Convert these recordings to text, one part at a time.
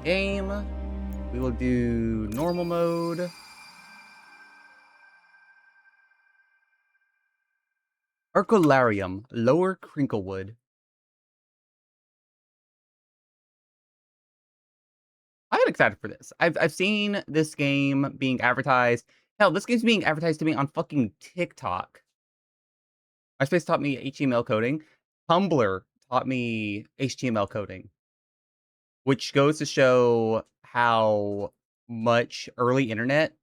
game. We will do normal mode. Arcolarium, Lower Crinklewood. I get excited for this. I've seen this game being advertised. Hell, this game's being advertised to me on fucking TikTok. MySpace taught me HTML coding. Tumblr taught me HTML coding, which goes to show how much early internet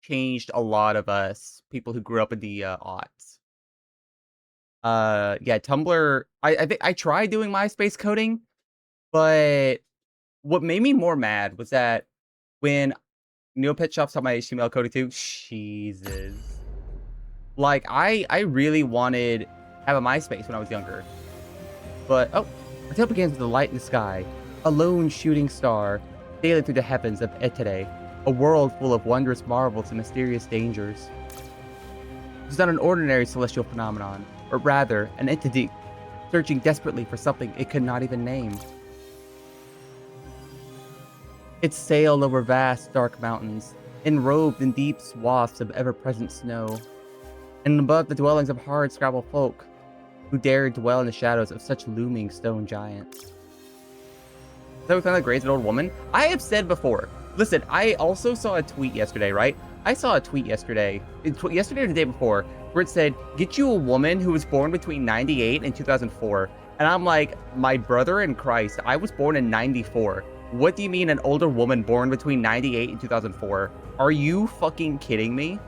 changed a lot of us people who grew up in the aughts. Yeah, Tumblr. I think I tried doing MySpace coding, but what made me more mad was that when Neopet Shop saw my HTML coding too, Jesus. Like I really wanted to have a MySpace when I was younger. But oh, our tale begins with a light in the sky, a lone shooting star sailing through the heavens of Etere, a world full of wondrous marvels and mysterious dangers. It's not an ordinary celestial phenomenon, but rather an entity searching desperately for something it could not even name. It sailed over vast, dark mountains, enrobed in deep swaths of ever-present snow, and above the dwellings of hard-scrabble folk who dared dwell in the shadows of such looming stone giants. So we found the graves of an old woman. I have said before, listen, I also saw a tweet yesterday, right? I saw a tweet yesterday or the day before, where it said, get you a woman who was born between 98 and 2004. And I'm like, my brother in Christ, I was born in 94. What do you mean an older woman born between 98 and 2004? Are you fucking kidding me?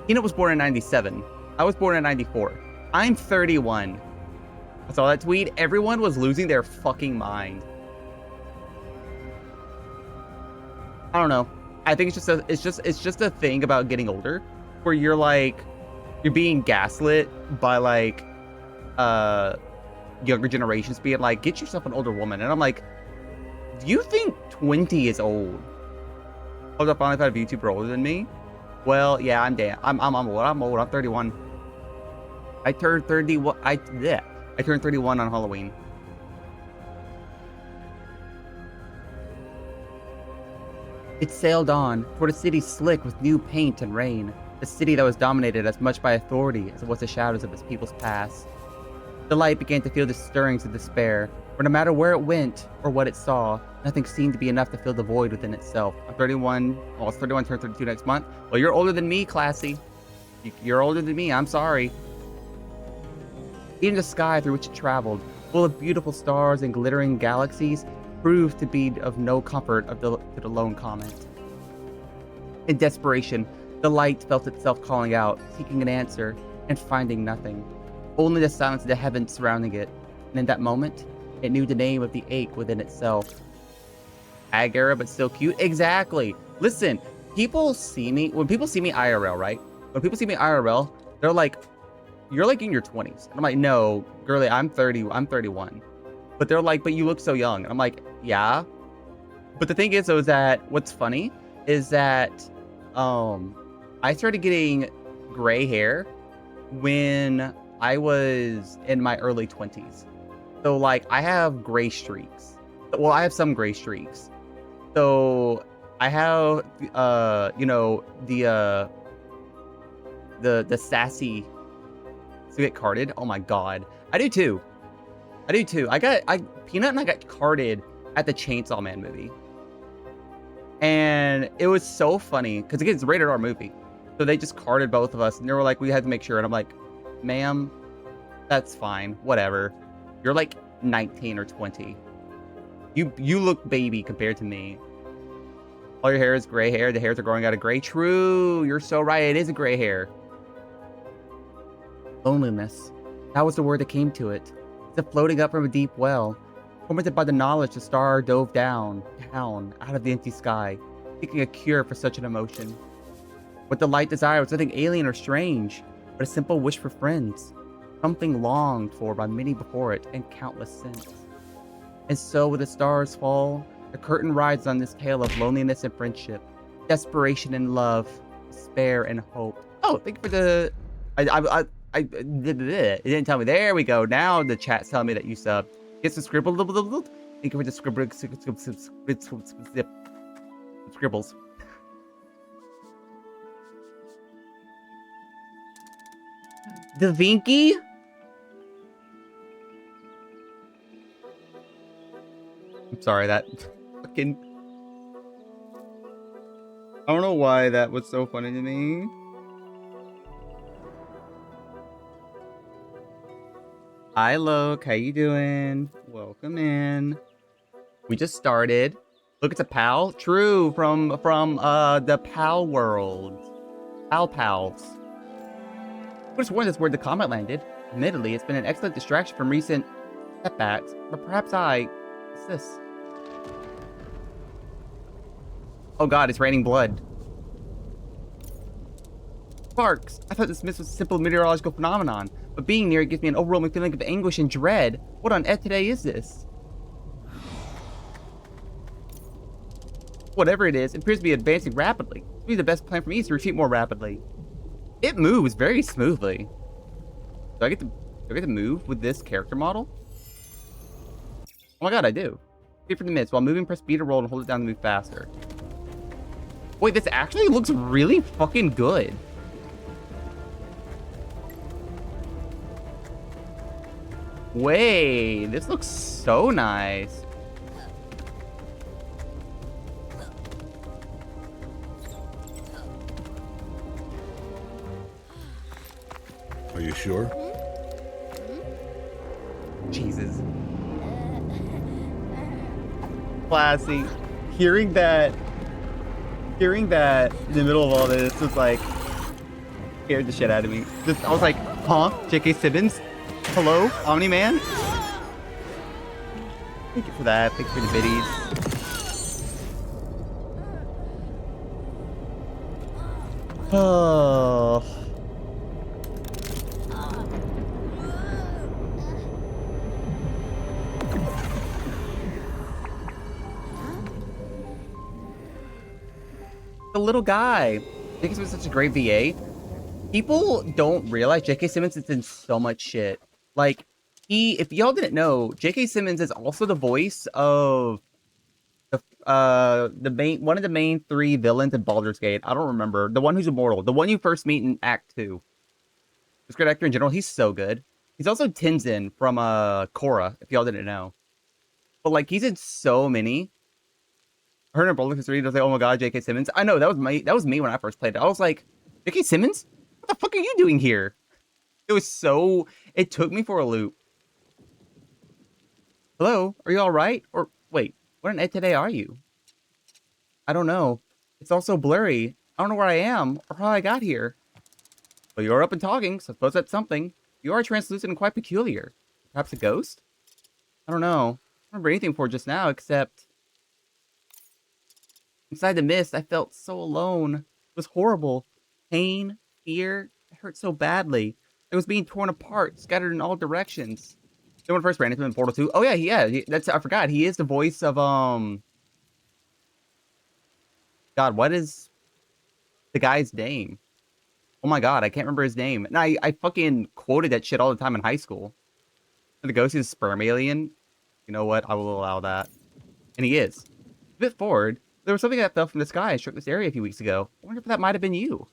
Tina was born in 97. I was born in 94. I'm 31. I saw that tweet. Everyone was losing their fucking mind. I don't know. I think it's just a thing about getting older where you're like, you're being gaslit by like younger generations being like, get yourself an older woman. And I'm like, do you think 20 is old? Oh, I finally found a VTuber older than me. Well, yeah, I'm old. I'm old. I'm 31. I turned 31. I turned 31 on Halloween. It sailed on toward a city slick with new paint and rain. A city that was dominated as much by authority as it was the shadows of its people's past. The light began to feel the stirrings of despair, for no matter where it went or what it saw, nothing seemed to be enough to fill the void within itself. I'm 31. Well, it's 31, turn 32 next month. Well, you're older than me, Classy. You're older than me. I'm sorry. Even the sky through which it traveled, full of beautiful stars and glittering galaxies, proved to be of no comfort to the lone comet. In desperation, the light felt itself calling out, seeking an answer, and finding nothing. Only the silence of the heavens surrounding it, and in that moment, it knew the name of the ache within itself. Agera, but still cute? Exactly! Listen, when people see me IRL, right? When people see me IRL, they're like, you're like in your 20s. And I'm like, no, girly, I'm 31. But they're like, but you look so young. And I'm like, yeah. But the thing is, though, is that what's funny is that I started getting gray hair when I was in my early 20s. So like I have gray streaks. Well, I have some gray streaks. So I have you know, the sassy to get carded. Oh my god. I do too. Peanut and I got carded at the Chainsaw Man movie. And it was so funny because again, it's a rated R movie. So they just carded both of us and they were like, we had to make sure. And I'm like, ma'am, that's fine. Whatever. You're like 19 or 20. You look baby compared to me. All your hair is gray hair. The hairs are growing out of gray. True. You're so right. It is a gray hair. Loneliness. That was the word that came to it. As if floating up from a deep well, tormented by the knowledge the star dove down out of the empty sky, seeking a cure for such an emotion. What the light desired was nothing alien or strange, but a simple wish for friends, something longed for by many before it and countless since. And so with the stars fall, the curtain rides on this tale of loneliness and friendship, desperation and love, despair and hope. Oh, thank you for the... it didn't tell me. There we go. Now the chat's telling me that you subbed. Get some scribble. Thank you for the scribbles. Da Vinci? I'm sorry, that fucking... I don't know why that was so funny to me. Hi, Loke. How you doing? Welcome in. We just started. Look, it's a pal. True, from the pal world. Pals. I was wondering where the comet landed. Admittedly, it's been an excellent distraction from recent setbacks, but perhaps what's this? Oh god, it's raining blood. Sparks! I thought this mist was a simple meteorological phenomenon, but being near it gives me an overwhelming feeling of anguish and dread. What on earth today is this? Whatever it is, it appears to be advancing rapidly. Maybe the best plan for me is to retreat more rapidly. It moves very smoothly. Do I get to move with this character model? Oh my god, I do. Wait for the mist. While moving, press B to roll and hold it down to move faster. Wait, this actually looks really fucking good. Wait, this looks so nice. Are you sure? Jesus. Classy. Hearing that in the middle of all this was like scared the shit out of me. I was like, huh? J.K. Simmons? Hello? Omni-Man? Thank you for that. Thank you for the biddies. Oh. The little guy. J.K. Simmons is such a great VA. People don't realize J.K. Simmons is in so much shit. Like, if y'all didn't know, J.K. Simmons is also the voice of one of the main 3 villains in Baldur's Gate. I don't remember. The one who's immortal. The one you first meet in Act 2. This great actor in general. He's so good. He's also Tenzin from Korra, if y'all didn't know. But like, he's in so many. I heard in Baldur's Gate, I was like, oh my god, J.K. Simmons. I know, that was me when I first played it. I was like, J.K. Simmons? What the fuck are you doing here? It took me for a loop. Hello? Are you alright? Or, wait, what on earth today are you? I don't know. It's all so blurry. I don't know where I am, or how I got here. Well, you're up and talking, so I suppose that's something. You are translucent and quite peculiar. Perhaps a ghost? I don't know. I don't remember anything before just now, except... inside the mist, I felt so alone. It was horrible. Pain, fear, it hurt so badly. I was being torn apart, scattered in all directions. Someone first ran into him in Portal 2. Oh yeah, I forgot. He is the voice of God, what is the guy's name? Oh my god, I can't remember his name. And I fucking quoted that shit all the time in high school. The ghost is a sperm alien. You know what? I will allow that. And he is. A bit forward, there was something that fell from the sky and struck this area a few weeks ago. I wonder if that might have been you.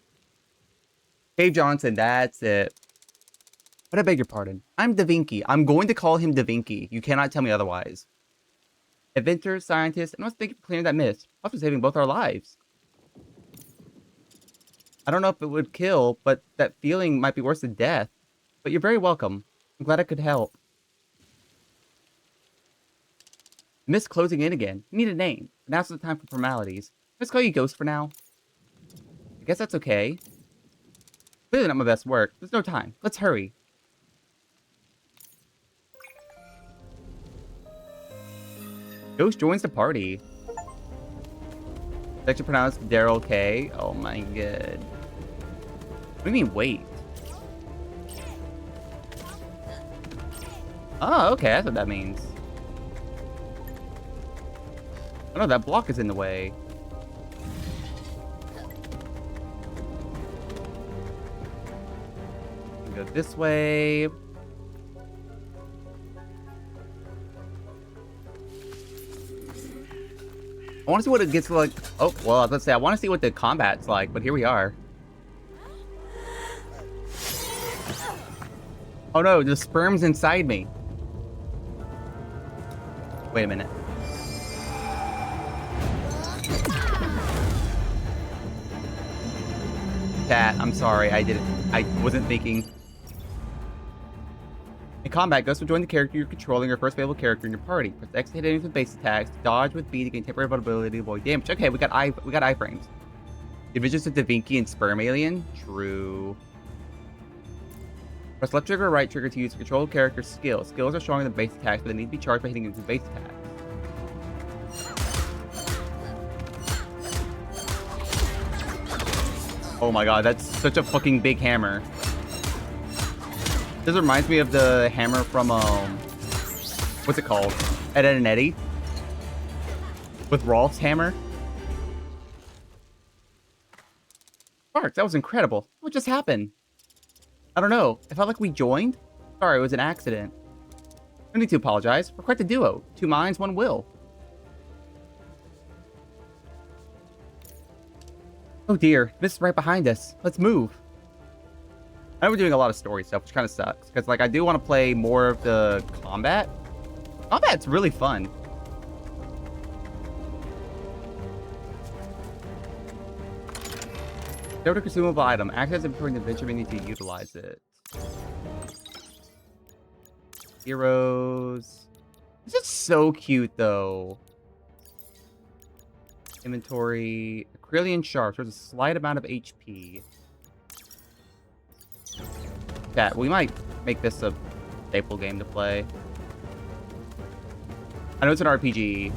Cave Johnson, that's it. But I beg your pardon. I'm Da Vinci. I'm going to call him Da Vinci. You cannot tell me otherwise. Inventor, scientist, and let's thank you for clearing that mist. Also saving both our lives. I don't know if it would kill, but that feeling might be worse than death. But you're very welcome. I'm glad I could help. The mist closing in again. You need a name. But now's the time for formalities. Let's call you Ghost for now. I guess that's okay. Clearly not my best work. There's no time. Let's hurry. Ghost joins the party. It's actually pronounced Daryl K. Oh my god. What do you mean, wait? Oh, okay, that's what that means. Oh no, that block is in the way. Go this way. I want to see what it gets like. Oh, well, let's say I want to see what the combat's like, but here we are. Oh no, the sperm's inside me. Wait a minute. Chat, I'm sorry, I wasn't thinking. In combat, Ghost will join the character you're controlling, your first available character in your party. Press X to hit enemies with base attacks, dodge with B to gain temporary vulnerability to avoid damage. Okay, we got iframes. Divisions of Da Vinci and Sperm Alien? True. Press left trigger or right trigger to use the control character's skills. Skills are stronger than base attacks, but they need to be charged by hitting into base attacks. Oh my god, that's such a fucking big hammer. This reminds me of the hammer from, what's it called? Ed, Edd n Eddy? With Rolf's hammer? Sparks, that was incredible. What just happened? I don't know. It felt like we joined? Sorry, it was an accident. No need to apologize. We're quite the duo. 2 minds, 1 will. Oh dear, this is right behind us. Let's move. I know we're doing a lot of story stuff, which kind of sucks. Because, like, I do want to play more of the combat. Combat's really fun. Go to consumable item. Act as inventory in the adventure, we need to utilize it. Heroes. This is so cute, though. Inventory. Acrylian sharps. There's a slight amount of HP. Chat, we might make this a staple game to play. I know it's an RPG.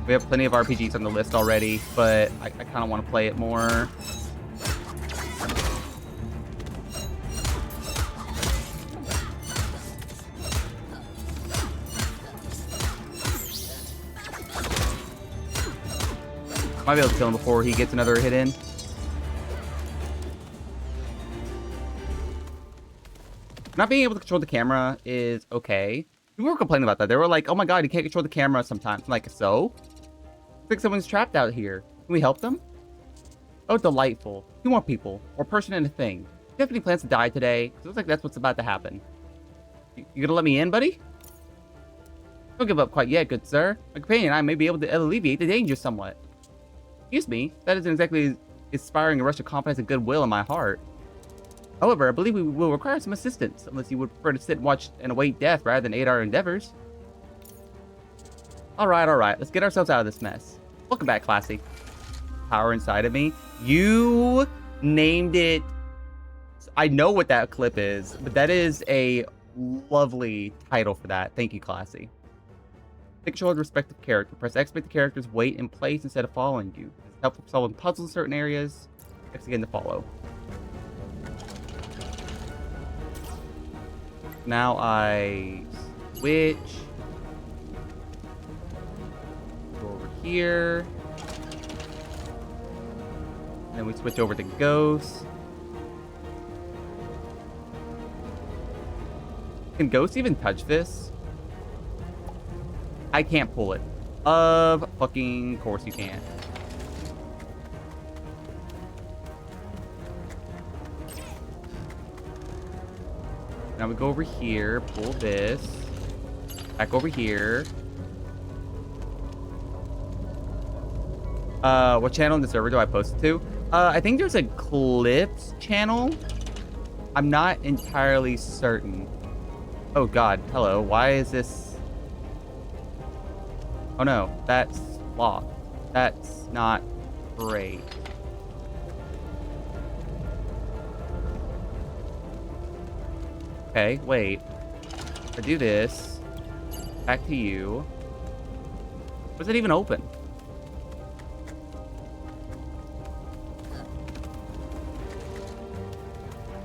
We have plenty of RPGs on the list already, but I kind of want to play it more. Might be able to kill him before he gets another hit in. Not being able to control the camera is okay. People were complaining about that. They were like, oh my god, you can't control the camera sometimes. I'm like, so? Looks like someone's trapped out here. Can we help them? Oh, delightful. 2 more people. Or person and a thing. Do you have any plans to die today? Because it looks like that's what's about to happen. You gonna let me in, buddy? Don't give up quite yet, good sir. My companion and I may be able to alleviate the danger somewhat. Excuse me, that isn't exactly inspiring a rush of confidence and goodwill in my heart. However, I believe we will require some assistance, unless you would prefer to sit and watch and await death rather than aid our endeavors. Alright, let's get ourselves out of this mess. Welcome back, Classy. Power inside of me. You named it... I know what that clip is, but that is a lovely title for that. Thank you, Classy. Take control of the respective character. Press X to make the character's wait in place instead of following you. It's helpful for solving puzzles in certain areas. X again to follow. Now I switch. Go over here. Then we switch over to Ghost. Can Ghost even touch this? I can't pull it. Of fucking course you can't. Now we go over here, pull this. Back over here. What channel in the server do I post it to? I think there's a clips channel. I'm not entirely certain. Oh god, hello. Why is this... Oh no, that's locked. That's not great. Okay, wait. I do this. Back to you. Was it even open?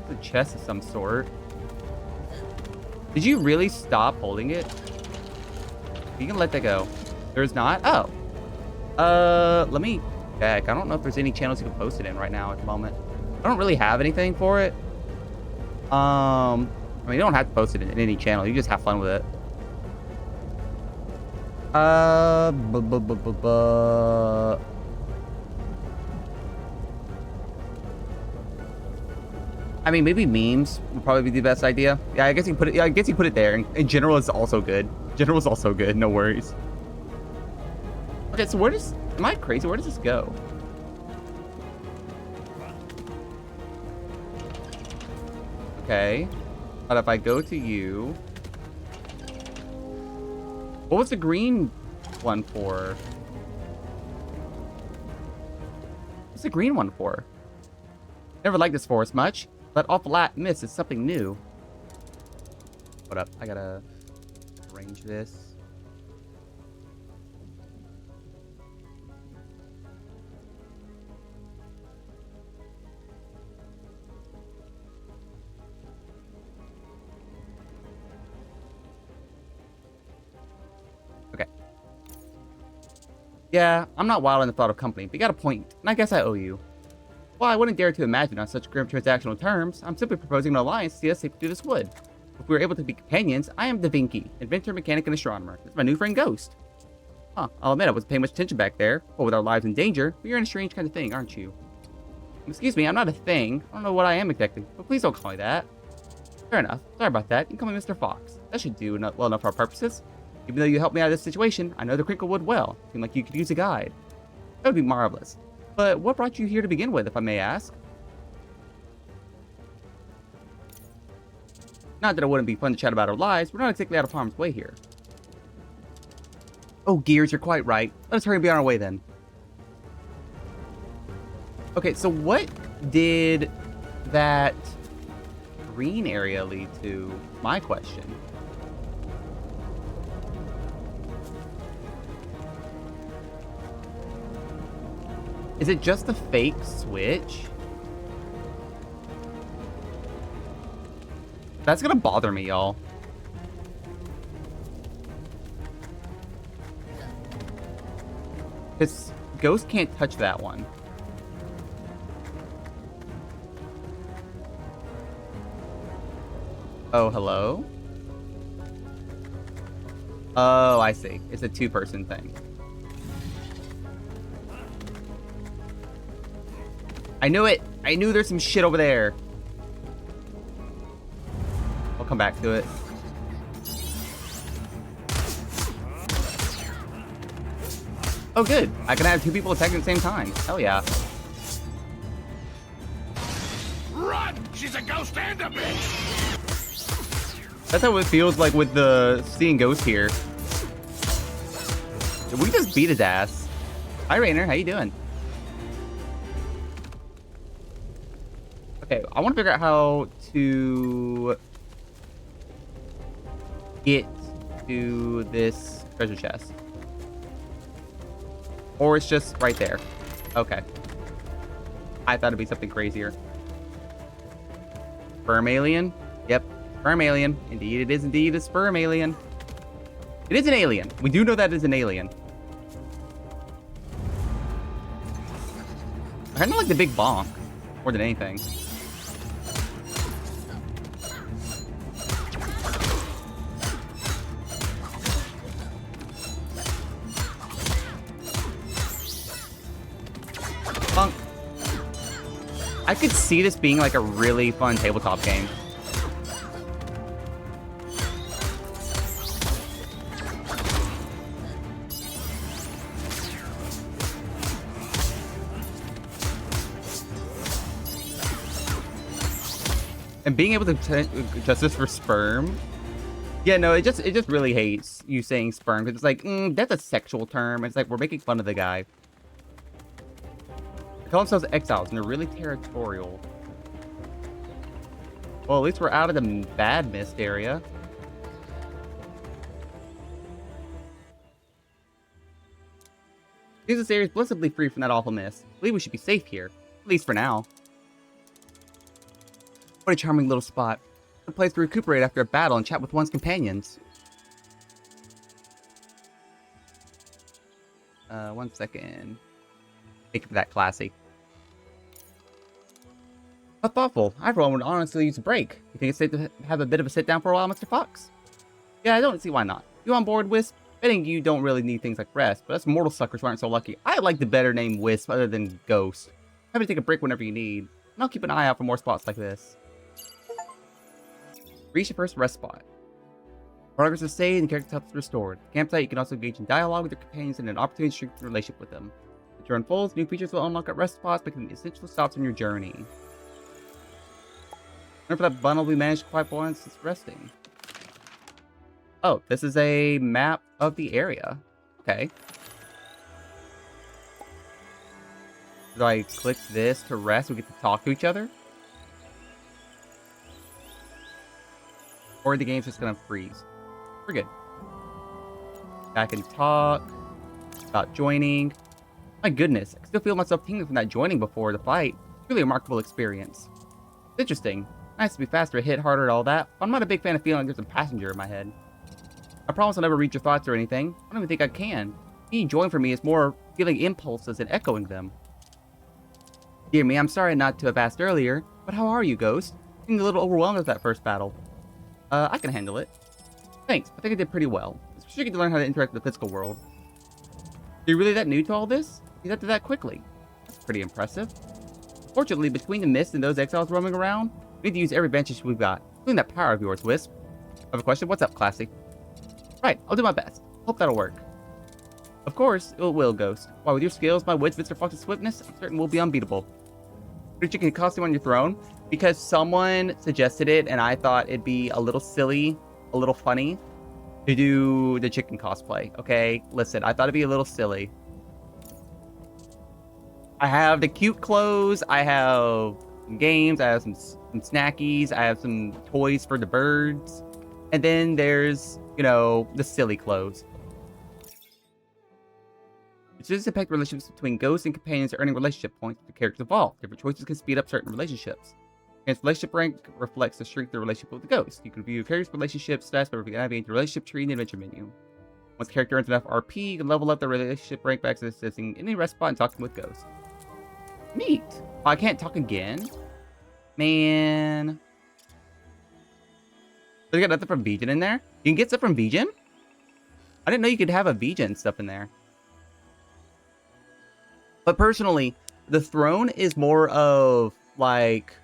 It's a chest of some sort. Did you really stop holding it? You can let that go. There's not? Oh. Let me check. I don't know if there's any channels you can post it in right now at the moment. I don't really have anything for it. I mean, you don't have to post it in any channel. You just have fun with it. I mean, maybe memes would probably be the best idea. Yeah, I guess you can put it. Yeah, I guess you put it there. And general is also good. General is also good. No worries. Okay, so where does? Am I crazy? Where does this go? Okay. But if I go to you, what was the green one for? What's the green one for? Never liked this forest much, but awful lot miss is something new. What up? I gotta arrange this. Okay. Yeah, I'm not wild in the thought of company, but you got a point, and I guess I owe you. Well, I wouldn't dare to imagine on such grim transactional terms. I'm simply proposing an alliance to see us safe through this wood. If we were able to be companions, I am Da Vinci, inventor, mechanic, and astronomer. This is my new friend Ghost. Huh, I'll admit I wasn't paying much attention back there. Well, with our lives in danger, but you're in a strange kind of thing, aren't you? Excuse me, I'm not a thing. I don't know what I am exactly, but please don't call me that. Fair enough. Sorry about that. You can call me Mr. Fox. That should do well enough for our purposes. Even though you helped me out of this situation, I know the Crinklewood well. Seemed like you could use a guide. That would be marvelous. But what brought you here to begin with, if I may ask? Not that it wouldn't be fun to chat about our lives, we're not exactly out of harm's way here. Oh, Gears, you're quite right. Let us hurry and be on our way then. Okay, so what did that green area lead to? My question. Is it just a fake switch? That's gonna bother me, y'all. Because Ghost can't touch that one. Oh, hello? Oh, I see. It's a two-person thing. I knew it! I knew there's some shit over there. I'll come back to it. Oh, good. I can have two people attacking at the same time. Hell yeah. Run! She's a ghost and a bitch! That's how it feels like with the seeing Ghost here. We just beat his ass. Hi, Rainer. How you doing? Okay, I want to figure out how to get to this treasure chest. Or it's just right there. Okay. I thought it'd be something crazier. Sperm alien? Yep. Sperm alien. Indeed, it is indeed a sperm alien. It is an alien. We do know that it's an alien. I kind of like the big bonk more than anything. Bonk. I could see this being like a really fun tabletop game. And being able to justice for sperm. Yeah, no, it just really hates you saying sperm because it's like, that's a sexual term. It's like we're making fun of the guy. They call themselves exiles and they're really territorial. Well, at least we're out of the bad mist area. This area is blessedly free from that awful mist. I believe we should be safe here, at least for now. What a charming little spot. A place to recuperate after a battle and chat with one's companions. 1 second. Make it that classy. How thoughtful. Everyone would honestly use a break. You think it's safe to have a bit of a sit down for a while, Mr. Fox? Yeah, I don't see why not. You on board, Wisp? Betting you don't really need things like rest, but us mortal suckers who aren't so lucky. I like the better name Wisp other than Ghost. Have to take a break whenever you need, and I'll keep an eye out for more spots like this. Reach your first rest spot. Progress is saved and character health is restored. Campsite, you can also engage in dialogue with your companions and an opportunity to strengthen your relationship with them. As your unfolds, new features will unlock at rest spots, making essential stops on your journey. Remember that bundle we managed to quiet once it's resting. Oh, this is a map of the area. Okay. Do I click this to rest? We get to talk to each other? Or the game's just gonna freeze? We're good. I can talk about joining. My goodness, I still feel myself tingling from that joining before the fight. Really a remarkable experience. It's interesting. Nice to be faster, hit harder, and all that, but I'm not a big fan of feeling like there's a passenger in my head. I promise I'll never read your thoughts or anything. I don't even think I can. Being joined for me is more feeling impulses and echoing them. Dear me, I'm sorry not to have asked earlier, but how are you, Ghost? Seemed a little overwhelmed with that first battle. I can handle it. Thanks, I think I did pretty well. Especially get to learn how to interact with the physical world. Are you really that new to all this? You adapted that quickly. That's pretty impressive. Fortunately, between the mist and those exiles roaming around, we need to use every advantage we've got, including that power of yours, Wisp. I have a question. What's up, Classy? Right, I'll do my best. Hope that'll work. Of course, it will, Ghost. Why, with your skills, my wits, Mr. Fox's swiftness, I'm certain we'll be unbeatable. Put a chicken costume on your throne, because someone suggested it, and I thought it'd be a little silly, a little funny, to do the chicken cosplay, okay? Listen, I thought it'd be a little silly. I have the cute clothes, I have some games, I have some snackies, I have some toys for the birds, and then there's, you know, the silly clothes. It does impact relationships between ghosts and companions, earning relationship points as the characters evolve. Different choices can speed up certain relationships. Its relationship rank reflects the strength of the relationship with the ghost. You can view your character's relationship stats by navigating the relationship tree in the adventure menu. Once the character earns enough RP, you can level up the relationship rank by accessing any rest spot and talking with ghosts. Neat. Oh, I can't talk again? Man. They got nothing from Vegan in there? You can get stuff from Vegan? I didn't know you could have a Vegan stuff in there. But personally, the throne is more of like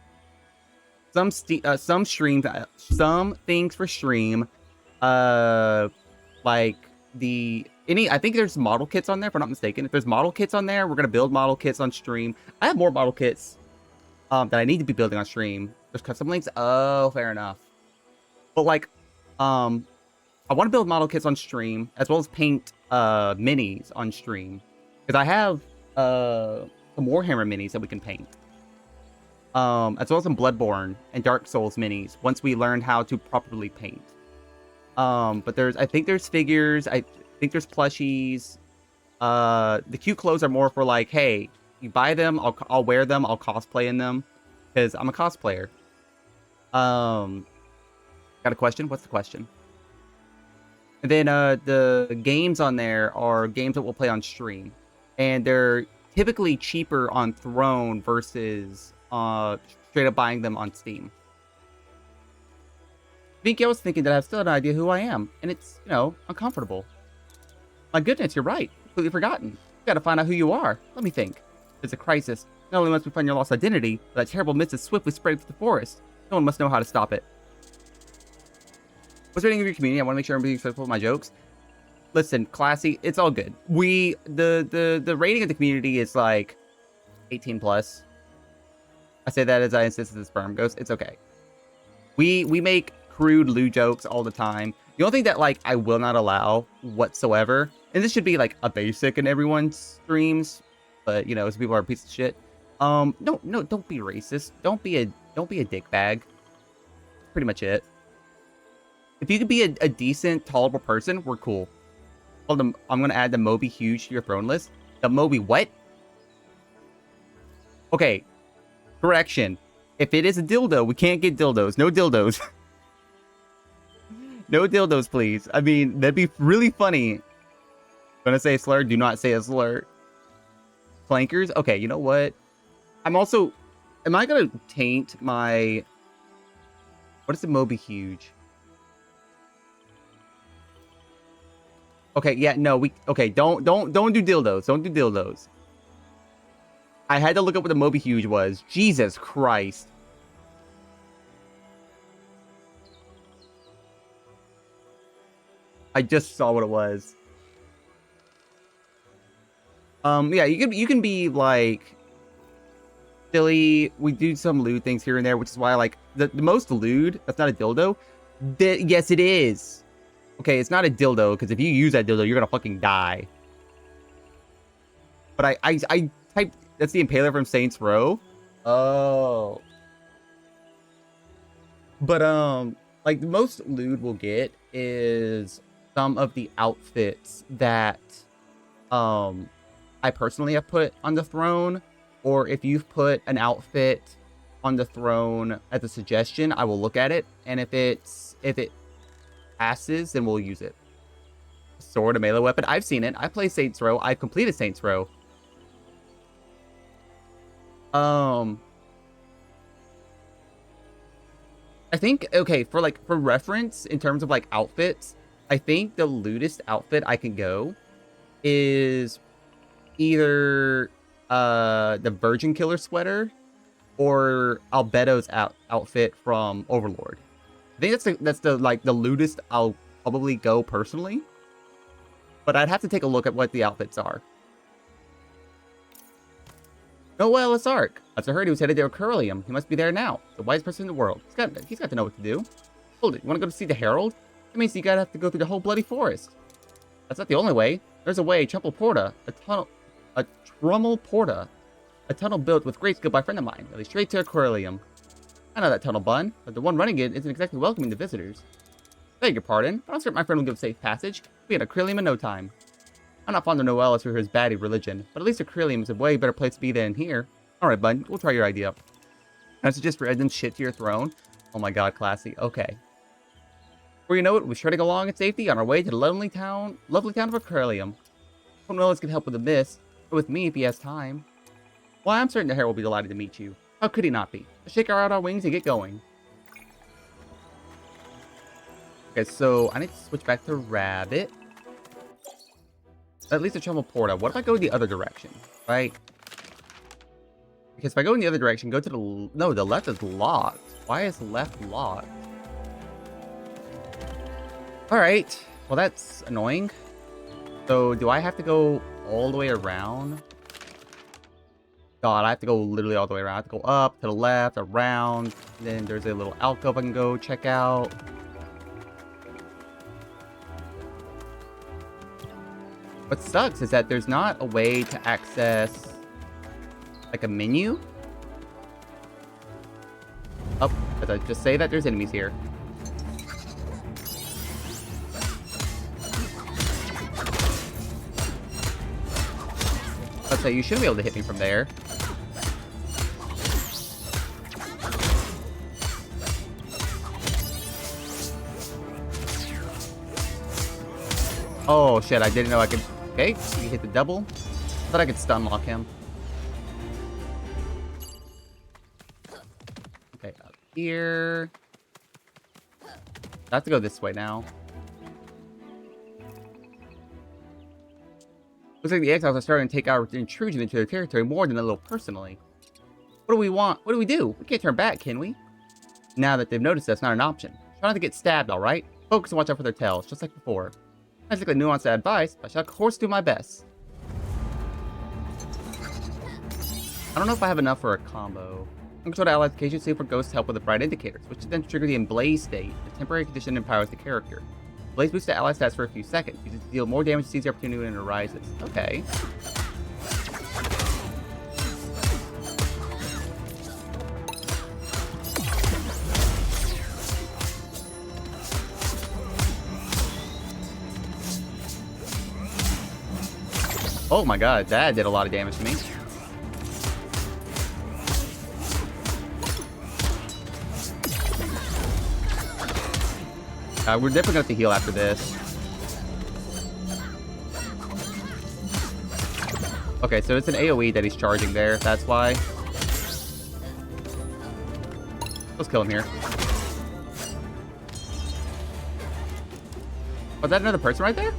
some streams, some things for stream, like I think there's model kits on there if I'm not mistaken. If there's model kits on there, we're gonna build model kits on stream. I have more model kits that I need to be building on stream. There's custom links. Oh, fair enough. But like, I want to build model kits on stream as well as paint minis on stream because I have some Warhammer minis that we can paint. As well as some Bloodborne and Dark Souls minis once we learn how to properly paint. But I think there's figures, I think there's plushies. The cute clothes are more for like, hey, you buy them, I'll wear them, I'll cosplay in them, because I'm a cosplayer. Got a question? What's the question? And then the games on there are games that we'll play on stream. And they're typically cheaper on Throne versus straight up buying them on Steam. Vinky, I was thinking that I have still no idea who I am. And it's, you know, uncomfortable. My goodness, you're right. Completely forgotten. You gotta find out who you are. Let me think. There's a crisis. Not only must we find your lost identity, but that terrible mist is swiftly spreading through the forest. No one must know how to stop it. What's the rating of your community? I want to make sure I'm being respectful of my jokes. Listen, Classy, it's all good. The rating of the community is like 18 plus. I say that as I insist that the sperm goes. It's okay. We make crude Lou jokes all the time. The only thing that like I will not allow whatsoever, and this should be like a basic in everyone's streams, but you know, some people are a piece of shit. No, don't be racist. Don't be a dickbag. Pretty much it. If you could be a decent, tolerable person, we're cool. I'm gonna add the Moby Huge to your throne list. The Moby what? Okay. Correction. If it is a dildo, we can't get dildos. No dildos. No dildos, please. I mean, that'd be really funny. Gonna say a slur? Do not say a slur. Flankers? Okay, you know what? I'm also... Am I gonna taint my... What is the Moby Huge? Okay, yeah, no, okay, don't do dildos. Don't do dildos. I had to look up what the Moby Huge was. Jesus Christ. I just saw what it was. Yeah, you can be like silly. We do some lewd things here and there, which is why I like the most lewd. That's not a dildo. Yes, it is. Okay, it's not a dildo because if you use that dildo, you're gonna fucking die. But I typed. That's the Impaler from Saints Row. Oh. But like the most lewd we'll get is some of the outfits that I personally have put on the throne, or if you've put an outfit on the throne as a suggestion, I will look at it, and if it passes, then we'll use it. Sword, a melee weapon. I've seen it. I play Saints Row. I've completed Saints Row. I think, okay, for reference in terms of like outfits, I think the lewdest outfit I can go is either the Virgin Killer sweater or Albedo's outfit from Overlord. I think that's the like the lewdest I'll probably go personally. But I'd have to take a look at what the outfits are. Noel Asark. That's I heard he was headed to Curlium. He must be there now. The wisest person in the world. He's got to know what to do. Hold it. You want to go to see the Herald? That means you gotta have to go through the whole bloody forest. That's not the only way. There's a way. Trummel Porta. A tunnel built with great skill by a friend of mine. That leads straight to Aquarium. I know that tunnel, Bun, but the one running it isn't exactly welcoming to visitors. Beg your pardon, but I'm certain my friend will give safe passage. We'll be at Aquarium in no time. I'm not fond of Noelis or his baddie religion, but at least Aquarium is a way better place to be than here. Alright, Bun, we'll try your idea. I suggest for Edmund shit to your throne. Oh my god, classy. Okay. Before you know it, we're shredding along in safety on our way to the lovely town of Aquarium. Hope Noelis can help with the miss, or with me if he has time. Well, I'm certain the Herald will be delighted to meet you. How could he not be? Let's shake out our wings and get going. Okay, so I need to switch back to Rabbit. At least a Trummel Porta. What if I go the other direction? Right? Because if I go in the other direction, go to the... No, the left is locked. Why is left locked? Alright. Well, that's annoying. So, do I have to go all the way around? God, I have to go literally all the way around. I have to go up, to the left, around. Then there's a little alcove I can go check out. What sucks is that there's not a way to access like a menu. Oh, did I just say that there's enemies here? Let's say you should be able to hit me from there. Oh shit, I didn't know I could... Okay, you hit the double. Thought I could stun lock him. Okay, up here. I have to go this way now. Looks like the exiles are starting to take our intrusion into their territory more than a little personally. What do we want? What do we do? We can't turn back, can we? Now that they've noticed that's not an option. Try not to get stabbed, alright? Focus and watch out for their tails, just like before. I think a nuanced advice, but I shall of course do my best. I don't know if I have enough for a combo. Control the allied location, see for ghosts help with the bright indicators, which then trigger the Emblaze state. The temporary condition empowers the character. Blaze boosts the ally stats for a few seconds. Use it to deal more damage to seize the opportunity when it arises. Okay. Oh my god, that did a lot of damage to me. We're definitely going to have to heal after this. Okay, so it's an AoE that he's charging there. That's why. Let's kill him here. Was that another person right there?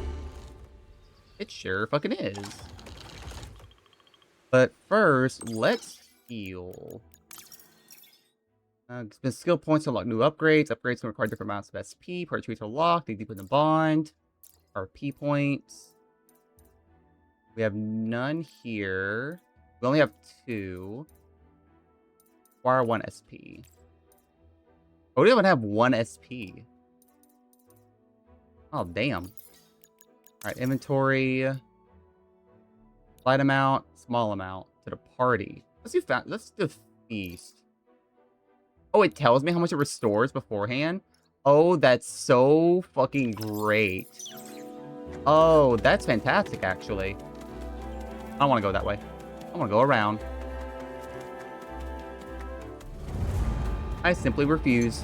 It sure fucking is. But first, let's heal. Spend skill points to unlock new upgrades. Upgrades can require different amounts of SP. Part trees are locked. They deepen the bond. RP points. We have none here. We only have 2. Require 1 SP. Oh, we don't even have 1 SP. Oh, damn. Alright, inventory. Slight amount, small amount to the party. Let's do feast. Oh, it tells me how much it restores beforehand. Oh, that's so fucking great. Oh, that's fantastic, actually. I don't want to go that way. I want to go around. I simply refuse.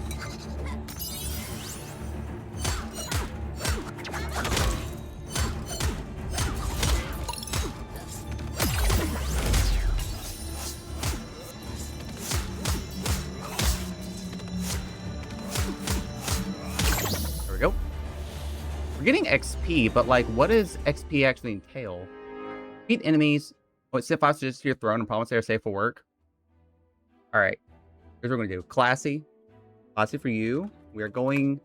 We're getting XP, but like, what does XP actually entail? Beat enemies. What sit faster just to your throne and promise they are safe for work. All right, here's what we're gonna do. Classy for you. We're going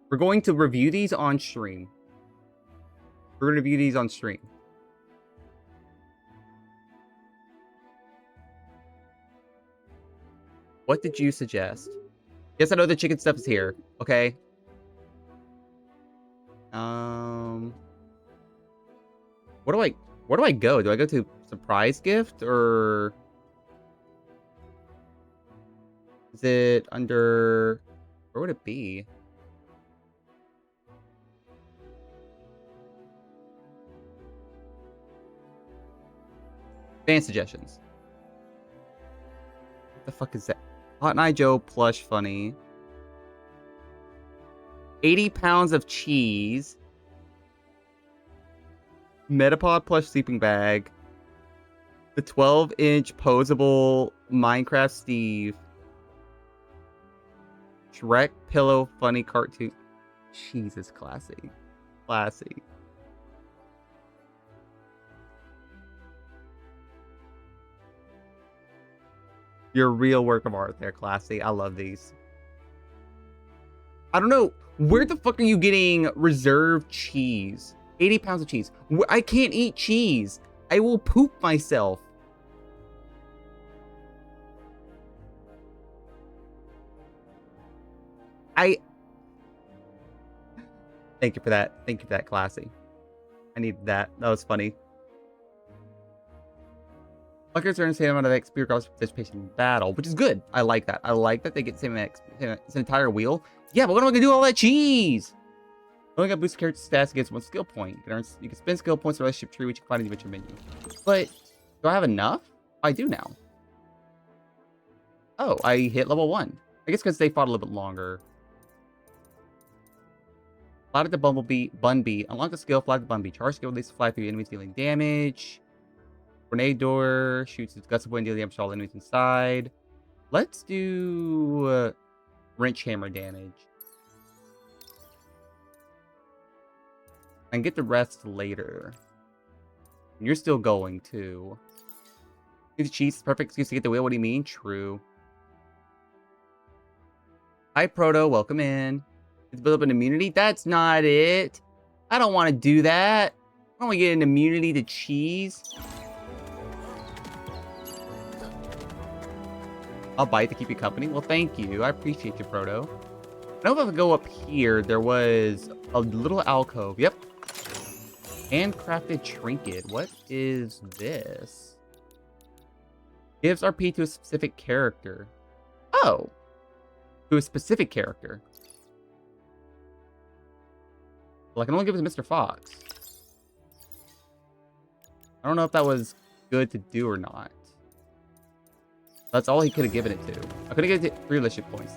to review these on stream. We're gonna review these on stream. What did you suggest? Yes, I know the chicken stuff is here. Okay. Where do I go? Do I go to surprise gift or is it under, where would it be? Fan suggestions. What the fuck is that? Hot Eye Joe plush funny. 80 pounds of cheese. Metapod plush sleeping bag. The 12-inch posable Minecraft Steve. Shrek pillow funny cartoon. Jesus, classy. Classy. Your real work of art there, classy. I love these. I don't know. Where the fuck are you getting reserved cheese? 80 pounds of cheese. I can't eat cheese. I will poop myself. Thank you for that. Thank you for that, classy. I need that. That was funny. Fuckers are in the same amount of XP regardless of participation in battle, which is good. I like that. I like that they get the same XP. It's an entire wheel. Yeah, but what am I gonna do with all that cheese? You only got boost character stats against 1 skill point. You can spend skill points in the relationship tree, which you can find in the adventure menu. But do I have enough? I do now. Oh, I hit level 1. I guess because they fought a little bit longer. Fly at the Bunbee. Unlock the skill, fly at the Bunbee. Charge skill, release fly through enemies dealing damage. Grenade door shoots its guts of wind, dealing damage to all enemies inside. Let's do wrench hammer damage. And get the rest later. And you're still going too. The cheese is perfect excuse to get the wheel. What do you mean? True. Hi, Proto. Welcome in. Let's build up an immunity. That's not it. I don't want to do that. I don't want to get an immunity to cheese. I'll bite to keep you company. Well, thank you. I appreciate you, Proto. I know if I go up here, there was a little alcove. Yep. Handcrafted trinket. What is this? Gives RP to a specific character. Oh. To a specific character. Well, I can only give it to Mr. Fox. I don't know if that was good to do or not. That's all he could have given it to. I could have given it 3 relationship points.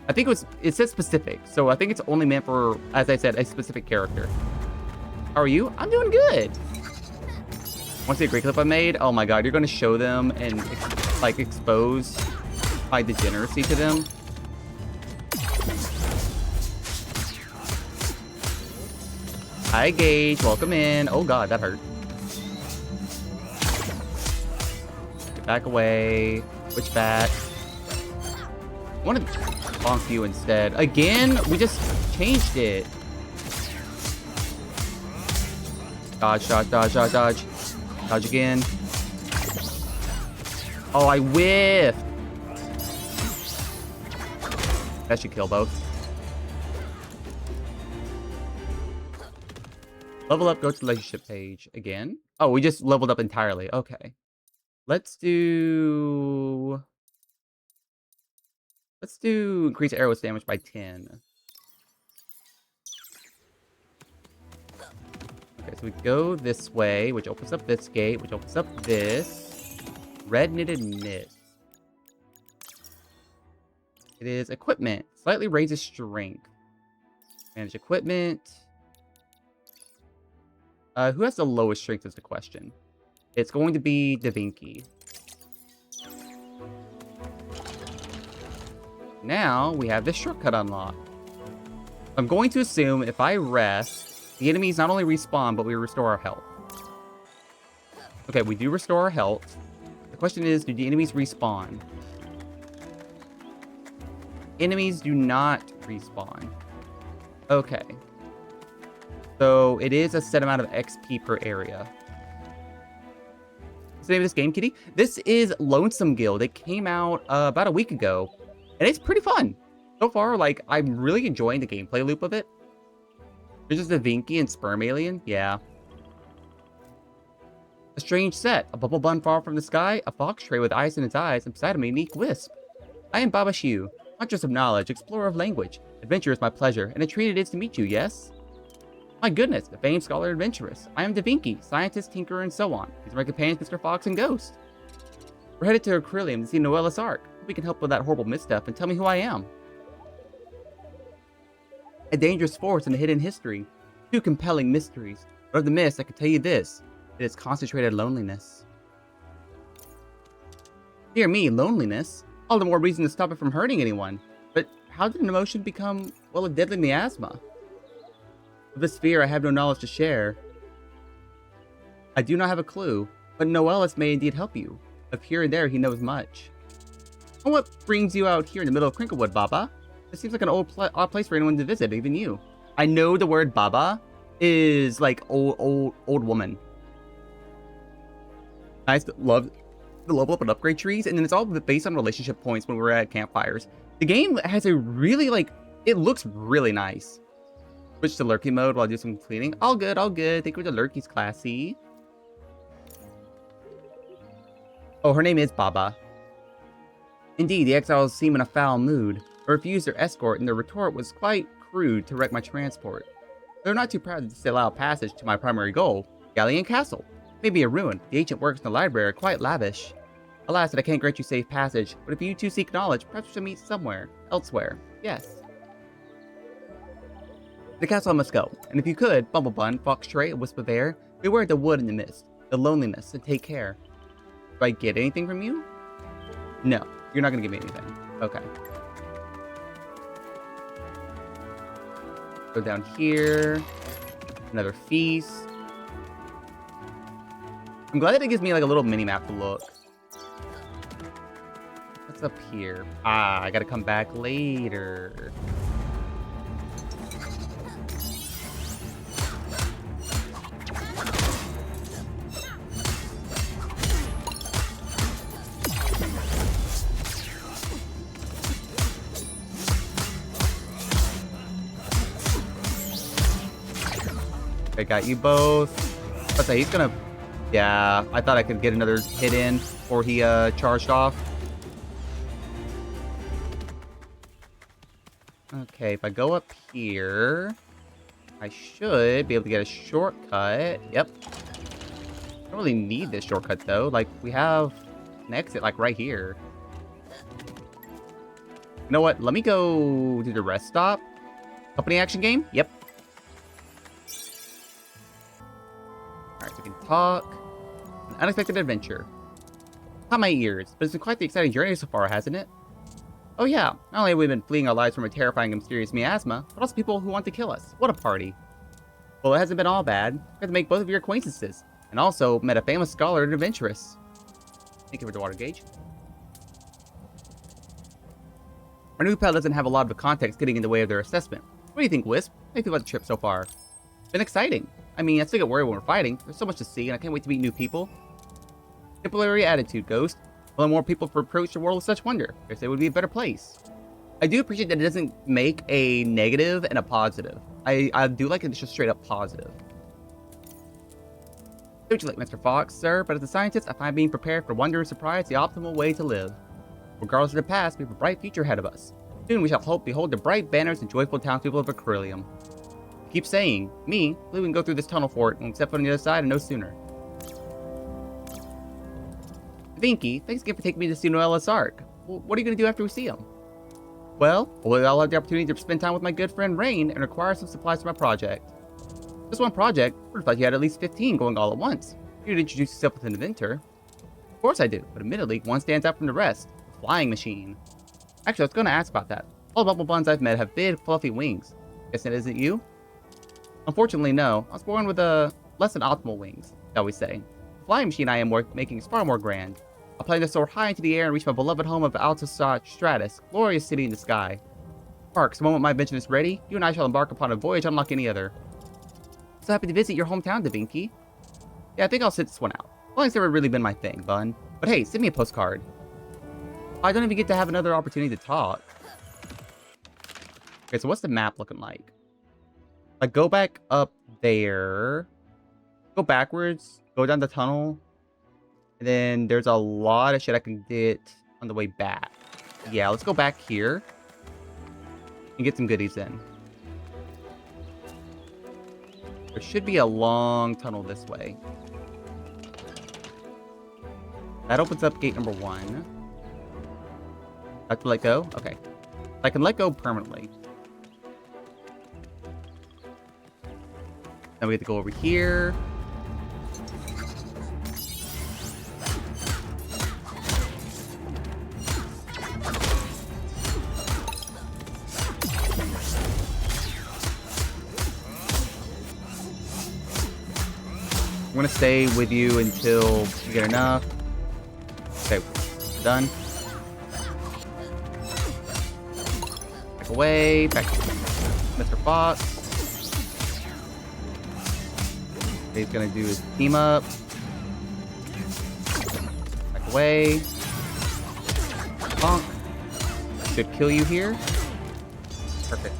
I think it said specific, so I think it's only meant for, as I said, a specific character. How are you? I'm doing good. Want to see a great clip I made? Oh my god, you're going to show them and like expose my degeneracy to them. Hi, Gage. Welcome in. Oh, God, that hurt. Get back away. Switch back. I want to bonk you instead. Again? We just changed it. Dodge, dodge, dodge, dodge, dodge. Dodge again. Oh, I whiffed. That should kill both. Level up, go to the relationship page again. Oh, we just leveled up entirely. Okay. Let's do increase arrows damage by 10. Okay, so we go this way, which opens up this gate, which opens up this. Red knitted mist. It is equipment. Slightly raises strength. Manage equipment. Who has the lowest strength is the question. It's going to be Davinci. Now we have this shortcut unlocked. I'm going to assume if I rest, the enemies not only respawn, but we restore our health. Okay, we do restore our health. The question is, do the enemies respawn? Enemies do not respawn. Okay. So it is a set amount of XP per area. What's the name of this game, Kitty? This is Lonesome Guild. It came out about a week ago. And it's pretty fun. So far, like, I'm really enjoying the gameplay loop of it. There's just a Vinky and Sperm Alien. Yeah. A strange set. A bubble bun far from the sky. A fox tray with eyes in its eyes. And beside him, a unique wisp. I am Baba Shiu. Huntress of knowledge. Explorer of language. Adventure is my pleasure. And a treat it is to meet you, yes? My goodness, a famed scholar adventurous. I am Davinci, scientist, tinkerer, and so on. These are my companions, Mr. Fox and Ghost. We're headed to Acrylium to see Noella's Ark. Hope we can help with that horrible misstep and tell me who I am. A dangerous force and a hidden history. Two compelling mysteries. But of the mist, I can tell you this. It is concentrated loneliness. Dear me, loneliness? All the more reason to stop it from hurting anyone. But how did an emotion become, well, a deadly miasma? Of this fear, I have no knowledge to share. I do not have a clue, but Noella's may indeed help you. Of here and there, he knows much. And what brings you out here in the middle of Crinklewood, Baba? This seems like an odd place for anyone to visit, even you. I know the word Baba is like old woman. I love the level up and upgrade trees, and then it's all based on relationship points when we're at campfires. The game has a really, like, it looks really nice. Switch to lurking mode while I do some cleaning. All good, all good. Think we're the lurkies, classy. Oh, her name is Baba. Indeed, the exiles seem in a foul mood. I refused their escort, and their retort was quite crude to wreck my transport. They're not too proud to allow passage to my primary goal, Galleon Castle. Maybe a ruin. The ancient works in the library are quite lavish. Alas, that I can't grant you safe passage, but if you two seek knowledge, perhaps we shall meet somewhere, elsewhere. Yes. The castle I must go, and if you could, Bumblebun, Fox Tray, a wisp of air, beware the wood and the mist, the loneliness, and take care. Do I get anything from you? No, you're not gonna give me anything. Okay. Go down here. Another feast. I'm glad that it gives me like a little mini map to look. What's up here? Ah, I gotta come back later. I got you both. Let's say he's gonna... Yeah, I thought I could get another hit in before he charged off. Okay, if I go up here, I should be able to get a shortcut. Yep. I don't really need this shortcut though. Like, we have an exit like right here. You know what? Let me go to the rest stop. Company action game? Yep. Alright, so we can talk. An unexpected adventure. Caught my ears, but it's been quite the exciting journey so far, hasn't it? Oh yeah, not only have we been fleeing our lives from a terrifying and mysterious miasma, but also people who want to kill us. What a party. Well, it hasn't been all bad. I got to make both of your acquaintances, and also met a famous scholar and adventuress. Thank you for the water gauge. Our new pal doesn't have a lot of context getting in the way of their assessment. What do you think, Wisp? How do you think about the trip so far? Been exciting. I mean, I still get worried when we're fighting. There's so much to see, and I can't wait to meet new people. Exemplary attitude, Ghost. Will more people approach the world with such wonder. I guess it would be a better place. I do appreciate that it doesn't make a negative and a positive. I do like it just straight up positive. Don't you like Mr. Fox, sir? But as a scientist, I find being prepared for wonder and surprise the optimal way to live. Regardless of the past, we have a bright future ahead of us. Soon we shall behold the bright banners and joyful townspeople of Beryllium. Keep saying, me, I believe we can go through this tunnel for it and step on the other side and no sooner. Vinky, thanks again for taking me to see Noella's Ark. Well, what are you going to do after we see him? Well, I'll have the opportunity to spend time with my good friend Rain and acquire some supplies for my project. Just one project? I thought you had at least 15 going all at once. You'd introduce yourself with an inventor. Of course I do, but admittedly, one stands out from the rest. The flying machine. Actually, I was going to ask about that. All the bubble buns I've met have big, fluffy wings. Guess it isn't you? Unfortunately, no. I was born with less than optimal wings, shall we say. The flying machine I am making is far more grand. I plan to soar high into the air and reach my beloved home of Altosat Stratus, glorious city in the sky. Parks, the moment my invention is ready, you and I shall embark upon a voyage unlike any other. So happy to visit your hometown, Davinky. Yeah, I think I'll sit this one out. Flying's never really been my thing, bun. But hey, send me a postcard. I don't even get to have another opportunity to talk. Okay, so what's the map looking like? Like, go back up there. Go backwards. Go down the tunnel. And then there's a lot of shit I can get on the way back. Yeah, let's go back here. And get some goodies in. There should be a long tunnel this way. That opens up gate number 1. I have to let go? Okay. I can let go permanently. Then we have to go over here. I'm gonna stay with you until we get enough. Okay, done. Back away, back to Mr. Fox. He's gonna do his team up. Back away. Bonk. Should kill you here. Perfect.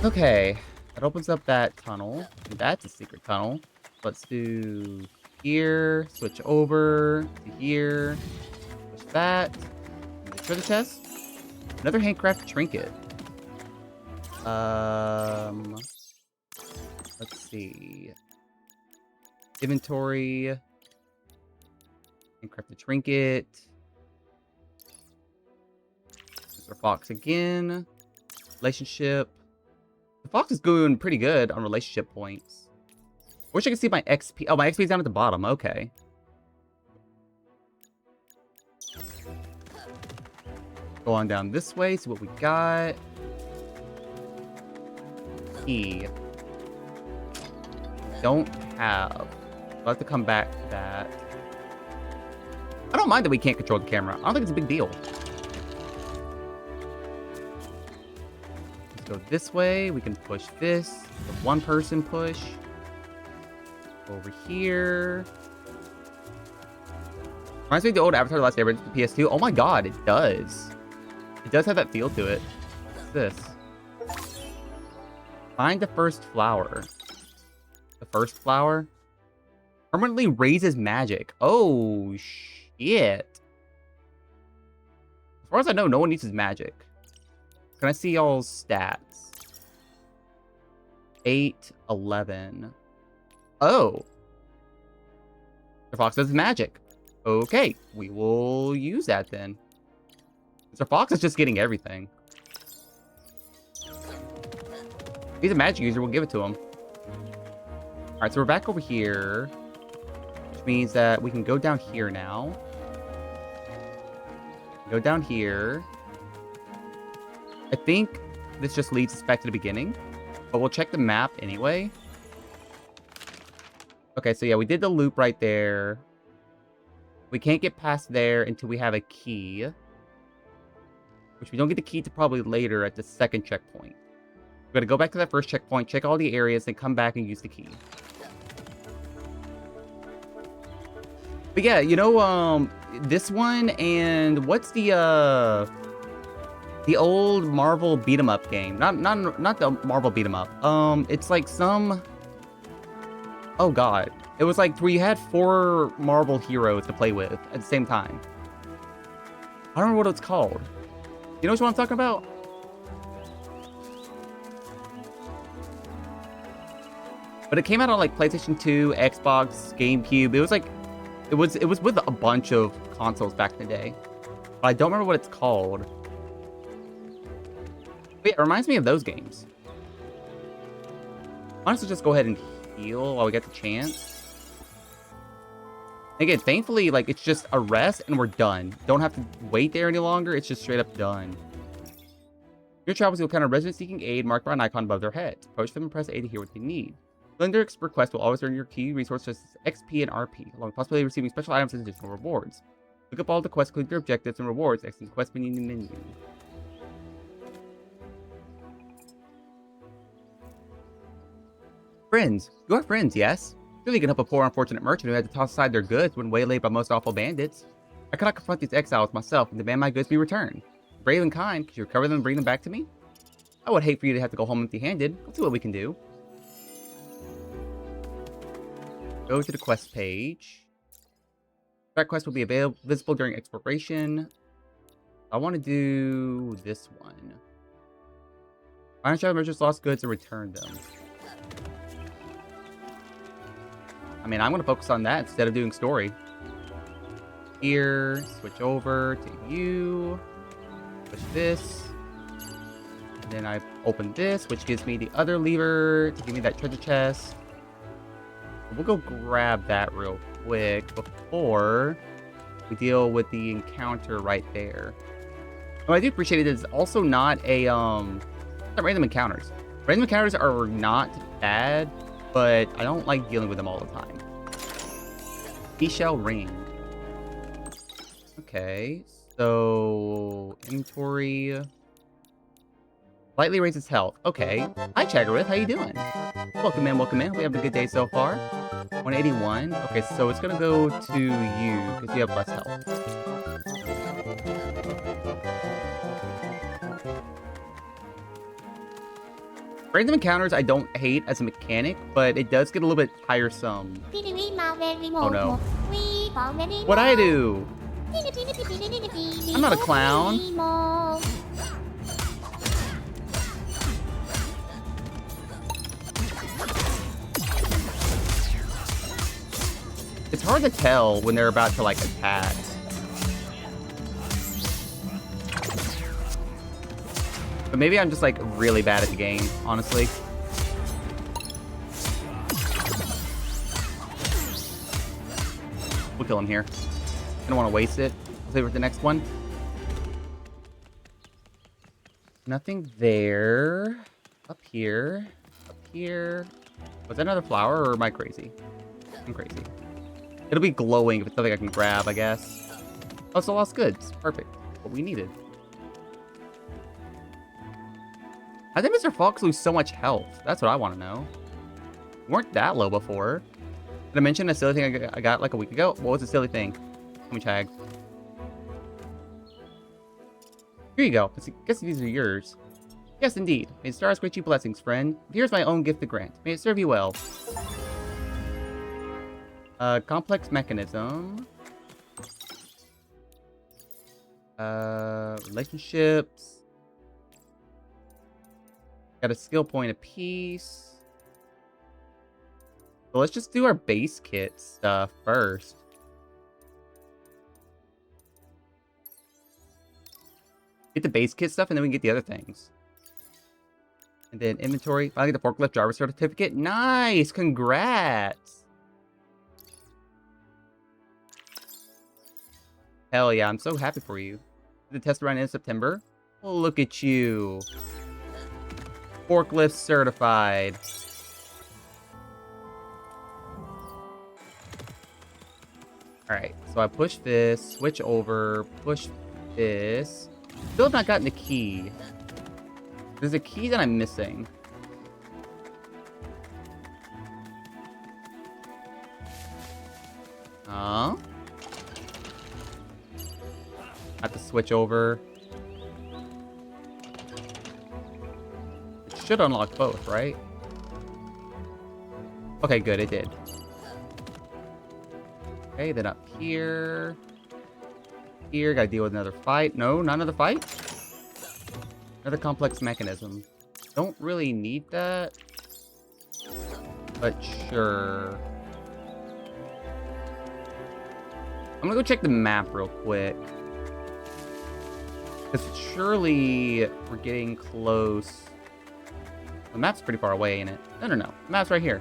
Okay. That opens up that tunnel. That's a secret tunnel. Let's do here. Switch over to here. Switch that. For the chest. Another handcrafted trinket. Let's see. Inventory. Handcrafted trinket. Mr. Fox again. Relationship. The Fox is doing pretty good on relationship points. Wish I could see my XP. Oh, my XP is down at the bottom. Okay. Go on down this way. See what we got. Key. Don't have. We'll have to come back to that. I don't mind that we can't control the camera. I don't think it's a big deal. Go this way. We can push this. The one person push. Over here. Reminds me of the old Avatar: The Last Airbender, the PS2. Oh my god, it does. It does have that feel to it. What's this? Find the first flower. The first flower? Permanently raises magic. Oh, shit. As far as I know, no one uses magic. Can I see y'all's stats? 8, 11. Oh. Mr. Fox does magic. Okay, we will use that then. Mr. Fox is just getting everything. If he's a magic user, we'll give it to him. Alright, so we're back over here. Which means that we can go down here now. Go down here. I think this just leads us back to the beginning. But we'll check the map anyway. Okay, so yeah, we did the loop right there. We can't get past there until we have a key. Which we don't get the key to probably later at the second checkpoint. We're gonna go back to that first checkpoint, check all the areas, then come back and use the key. But yeah, you know, this one and what's the old Marvel beat 'em up game? Not the Marvel beat 'em up. It's like some. Oh god, it was like where you had 4 Marvel heroes to play with at the same time. I don't remember what it's called. You know what I'm talking about? But it came out on like PlayStation 2, Xbox, GameCube. It was like, it was with a bunch of consoles back in the day. But I don't remember what it's called. But yeah, it reminds me of those games. Honestly, just go ahead and heal while we get the chance. Again, thankfully, like, it's just a rest and we're done. Don't have to wait there any longer. It's just straight up done. Your travels will encounter residents seeking aid marked by an icon above their heads. Approach them and press A to hear what they need. Filling their request will always earn your key resources XP and RP, along with possibly receiving special items and additional rewards. Look up all the quests, complete your objectives and rewards, exiting the quest menu. Friends. You are friends, yes? Surely you can help a poor, unfortunate merchant who had to toss aside their goods when waylaid by most awful bandits. I cannot confront these exiles myself and demand my goods be returned. Brave and kind, could you recover them and bring them back to me? I would hate for you to have to go home empty-handed. Let's see what we can do. Go to the quest page. That quest will be visible during exploration. I want to do this one. Find a merchant's lost goods and return them. I mean, I'm going to focus on that instead of doing story. Here, switch over to you. Push this. And then I open this, which gives me the other lever to give me that treasure chest. We'll go grab that real quick before we deal with the encounter right there. What I do appreciate it is also not a not random encounters. Random encounters are not bad, but I don't like dealing with them all the time. Seashell ring. Okay, so inventory. Slightly raises health. Okay. Hi, Chagarith. How you doing? Welcome in, welcome in. We have a good day so far. 181. Okay, so it's gonna go to you because you have less health. Random encounters I don't hate as a mechanic, but it does get a little bit tiresome. Oh no. What'd I do? I'm not a clown. It's hard to tell when they're about to, like, attack. But maybe I'm just, like, really bad at the game, honestly. We'll kill him here. I don't want to waste it. I'll save it for the next one. Nothing there. Up here. Up here. Was that another flower, or am I crazy? I'm crazy. It'll be glowing if it's something I can grab, I guess. Oh, it's the lost goods. Perfect. What we needed. How did Mr. Fox lose so much health? That's what I want to know. We weren't that low before. Did I mention a silly thing I got like a week ago? What was the silly thing? Let me tag. Here you go. I guess these are yours. Yes, indeed. May the stars grant you blessings, friend. Here's my own gift to grant. May it serve you well. Complex mechanism. Relationships. Got a skill point apiece. So let's just do our base kit stuff first. Get the base kit stuff and then we can get the other things. And then inventory. Finally get the forklift driver certificate. Nice! Congrats! Hell yeah, I'm so happy for you. The test run in September. Well, look at you. Forklift certified. Alright, so I push this, switch over, push this. Still have not gotten the key. There's a key that I'm missing. Huh? Have to switch over. It should unlock both, right? Okay, good, it did. Okay, then up here. Here, gotta deal with another fight. No, not another fight. Another complex mechanism. Don't really need that. But sure. I'm gonna go check the map real quick. Because surely we're getting close. The map's pretty far away, ain't it? No. The map's right here.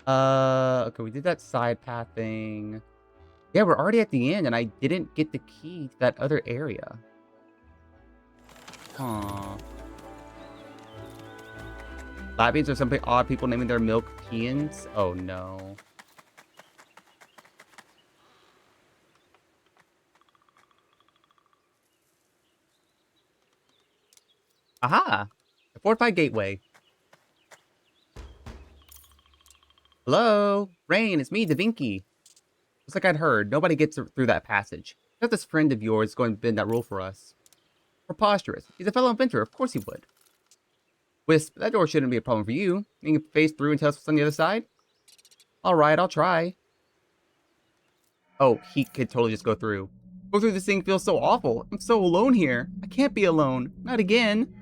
Okay, we did that side path thing. Yeah, we're already at the end, and I didn't get the key to that other area. Huh. Latvians are some odd people naming their milk peons. Oh no. Aha! A fortified gateway. Hello? Rain, it's me, Da Vinci. Looks like I'd heard. Nobody gets through that passage. Just this friend of yours is going to bend that rule for us. Preposterous. He's a fellow inventor. Of course he would. Wisp, that door shouldn't be a problem for you. You can phase through and tell us what's on the other side? Alright, I'll try. Oh, he could totally just go through. Go through this thing feels so awful. I'm so alone here. I can't be alone. Not again.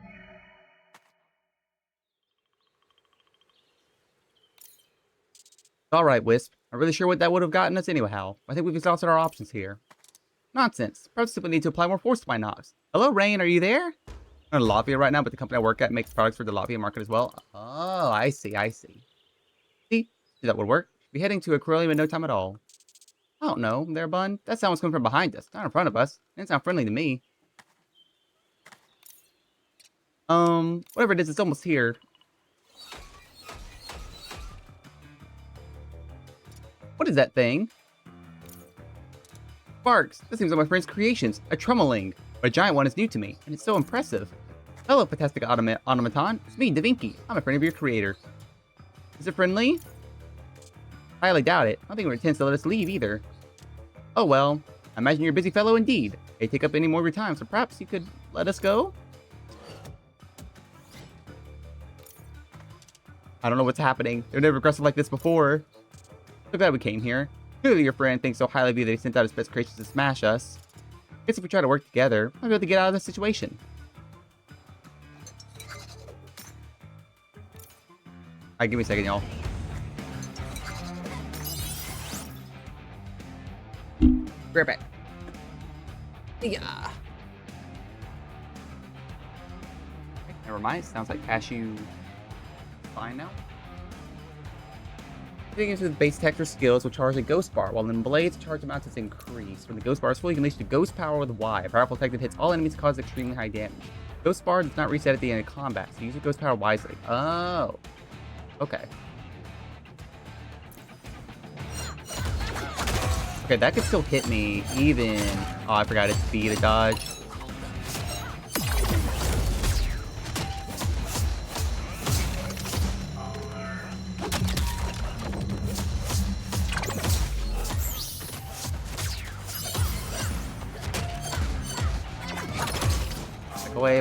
Alright, Wisp. I'm really sure what that would have gotten us anyhow. I think we've exhausted our options here. Nonsense. Perhaps simply need to apply more force to my knobs. Hello, Rain, are you there? I'm in Latvia right now, but the company I work at makes products for the Latvian market as well. Oh, I see. See, that would work. Be heading to Aquarium in no time at all. I don't know, there, Bun. That sound was coming from behind us, not in front of us. It didn't sound friendly to me. Whatever it is, it's almost here. What is that thing? Sparks, this seems like my friend's creations. A trummeling. But a giant one is new to me, and it's so impressive. Hello, fantastic automaton. It's me, Da Vinci. I'm a friend of your creator. Is it friendly? I highly doubt it. I don't think it intends to let us leave either. Oh well. I imagine you're a busy fellow indeed. I can't take up any more of your time, so perhaps you could let us go? I don't know what's happening. They're never aggressive like this before. So glad we came here. Clearly your friend thinks so highly of you that he sent out his best creations to smash us. Guess if we try to work together, I'll be able to get out of this situation. Alright, give me a second, y'all. Be right back. Yeah. Okay, never mind. Sounds like Cashew fine now. Digging into the base detector skills will charge a ghost bar, while in blades, charge amounts is increased. When the ghost bar is full, you can unleash the ghost power with Y. A powerful effect that hits all enemies, causes extremely high damage. Ghost bar does not reset at the end of combat, so use your ghost power wisely. Oh. Okay. Okay, that could still hit me, even... Oh, I forgot it's B to dodge.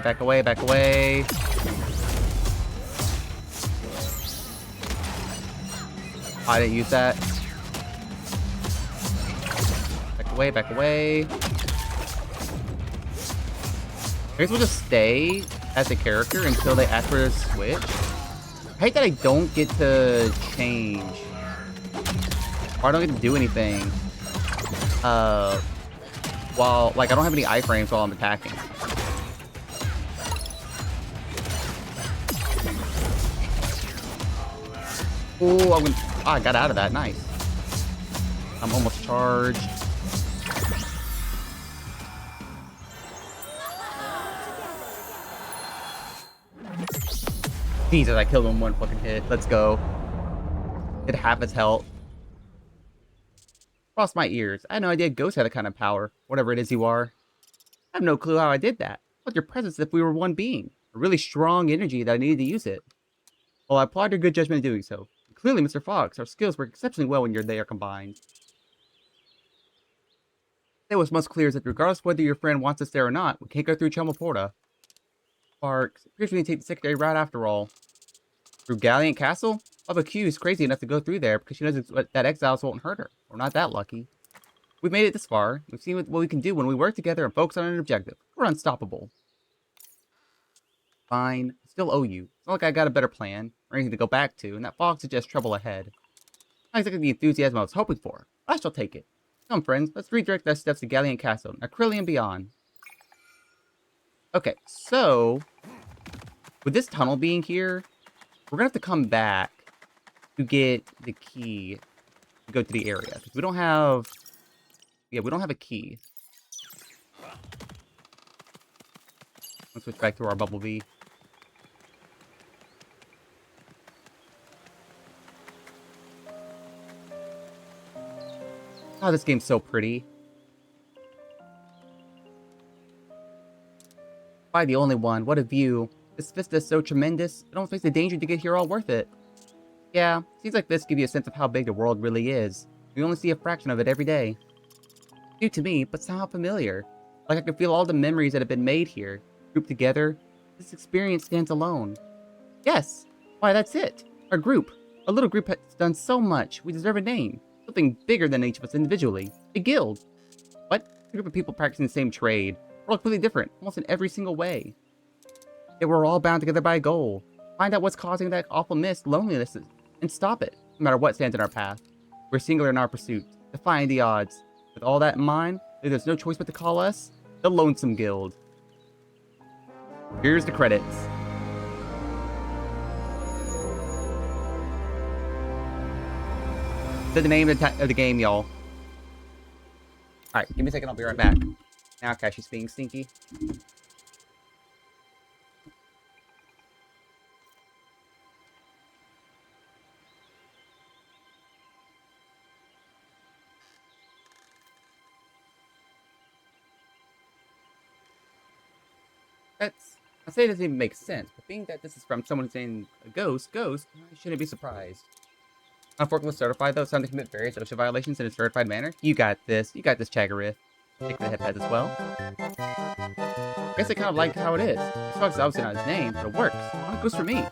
Back away, back away. I didn't use that. Back away, back away. I guess we'll just stay as a character until they ask for a switch. I hate that I don't get to change. Or I don't get to do anything. While, like, I don't have any iframes while I'm attacking. Oh, I got out of that. Nice. I'm almost charged. Jesus, I killed him one fucking hit. Let's go. Did half his health. Crossed my ears. I had no idea ghosts had that kind of power. Whatever it is you are. I have no clue how I did that. I felt your presence as if we were one being. A really strong energy that I needed to use it. Well, I applaud your good judgment in doing so. Clearly, Mr. Fox, our skills work exceptionally well when they are combined. It was most clear is that regardless of whether your friend wants us there or not, we can't go through Chelmaporta. Sparks, appears we need to take the secondary route after all. Through Galleon Castle? Baba Q is crazy enough to go through there because she knows that exiles won't hurt her. We're not that lucky. We've made it this far. We've seen what we can do when we work together and focus on an objective. We're unstoppable. Fine. I still owe you. It's not like I got a better plan or anything to go back to, and that fog suggests trouble ahead. Not exactly the enthusiasm I was hoping for, but I shall take it. Come, friends, let's redirect our steps to Galleon Castle, Nacryllia and beyond. Okay, so with this tunnel being here, we're gonna have to come back to get the key to go to the area. We don't have, we don't have a key. Let's switch back to our Bumblebee. Oh, this game's so pretty. By the only one, what a view. This vista is so tremendous, it almost makes the danger to get here all worth it. Yeah, scenes like this give you a sense of how big the world really is. We only see a fraction of it every day. New to me, but somehow familiar. Like I can feel all the memories that have been made here. Grouped together, this experience stands alone. Yes, why that's it. Our group. A little group has done so much, we deserve a name. Something bigger than each of us individually. A guild. What? A group of people practicing the same trade. We're all completely different, almost in every single way. Yet we're all bound together by a goal. Find out what's causing that awful mist, loneliness, and stop it, no matter what stands in our path. We're singular in our pursuit, defying the odds. With all that in mind, there's no choice but to call us the Lonesome Guild. Here's the credits. Said the name of the game, y'all. Alright, give me a second, I'll be right back. Now Cashy's being stinky. I say it doesn't even make sense, but being that this is from someone who's saying a ghost, I shouldn't be surprised. Unfortunately certified though, it's time to commit various OSHA violations in a certified manner. You got this, Chagarith. Take the headpads as well. I guess I kind of like how it is. This Fox is obviously not his name, but it works. Well, it goes for me.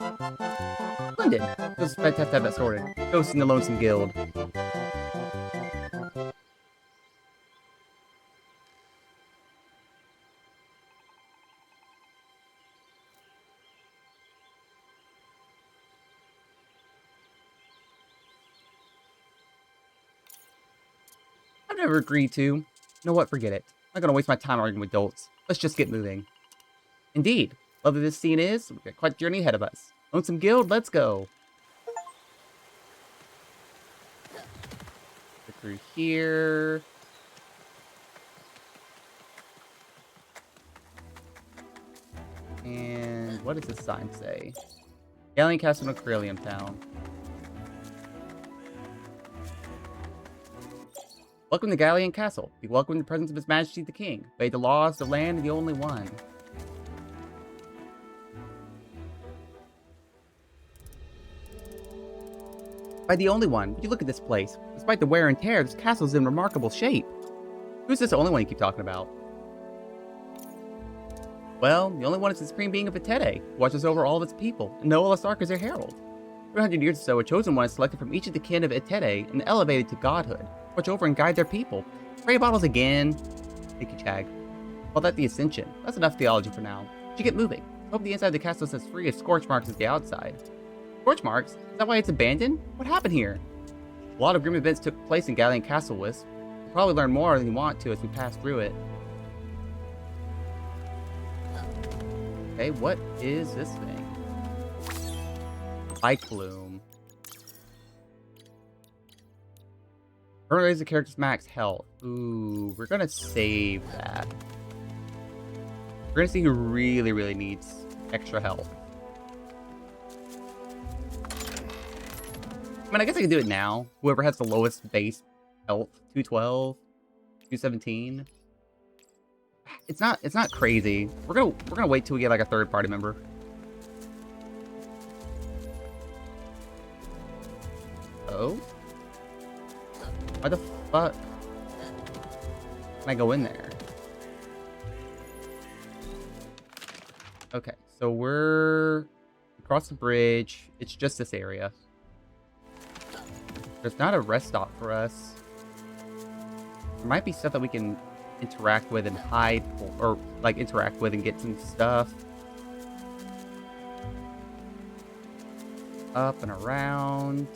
Splendid. It was fantastic to have that sorted. Ghost in the Lonesome Guild. I've never agreed to. You know what? Forget it. I'm not gonna waste my time arguing with dolts. Let's just get moving. Indeed. Lovely this scene is, we've got quite a journey ahead of us. Lonesome Guild, let's go. Go through here. And what does this sign say? Galleon Castle, Nacryllia Town. Welcome to Galleon Castle. Be welcome in the presence of His Majesty the King. Obey the laws, the land, and the only one. By the only one, would you look at this place? Despite the wear and tear, this castle is in remarkable shape. Who's this only one you keep talking about? Well, the only one is the supreme being of Etete, who watches over all of its people, and Noah Lasark is their herald. 300 years or so, a chosen one is selected from each of the kin of Etete and elevated to godhood. Watch over and guide their people. Spray bottles again. Thank you, Chag. Call that the Ascension. That's enough theology for now. You get moving. Hope the inside of the castle is as free of scorch marks as the outside. Scorch marks? Is that why it's abandoned? What happened here? A lot of grim events took place in Galleon Castle, Wisp. We'll probably learn more than you want to as we pass through it. Okay, what is this thing? Bike Bloom. Currently raise the character's max health. Ooh, we're gonna save that. We're gonna see who really, really needs extra health. I mean, I guess I can do it now. Whoever has the lowest base health, 212, 217. It's not crazy. We're gonna wait till we get like a third party member. Oh? Why the fuck can I go in there? Okay, so we're across the bridge. It's just this area. There's not a rest stop for us. There might be stuff that we can interact with and hide, or like interact with and get some stuff. Up and around.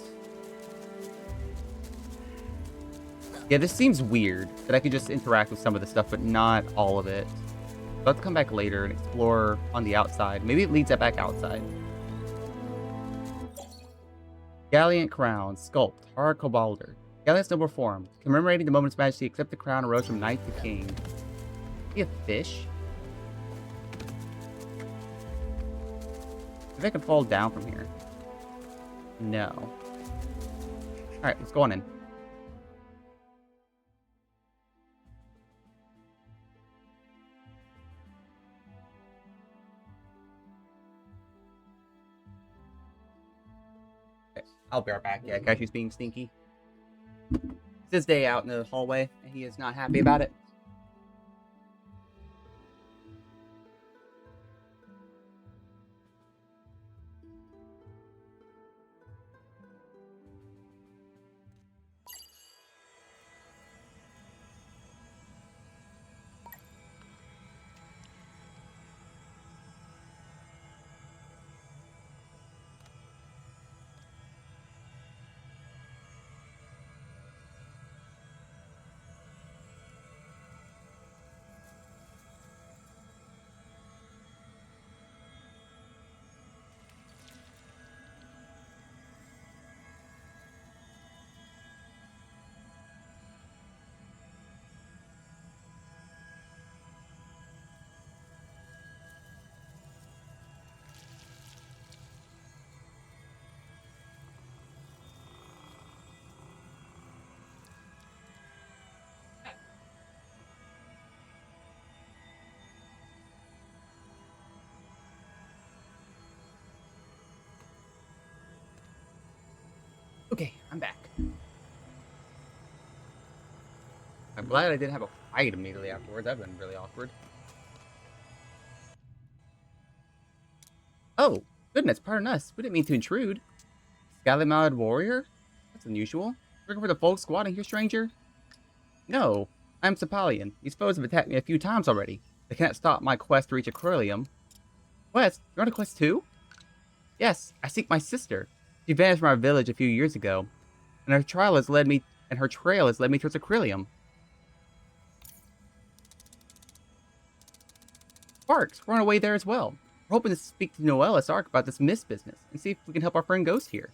Yeah, this seems weird that I could just interact with some of the stuff, but not all of it. Let's come back later and explore on the outside. Maybe it leads that back outside. Gallant crown, sculpt, Har Kobalder. Gallant's noble form, commemorating the moment's majesty, accept the crown arose from knight to king. Be a fish? Maybe I can fall down from here. No. Alright, let's go on in. I'll be right back. Yeah, Cashew's being stinky. It's his day out in the hallway, and he is not happy about it. Okay, I'm back. I'm glad I didn't have a fight immediately afterwards. That would have been really awkward. Oh, goodness, pardon us. We didn't mean to intrude. Scarlet Malad Warrior? That's unusual. Looking for the folk squad in here, stranger? No, I'm Sepalian. These foes have attacked me a few times already. They can't stop my quest to reach Aquarium. Quest? You're on a quest too? Yes, I seek my sister. She vanished from our village a few years ago, and her trail has led me towards Aquarium. Sparks, we're on our way there as well. We're hoping to speak to Noelis Ark about this mist business and see if we can help our friend Ghost here.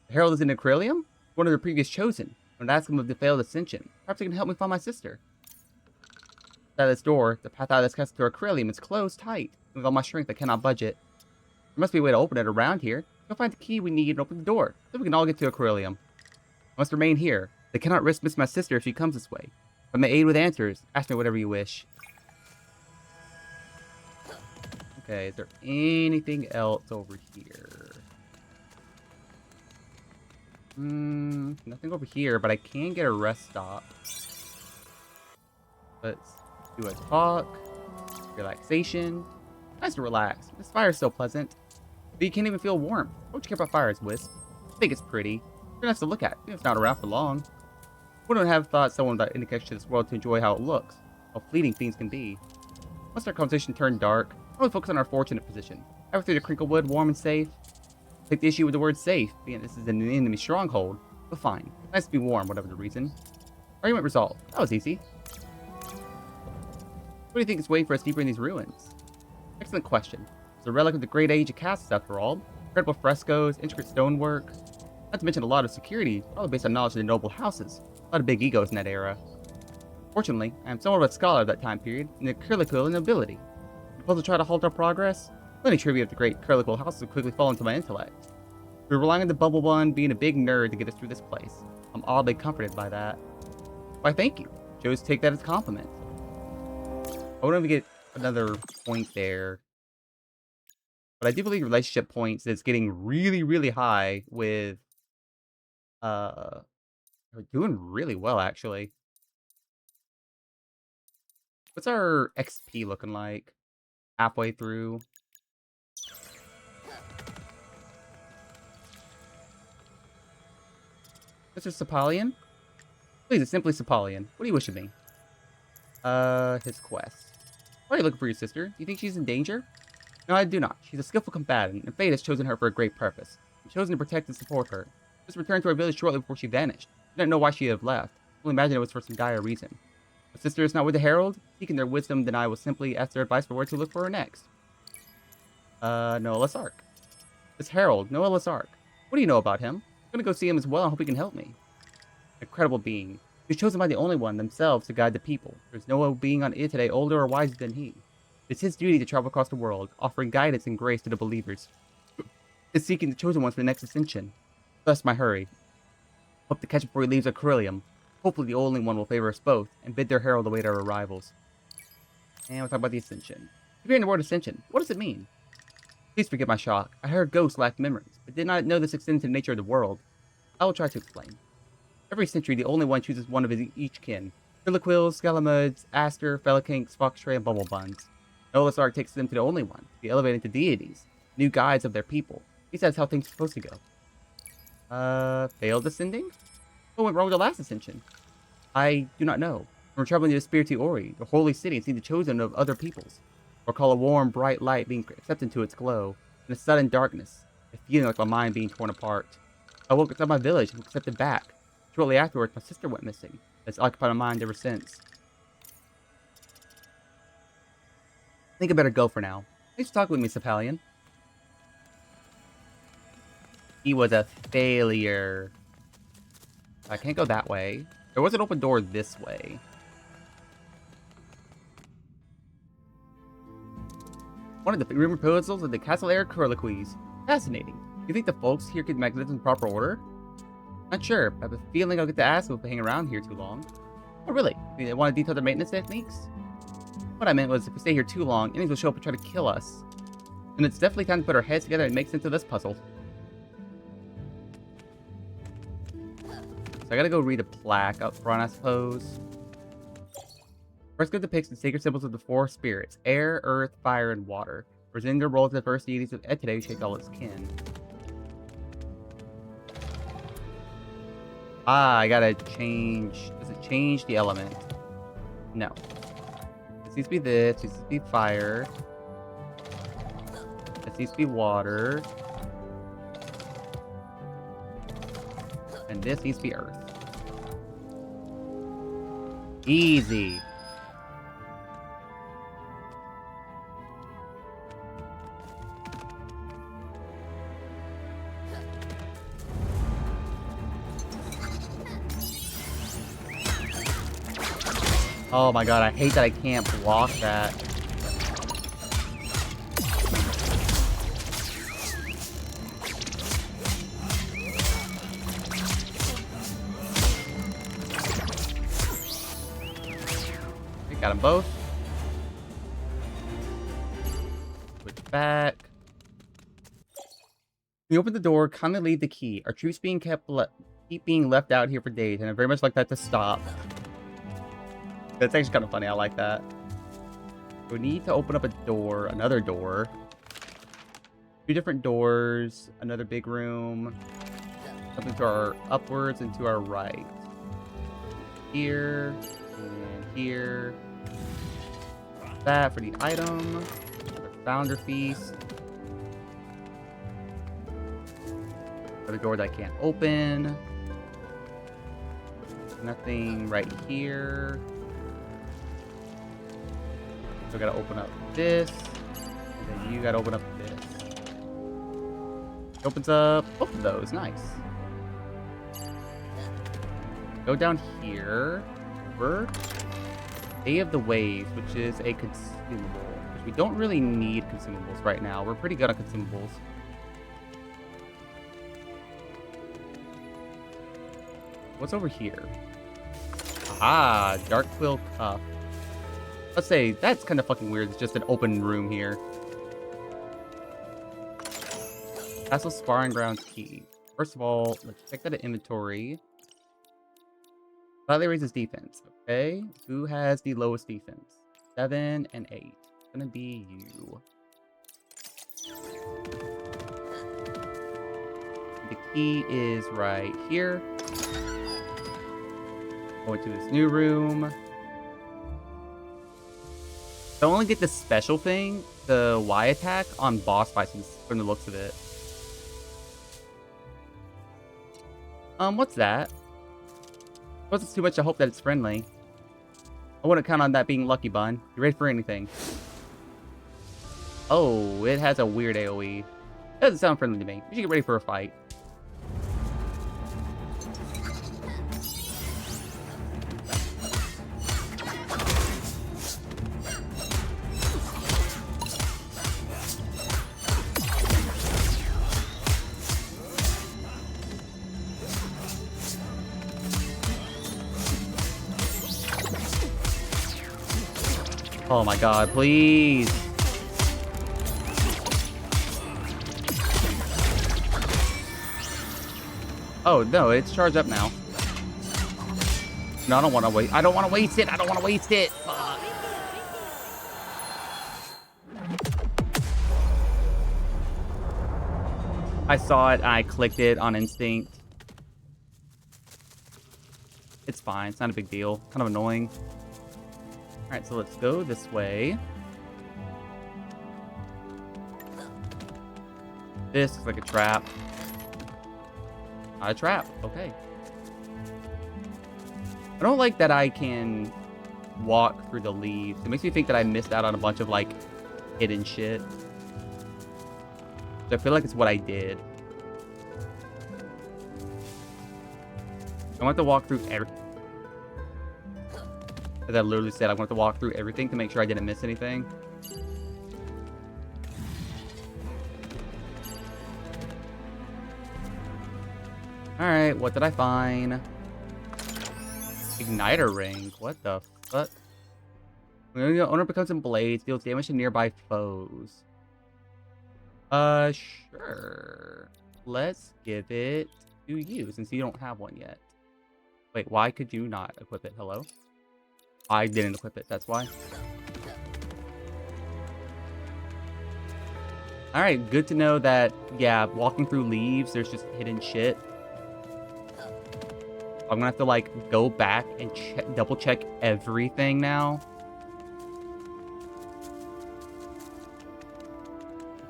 The Herald is in Aquarium? One of the previous chosen. I'm going to ask him of the failed ascension. Perhaps he can help me find my sister. At this door, the path out of this castle to Aquarium is closed tight. With all my strength, I cannot budge it. There must be a way to open it around here. Go find the key we need and open the door, so we can all get to Aquarium. I must remain here. They cannot risk missing my sister if she comes this way. If I may aid with answers, ask me whatever you wish. Okay, is there anything else over here? Nothing over here, but I can get a rest stop. Let's do a talk. Relaxation. Nice to relax. This fire's so pleasant. But you can't even feel warm. Why don't you care about fires, Wisp? I think it's pretty. Very nice to look at. It's not around for long. Wouldn't have thought someone without any connection to this world to enjoy how it looks. How fleeting things can be. Once our conversation turned dark, I would focus on our fortunate position. Ever through the Crinklewood, warm and safe. Take the issue with the word safe, being this is an enemy stronghold. But fine. Nice to be warm, whatever the reason. Argument resolved. That was easy. What do you think is waiting for us deeper in these ruins? Excellent question. It's a relic of the great age of castles, after all. Incredible frescoes, intricate stonework. Not to mention a lot of security, probably based on knowledge of the noble houses. A lot of big egos in that era. Fortunately, I am somewhat of a scholar of that time period, in the Curlicle nobility. Suppose to try to halt our progress? Plenty trivia of the great Curlicle houses would quickly fall into my intellect. We're relying on the Bubble One being a big nerd to get us through this place. I'm oddly comforted by that. Why, thank you. Chose to take that as a compliment. I wouldn't even get another point there. But I do believe relationship points is getting really, really high with, we're doing really well, actually. What's our XP looking like? Halfway through. Mr. Sapalian? Please, it's simply Sapalian. What do you wish of me? His quest. Why are you looking for your sister? Do you think she's in danger? No, I do not. She's a skillful combatant, and fate has chosen her for a great purpose. We've chosen to protect and support her. Just returned to our village shortly before she vanished. We didn't know why she had left. I only imagine it was for some dire reason. My sister is not with the Herald. Seeking their wisdom, then I will simply ask their advice for where to look for her next. Noah Lasark. This Herald, Noah Lasark. What do you know about him? I'm gonna go see him as well and hope he can help me. Incredible being. He was chosen by the only one, themselves, to guide the people. There's no being on it today older or wiser than he. It's his duty to travel across the world, offering guidance and grace to the believers. Is seeking the chosen ones for the next ascension. Thus my hurry. Hope to catch him before he leaves Acrylium. Hopefully the only one will favor us both, and bid their herald await our arrivals. And we'll talk about the ascension. If you're in the word ascension, what does it mean? Please forgive my shock. I heard ghosts lack memories, but did not know this extended to the nature of the world. I will try to explain. Every century, the only one chooses one of his each kin. Triloquils, Scalamuds, Aster, Felikinks, Foxtray, and Bubblebuns. Noah Lasark takes them to the only one, to be elevated to deities, new guides of their people. He says how things are supposed to go. Failed ascending? What went wrong with the last ascension? I do not know. We're traveling to the Spiritu Ori, the holy city, and see the chosen of other peoples. Or call a warm, bright light being accepted into its glow, in a sudden darkness, a feeling like my mind being torn apart. I woke up at my village and was accepted back. Shortly afterwards, my sister went missing. It's occupied my mind ever since. I think I better go for now. Thanks for talking with me, Sapalian. He was a failure. I can't go that way. There was an open door this way. One of the rumored puzzles of the Castle Air Curliquies. Fascinating. You think the folks here keep the mechanism in proper order? Not sure, but I have a feeling I'll get to ask if we hang around here too long. Oh really? Do you want to detail their maintenance techniques? What I meant was, if we stay here too long, enemies will show up and try to kill us. And it's definitely time to put our heads together and make sense of this puzzle. So I gotta go read a plaque up front, I suppose. First go depicts the sacred symbols of the four spirits: air, earth, fire, and water. Presenting their roles as the first deities of Etide who shake all its kin. Ah, I gotta change. Does it change the element? No. This needs to be this. This needs to be fire. This needs to be water. And this needs to be earth. Easy. Oh my god, I hate that I can't block that. We got them both. Switch back. We open the door, kindly leave the key. Our troops being keep being left out here for days, and I very much like that to stop. That's actually kind of funny. I like that. We need to open up a door, another door. Two different doors, another big room. Something to our upwards and to our right. Here, and here. That for the item. Another founder feast. Another door that I can't open. Nothing right here. So I gotta open up this, and then you gotta open up this. It opens up both of those, nice. Go down here, over. Day of the Waves, which is a consumable, which we don't really need consumables right now. We're pretty good on consumables. What's over here? Ah, Dark Quill Cuff. Let's say that's kind of fucking weird. It's just an open room here. Castle Sparring Grounds key. First of all, let's check that inventory. Slightly raises defense. Okay. Who has the lowest defense? 7 and 8. It's gonna be you. The key is right here. Going to this new room. I only get the special thing, the Y attack, on boss fights from the looks of it. What's that? Suppose it's too much to hope that it's friendly. I wouldn't count on that being lucky, Bun. You ready for anything? Oh, it has a weird AoE. Doesn't sound friendly to me. We should get ready for a fight. Oh my god, please. Oh no, it's charged up now. No, I don't want to wait. I don't want to waste it. I don't want to waste it. Fuck. I saw it and I clicked it on instinct. It's fine. It's not a big deal. Kind of annoying. Alright, so let's go this way. This looks like a trap. Not a trap. Okay. I don't like that I can walk through the leaves. It makes me think that I missed out on a bunch of, like, hidden shit. So I feel like it's what I did. I want to walk through everything. As I literally said, I want to walk through everything to make sure I didn't miss anything. Alright, what did I find? Igniter ring. What the fuck? When the owner becomes blades, deals damage to nearby foes. Sure. Let's give it to you, since you don't have one yet. Wait, why could you not equip it? Hello? I didn't equip it, that's why. Alright, good to know that, yeah, walking through leaves, there's just hidden shit. I'm gonna have to, like, go back and double check everything now.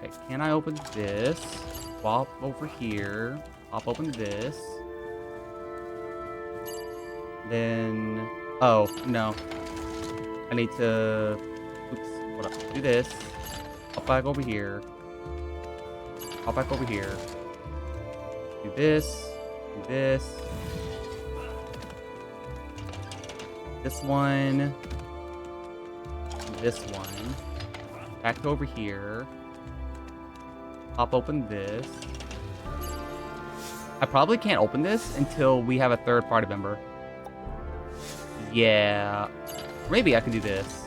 Okay, can I open this? Swap over here. Pop open this. Then... Oh, no. I need to... Oops, hold up. Do this. Hop back over here. Hop back over here. Do this. Do this. This one. This one. Back over here. Pop open this. I probably can't open this until we have a third party member. Yeah. Maybe I can do this.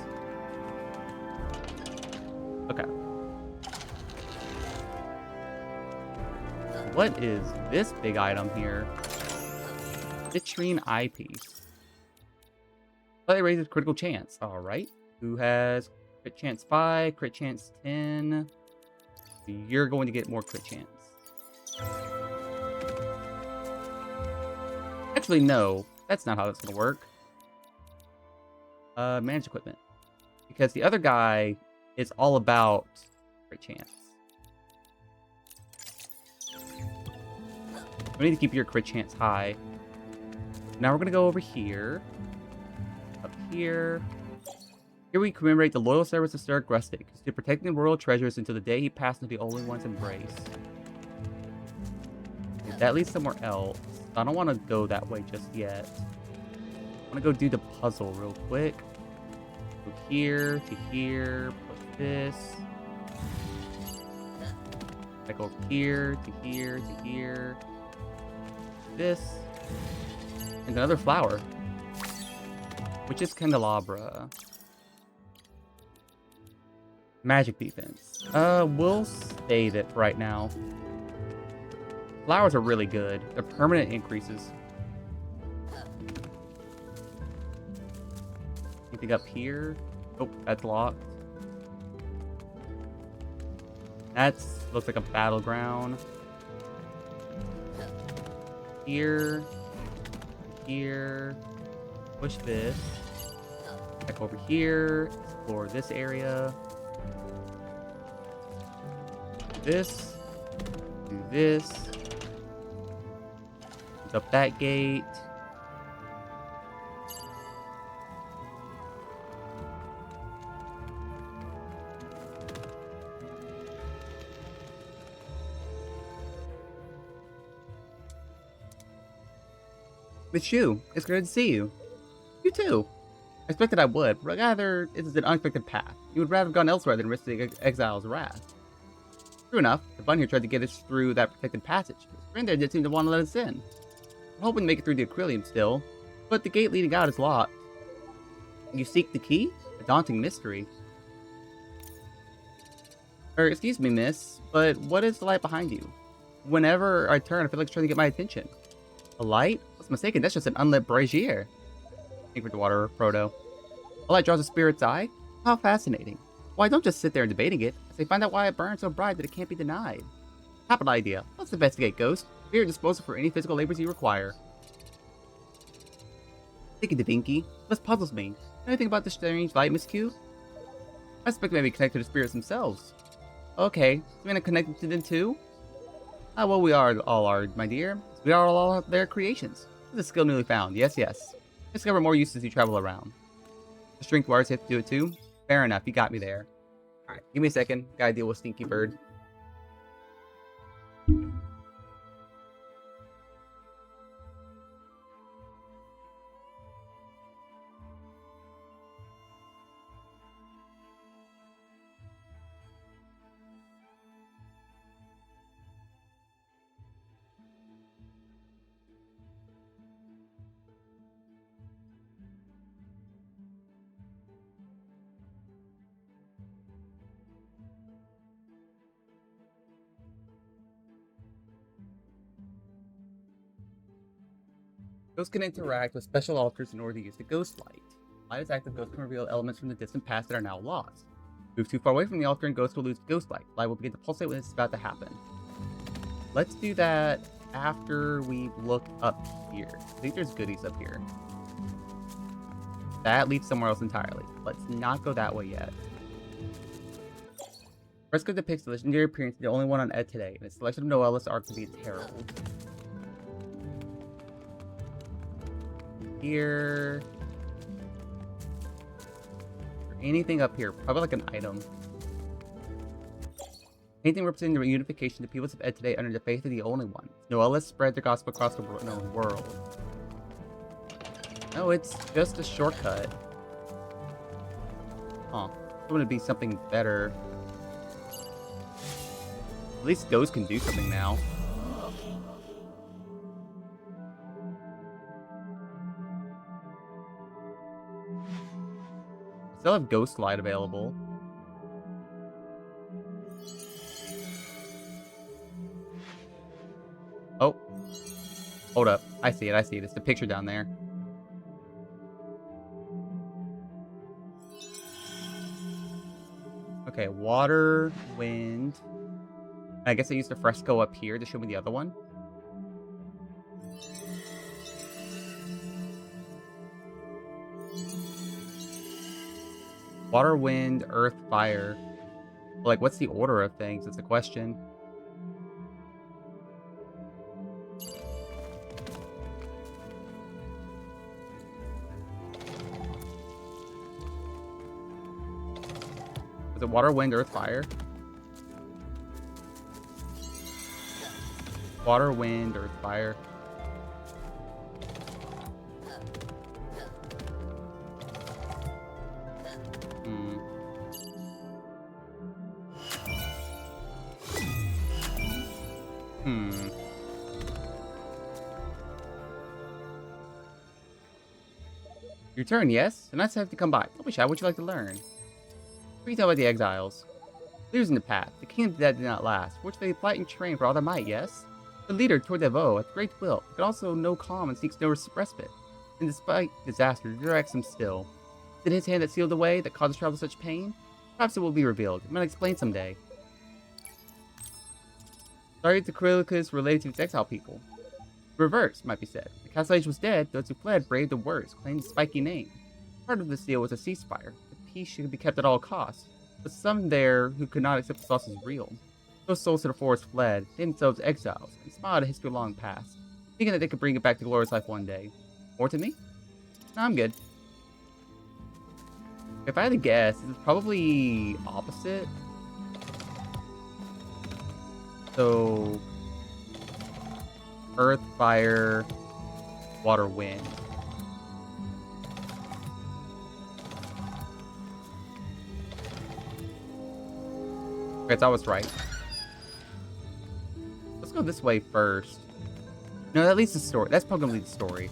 Okay. What is this big item here? Citrine eyepiece. Slightly raises critical chance. Alright. Who has crit chance 5, crit chance 10? You're going to get more crit chance. Actually, no. That's not how that's going to work. Manage equipment. Because the other guy is all about crit chance. We need to keep your crit chance high. Now we're going to go over here. Up here. Here we commemorate the loyal service of Sir Grustic, who stood protecting the royal treasures until the day he passed into the Only One's embrace. That leads somewhere else. I don't want to go that way just yet. I want to go do the puzzle real quick. Go here to here. Put this. I go here to here to here. This. And another flower. Which is Candelabra. Magic defense. We'll save it for right now. Flowers are really good. They're permanent increases. Anything up here? Oh, that's locked. That's looks like a battleground. Here. Here. Push this. Back over here. Explore this area. Do this. Do this. Look up that gate. Miss Shu, it's good to see you. You too. I expected I would, but rather it is an unexpected path. You would rather have gone elsewhere than risk the exile's wrath. True enough, the bun here tried to get us through that protected passage. His friend there didn't seem to want to let us in. I'm hoping to make it through the Aquilium still, but the gate leading out is locked. You seek the key? A daunting mystery. Excuse me, miss, but what is the light behind you? Whenever I turn, I feel like it's trying to get my attention. A light? I was mistaken, that's just an unlit brazier. Think with the water, Frodo. A light draws a spirit's eye? How fascinating. Why, don't just sit there and debating it. I say find out why it burns so bright that it can't be denied. Capital idea. Let's investigate, Ghost. Be at your disposal for any physical labors you require. Thinking the Dinky. This puzzles me. Know anything about this strange light, Miss Q? I suspect it may be connected to the spirits themselves. Okay, so we're gonna connect to them too? Ah, well, we all are, my dear. We are all their creations. This is a skill newly found. Yes, yes. Discover more uses as you travel around. The strength wires have to do it too? Fair enough, you got me there. Alright, give me a second. Gotta deal with Stinky Bird. Ghosts can interact with special altars in order to use the ghost light. Light is active, ghosts can reveal elements from the distant past that are now lost. Move too far away from the altar and ghosts will lose ghost light. Light will begin to pulsate when it's about to happen. Let's do that after we look up here. I think there's goodies up here. That leads somewhere else entirely. Let's not go that way yet. Fresco depicts the legendary appearance of the only one on Ed today, and its selection of Noellus Archdeacon's Herald. Here. Or anything up here? Probably like an item. Anything representing the reunification of the peoples of Ed today under the faith of the only one. Noellus spread the gospel across the world. No, it's just a shortcut. Huh. It's going to be something better. At least those can do something now. Still have Ghost Light available. Oh. Hold up. I see it. I see it. It's the picture down there. Okay, water, wind. I guess I used the fresco up here to show me the other one. Water, wind, earth, fire. Like, what's the order of things? It's a question. Is it water, wind, earth, fire? Water, wind, earth, fire. Your turn, yes? So nice to have you come by. Don't be shy. What'd you like to learn? What do you tell about the exiles? Leaders in the path. The kingdom that did not last. Which they fight and train for all their might, yes? The leader, Tordevo, hath great will, but also no calm and seeks no respite. And despite disaster, directs him still. Is it his hand that sealed the way, that caused travel such pain? Perhaps it will be revealed. It might explain someday. Sorry to Krylicus related to its exile people. Reverse, might be said. The Castle Age was dead, those who fled braved the worst, claimed the spiky name. Part of this deal was a ceasefire. The peace should be kept at all costs. But some there who could not accept the sauce as real. Those souls to the forest fled, they themselves exiles, and smiled at history long past, thinking that they could bring it back to glorious life one day. More to me? No, I'm good. If I had to guess, it's probably opposite. So, earth, fire, water, wind. Okay, I was right. Let's go this way first. No, that leads to the story. That's probably gonna lead to the story.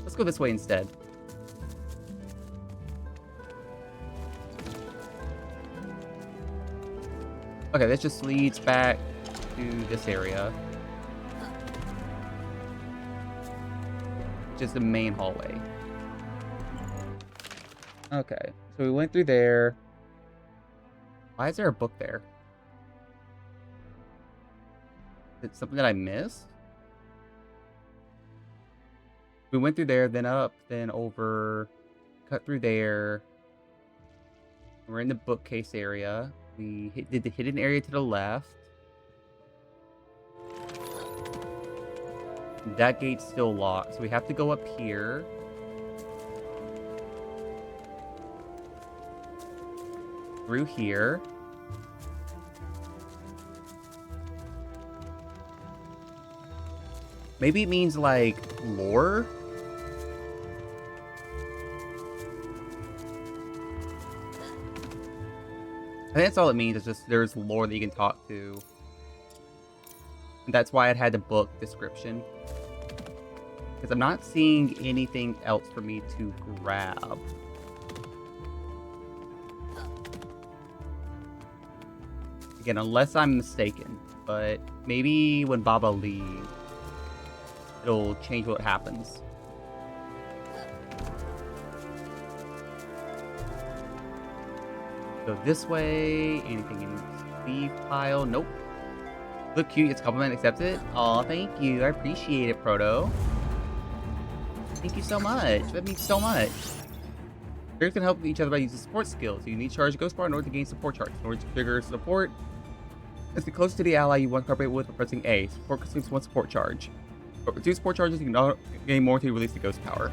Let's go this way instead. Okay, this just leads back to this area. Which is the main hallway. Okay, so we went through there. Why is there a book there? Is it something that I missed? We went through there, then up, then over, cut through there. We're in the bookcase area. We did the hidden area to the left. That gate's still locked, so we have to go up here. Through here. Maybe it means, like, lore? I think that's all it means, is just there's lore that you can talk to. And that's why it had the book description. Because I'm not seeing anything else for me to grab. Again, unless I'm mistaken. But maybe when Baba leaves, it'll change what happens. Go this way. Anything in the sleeve pile? Nope. Look cute. It's compliment accepted. Aw, thank you. I appreciate it, Proto. Thank you so much. That means so much. Players can help each other by using support skills. You need to charge Ghost Bar in order to gain support charge. In order to trigger support, let's get closer to the ally you want to cooperate with by pressing A. Support consumes one support charge. But with 2 support charges, you can gain more to release the ghost power.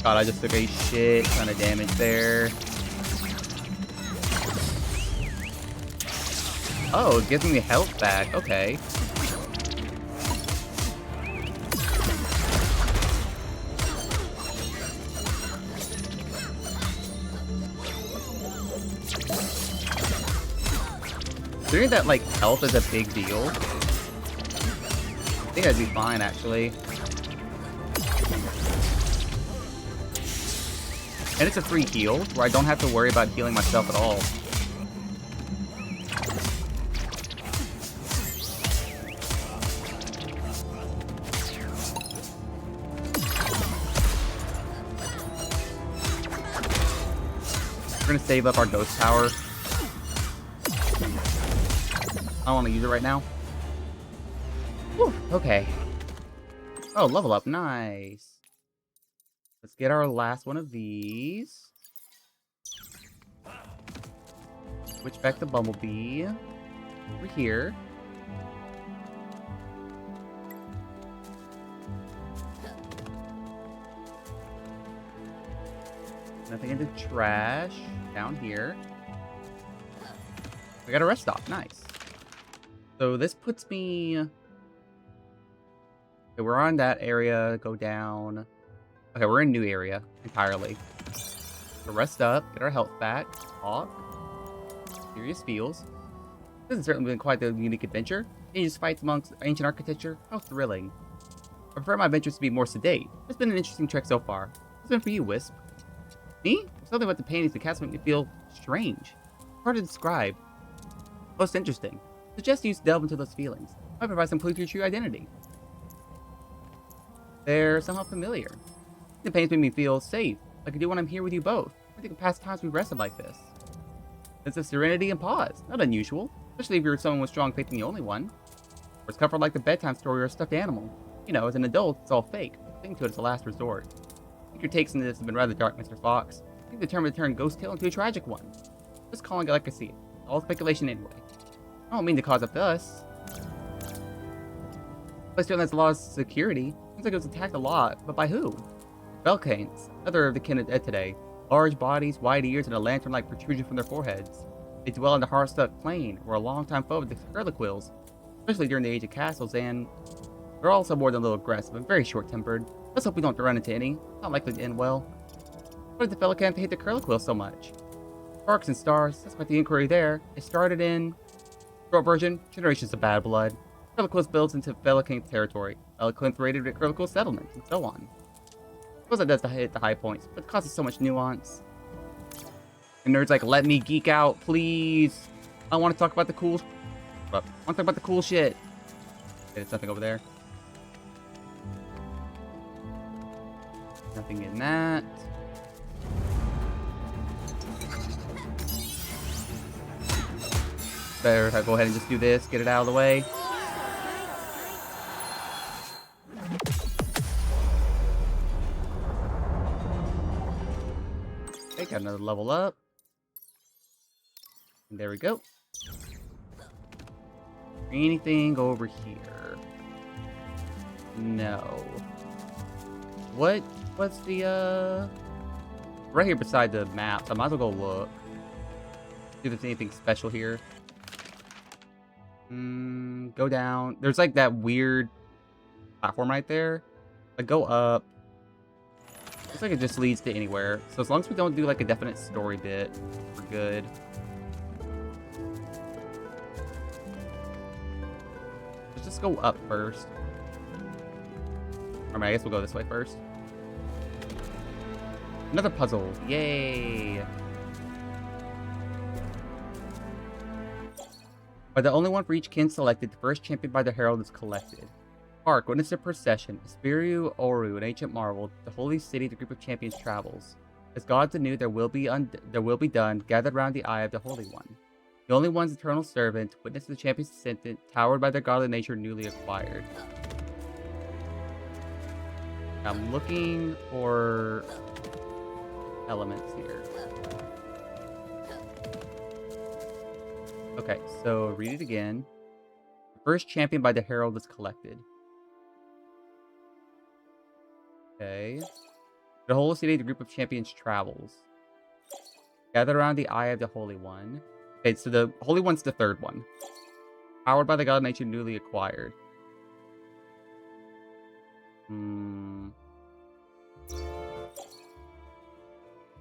God, I just took a shit ton of damage there. Oh, it gives me health back. Okay. Considering that, like, health is a big deal, I think I'd be fine, actually. And it's a free heal, where I don't have to worry about healing myself at all. We're gonna save up our ghost power. I don't want to use it right now. Whew, okay. Oh, level up. Nice. Let's get our last one of these. Switch back to Bumblebee. Over here. Nothing in the trash. Down here. We got a rest stop. Nice. So this puts me... Okay, we're on that area. Go down. Okay, we're in a new area entirely. So rest up. Get our health back. Talk. Curious feels. This has certainly been quite a unique adventure. Dangerous fights amongst ancient architecture. How thrilling. I prefer my adventures to be more sedate. It's been an interesting trek so far. What's been for you, Wisp? Me? Something about the paintings the cast make me feel strange. Hard to describe. Most interesting. Suggest you delve into those feelings. Might provide some clue to your true identity. They're somehow familiar. The paintings make me feel safe, like I do when I'm here with you both. I think of past times we've rested like this. Sense of serenity and pause. Not unusual, especially if you're someone with strong faith in the only one. Or it's comfort like the bedtime story or a stuffed animal. You know, as an adult, it's all fake. Cling to it as a last resort. I think your takes on this have been rather dark, Mr. Fox. I think determined to turn Ghost Tale into a tragic one. Just calling it like I see it. All speculation anyway. I don't mean to cause a fuss. Place certainly has a lot of security. Seems like it was attacked a lot, but by who? Velcanes, another of the kin of dead today. Large bodies, wide ears, and a lantern-like protrusion from their foreheads. They dwell in the Hearthstuck Plain, were a long-time foe of the Curliquills, especially during the Age of Castles, and they're also more than a little aggressive and very short-tempered. Let's hope we don't run into any. Not likely to end well. Why did the Felican hate the Curliquill so much? Sparks and stars, that's quite the inquiry there. It started in... Short version, generations of bad blood. Curliquills builds into Felican territory. Eloquent raided at Curliquill settlements, and so on. I suppose that does hit the high points, but it causes so much nuance. And nerds like, let me geek out, please. I want to talk about the cool... I want to talk about the cool shit. Okay, there's nothing over there. Nothing in that. Better if I go ahead and just do this, get it out of the way. Okay, got another level up. And there we go. Anything over here? No. What's the, right here beside the map, so I might as well go look. See if there's anything special here. Go down. There's like that weird platform right there. Like, go up. Looks like it just leads to anywhere. So as long as we don't do like a definite story bit, we're good. Let's just go up first. Alright, I guess we'll go this way first. Another puzzle. Yay! By the only one for each kin selected, the first champion by the herald is collected. Hark, witness a procession. Espiriu Oru, an ancient marvel. The holy city, the group of champions travels. As gods anew, there will be done, gathered round the eye of the Holy One. The only one's eternal servant, witness the champion's descendant, towered by their godly nature newly acquired. I'm looking for elements here. Okay, so read it again. The first champion by the herald is collected. Okay. The whole city, the group of champions travels. Gather around the eye of the Holy One. Okay, so the Holy One's the third one. Powered by the god of nature newly acquired.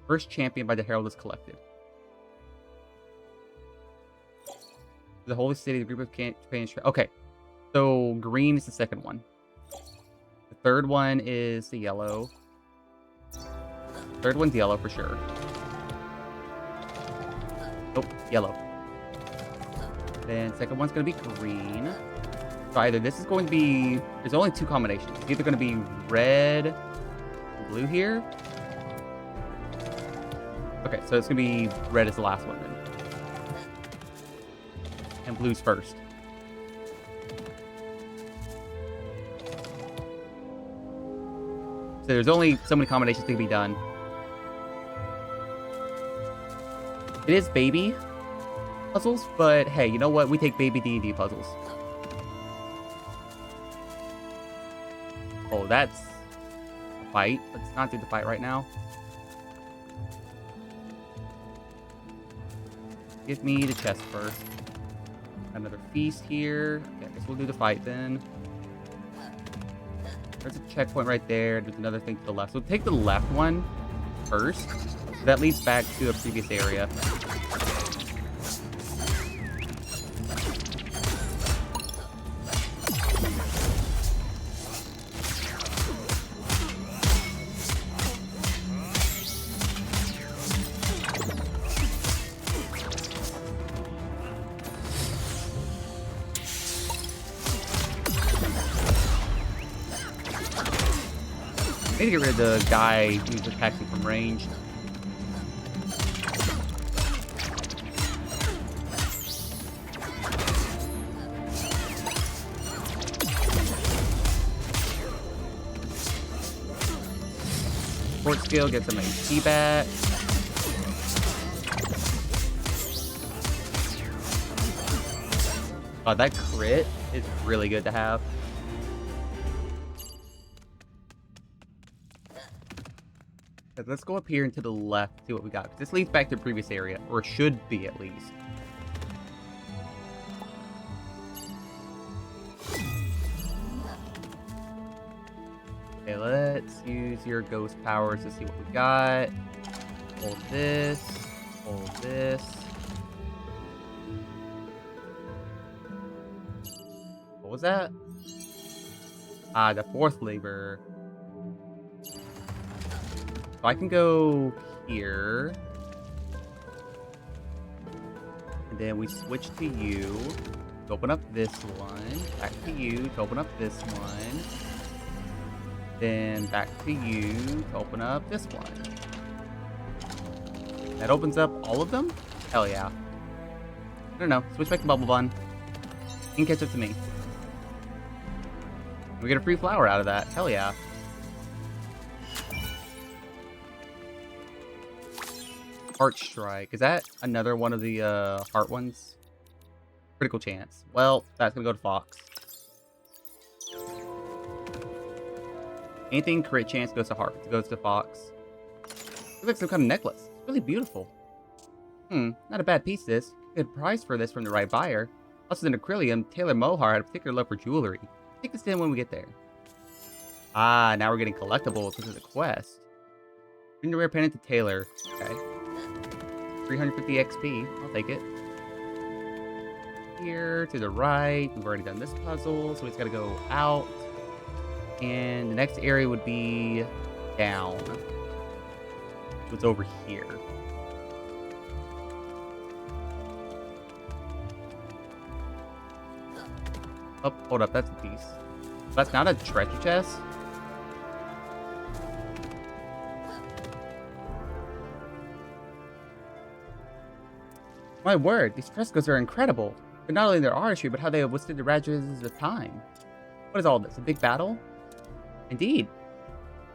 First champion by the herald is collected. The holy city, the group of champions. Okay, so green is the second one. The third one is the yellow. Third one's yellow for sure. Nope, yellow. Then second one's gonna be green. So either this is going to be... There's only two combinations. It's either gonna be red, and blue here. Okay, so it's gonna be red as the last one then. And blue's first. So there's only so many combinations that can be done. It is baby puzzles, but hey, you know what? We take baby D&D puzzles. Oh, that's a fight. Let's not do the fight right now. Give me the chest first. Another feast here. Okay, I guess we'll do the fight then. There's a checkpoint right there. There's another thing to the left. So we'll take the left one first. So that leads back to a previous area. need to get rid of the guy who's attacking from range. Sport skill gets some HP back. Oh, that crit is really good to have. Let's go up here and to the left, see what we got. This leads back to the previous area, or should be at least. Okay, let's use your ghost powers to see what we got. Hold this. Hold this. What was that? Ah, the fourth lever. So I can go here. And then we switch to you. To open up this one. Back to you to open up this one. Then back to you to open up this one. That opens up all of them? Hell yeah. I don't know. Switch back to Bubble Bun. You can catch up to me. We get a free flower out of that. Hell yeah. Heart Strike. Is that another one of the heart ones? Critical chance. Well, that's gonna go to Fox. Anything crit chance goes to heart. It goes to Fox. Looks like some kind of necklace. It's really beautiful. Not a bad piece this. Good price for this from the right buyer. Also in Acrylium, Taylor Mohar had a particular love for jewelry. Take this in when we get there. Ah, now we're getting collectibles. This is a quest. Bring the rare pendant to Taylor. Okay. 350 XP. I'll take it. Here to the right. We've already done this puzzle, so we just gotta go out. And the next area would be down. So it's over here. Oh, hold up, that's a piece. That's not a treasure chest? My word, these frescoes are incredible. But not only their artistry, but how they have withstood the ravages of time. What is all this, a big battle? Indeed.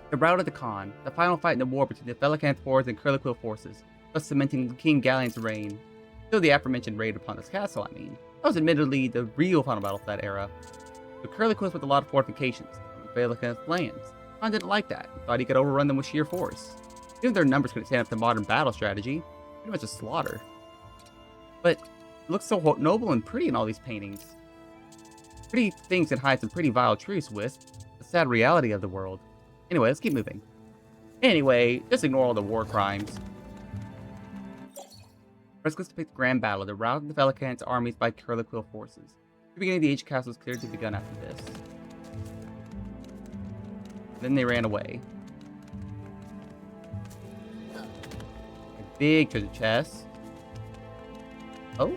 The rout of the Khan, the final fight in the war between the Felicanth forces and Curliquill forces, thus cementing King Galleon's reign. Still the aforementioned raid upon this castle, I mean. That was admittedly the real final battle of that era. The Curliquills with a lot of fortifications, on Felicanth's lands. Khan didn't like that, and thought he could overrun them with sheer force. Even their numbers couldn't stand up to modern battle strategy. Pretty much a slaughter. But it looks so noble and pretty in all these paintings. Pretty things can hide some pretty vile truths, Wisp. The sad reality of the world. Anyway, let's keep moving. Anyway, just ignore all the war crimes. Frescoes depict the grand battle, the rout of the Felicanth's armies by Curliquill forces. The beginning of the Age Castle is cleared to be begun after this. Then they ran away. A big treasure chest. Oh?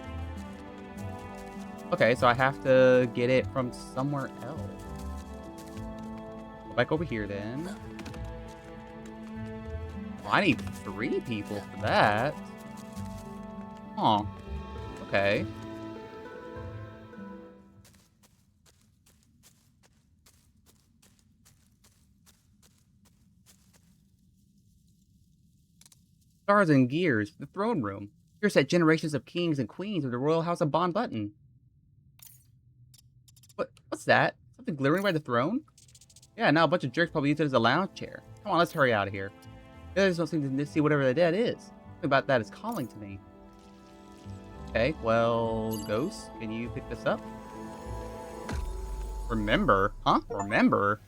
Okay, so I have to get it from somewhere else. Go back over here then. Oh, I need 3 people for that. Huh. Okay. Stars and Gears, the throne room. Here sat generations of kings and queens of the royal house of Bon Button. What's that? Something glittering by the throne? Yeah, now a bunch of jerks probably use it as a lounge chair. Come on, let's hurry out of here. The others don't seem to see whatever the dead is. Something about that is calling to me. Okay, well, Ghost, can you pick this up? Remember? Huh? Remember?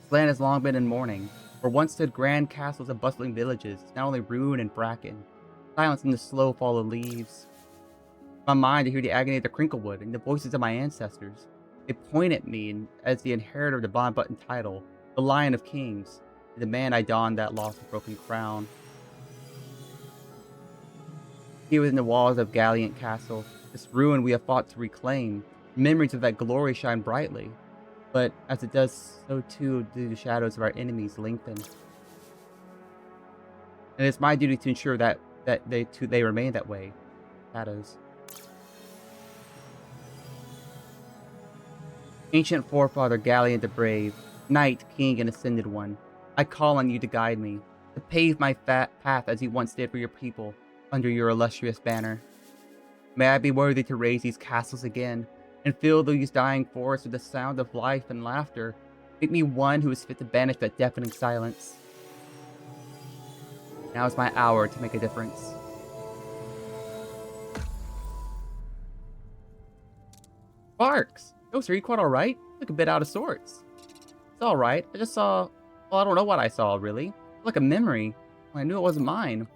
This land has long been in mourning. Where once stood grand castles and bustling villages, now only ruin and bracken. Silence in the slow fall of leaves. In my mind, I hear the agony of the Crinklewood and the voices of my ancestors. They point at me as the inheritor of the Bon Button title, the Lion of Kings, the man I donned that lost and broken crown. Here within the walls of Galleon Castle, this ruin we have fought to reclaim, memories of that glory shine brightly. But as it does, so too do the shadows of our enemies lengthen. And it's my duty to ensure that they remain that way. Shadows. Ancient forefather Galleon the Brave, knight, king, and ascended one, I call on you to guide me, to pave my path as you once did for your people, under your illustrious banner. May I be worthy to raise these castles again, and fill these dying forests with the sound of life and laughter. Make me one who is fit to banish that deafening silence. Now is my hour to make a difference. Sparks! Ghost, are you quite alright? You look a bit out of sorts. It's alright. I just saw... Well, I don't know what I saw, really. Like a memory. Well, I knew it wasn't mine.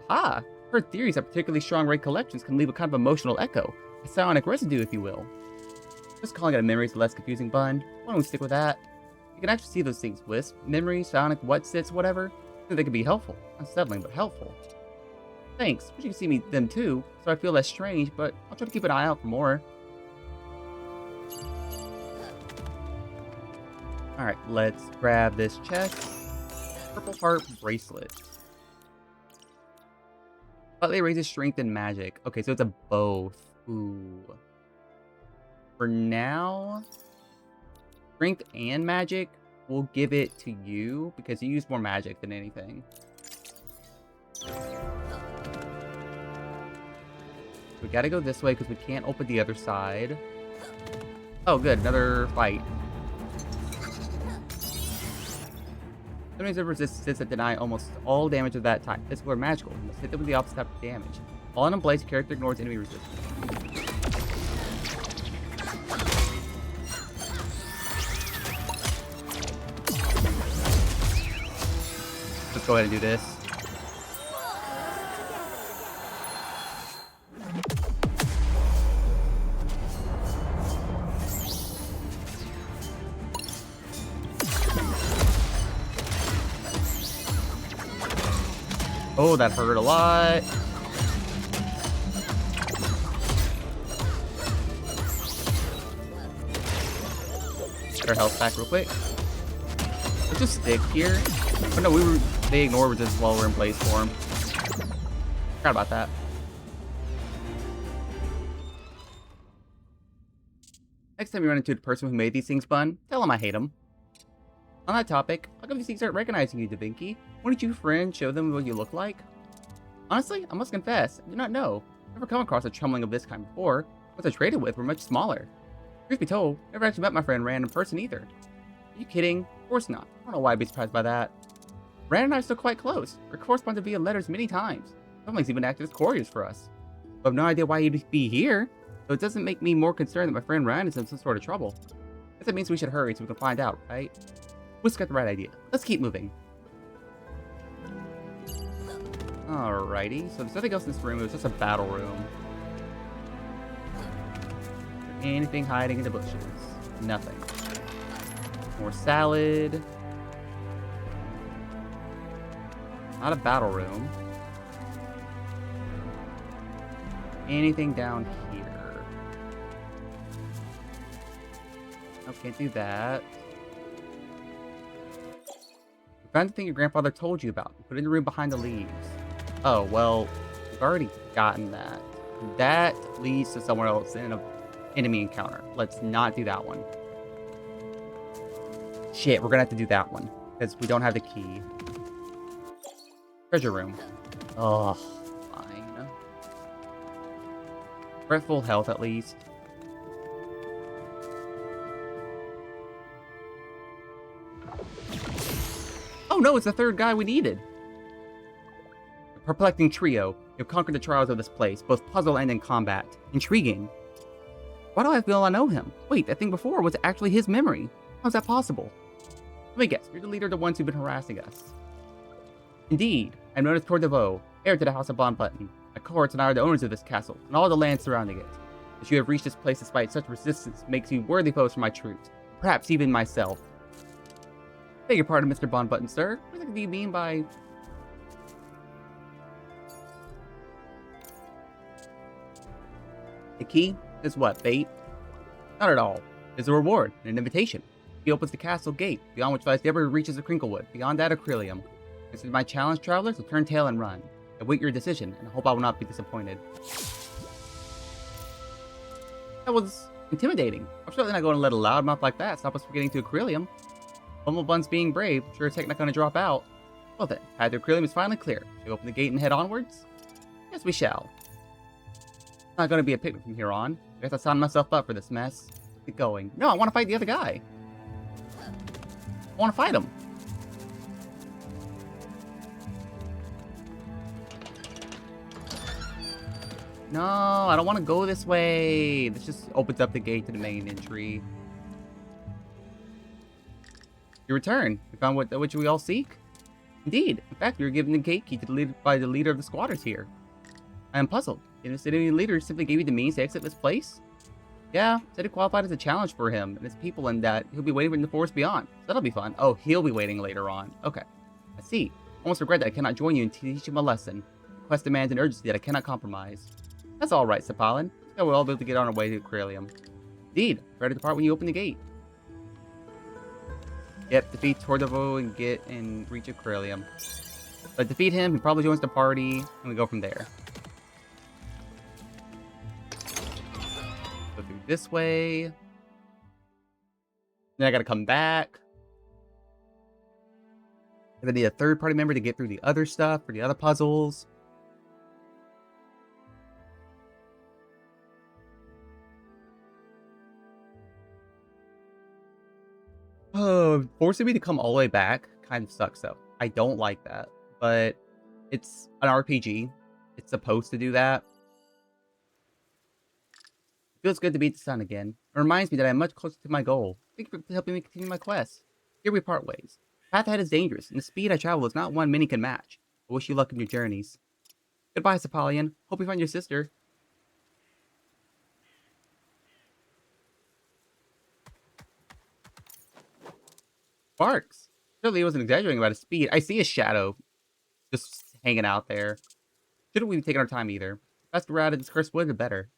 Aha! I've heard theories that particularly strong recollections can leave a kind of emotional echo. A psionic residue, if you will. Just calling it a memory is a less confusing bun. Why don't we stick with that? You can actually see those things. Wisp, memories, psionic, whatsits, whatever. I think they could be helpful. Unsettling, but helpful. Thanks. Wish you could see me them too, so I feel less strange, but I'll try to keep an eye out for more. Alright, let's grab this chest. Purple heart bracelet. Slightly raises strength and magic. Okay, so it's a both. Ooh. For now, strength and magic, we'll give it to you because you use more magic than anything. We gotta go this way because we can't open the other side. Oh, good. Another fight. Enemies of resistance that deny almost all damage of that type. Physical or magical. You must hit them with the opposite type of damage. While in a blaze, character ignores enemy resistance. Let's go ahead and do this. Oh, that hurt a lot. Get our health back real quick. Let's just stick here. Oh no, they ignore resistance while we're in place for them. Forgot about that. Next time you run into the person who made these things, Bun, tell them I hate them. On that topic, how come these things aren't recognizing you, Da Vinci? Wouldn't you, friend, show them what you look like? Honestly, I must confess, I do not know. I've never come across a trembling of this kind before. What I traded with were much smaller. Truth be told, I never actually met my friend Rand in person either. Are you kidding? Of course not. I don't know why I'd be surprised by that. Rand and I are still quite close. We're corresponded via letters many times. Somebody's even acted as couriers for us. I have no idea why you'd be here, so it doesn't make me more concerned that my friend Rand is in some sort of trouble. I guess that means we should hurry so we can find out, right? Whisk got the right idea. Let's keep moving. Alrighty, so there's nothing else in this room. It was just a battle room. Anything hiding in the bushes? Nothing. More salad. Not a battle room. Anything down here? No, can't do that. Found the thing your grandfather told you about. Put it in the room behind the leaves. Oh, well, we've already gotten that. That leads to somewhere else in an enemy encounter. Let's not do that one. Shit, we're gonna have to do that one. Because we don't have the key. Treasure room. Oh, fine. We're at full health at least. Oh no, it's the third guy we needed. A perplexing trio. You've conquered the trials of this place, both puzzle and in combat. Intriguing. Why do I feel I know him? Wait, that thing before was actually his memory. How's that possible? Let me guess, you're the leader of the ones who've been harassing us. Indeed, I'm known as Tor Deveau, heir to the House of Bonbutton. My cohorts and I are the owners of this castle, and all the land surrounding it. That you have reached this place despite such resistance makes you worthy foes for my troops. Perhaps even myself. Beg your pardon, Mr. Bonbutton, sir. What do you mean by... The key is what, bait? Not at all. is a reward and an invitation. He opens the castle gate, beyond which lies never reaches the Crinklewood, beyond that Acrylium. Consider my challenge, travelers, to turn tail and run. I await your decision, and I hope I will not be disappointed. That was intimidating. I'm certainly not going to let a loudmouth like that stop us from getting to Acrylium. Bumblebuns being brave, sure as heck not going to drop out. Well then, path to Acrylium is finally clear. Shall we open the gate and head onwards? Yes, we shall. It's not going to be a picnic from here on. I guess I signed myself up for this mess. Let's get going. No, I want to fight the other guy. I want to fight him. No, I don't want to go this way. This just opens up the gate to the main entry. You return. We found what which we all seek. Indeed. In fact, we were given the gate key to by the leader of the squatters here. I am puzzled. The city leader simply gave you the means to exit this place? Yeah, said it qualified as a challenge for him and his people, and that he'll be waiting in the forest beyond. So that'll be fun. Oh, he'll be waiting later on. Okay. I see. Almost regret that I cannot join you and teach him a lesson. The quest demands an urgency that I cannot compromise. That's all right, Sapalin. Yeah, we'll all be able to get on our way to Acrylium. Indeed. Ready to depart when you open the gate. Yep, defeat Tordovo and reach Acrylium. But defeat him, he probably joins the party, and we go from there. Go through this way. Then I gotta come back. And I need a third party member to get through the other stuff, for the other puzzles. Forcing me to come all the way back kind of sucks though. I don't like that, but it's an RPG. It's supposed to do that. It feels good to beat the sun again. It reminds me that I'm much closer to my goal. Thank you for helping me continue my quest. Here we part ways. The path ahead is dangerous, and the speed I travel is not one many can match. I wish you luck in your journeys. Goodbye, Sapalian. Hope you find your sister. Sparks. Certainly wasn't exaggerating about his speed. I see his shadow just hanging out there. Shouldn't we be taking our time either? The faster we're out of this cursed wood, the better.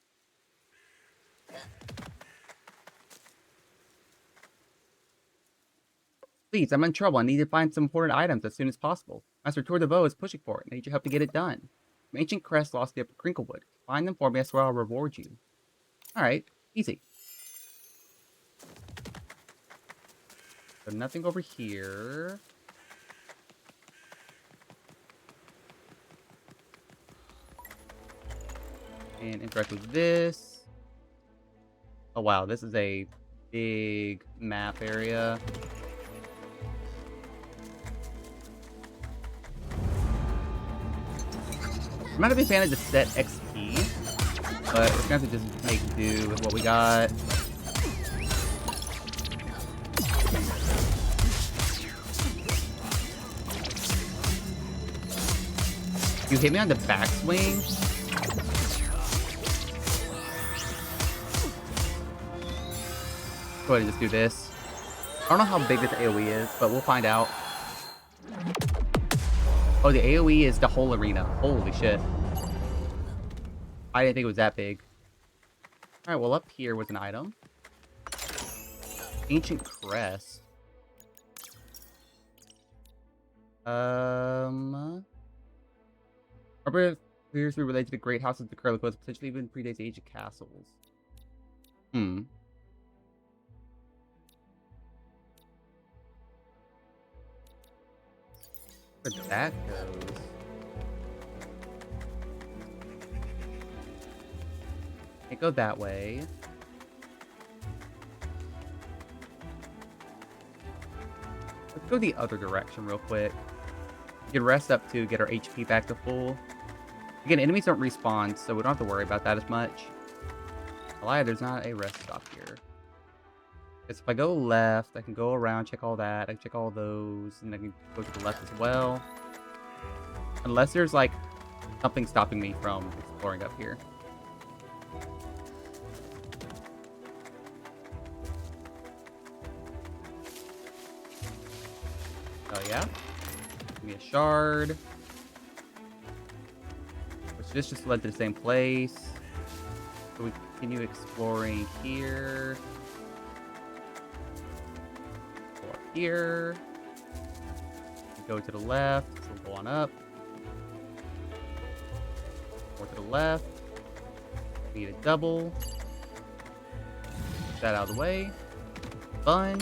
Please, I'm in trouble. I need to find some important items as soon as possible. Master Tordovo is pushing for it. I need your help to get it done. Some ancient crests lost the upper Crinklewood. Find them for me, I swear I'll reward you. Alright, easy. So nothing over here. And interact with this. Oh wow, this is a big map area. I'm not a big fan of the set XP, but we're gonna have to just make do with what we got. You hit me on the backswing. Go ahead and just do this. I don't know how big this AoE is, but we'll find out. Oh, the AoE is the whole arena. Holy shit. I didn't think it was that big. Alright, well up here was an item. Ancient crest. Arbor appears to be related to the great houses of the Curlicoes, potentially even predates the age of castles. Where that goes. Can't go that way. Let's go the other direction real quick. We can rest up to get our HP back to full. Again, enemies don't respawn, so we don't have to worry about that as much. I lied, there's not a rest stop here. Because if I go left, I can go around, check all that, I can check all those, and I can go to the left as well. Unless there's like something stopping me from exploring up here. Oh yeah? Give me a shard. Which this just led to the same place. So we continue exploring here. here. Go to the left, so we'll go on up. More to the left. We need a double. Get that out of the way. Fun.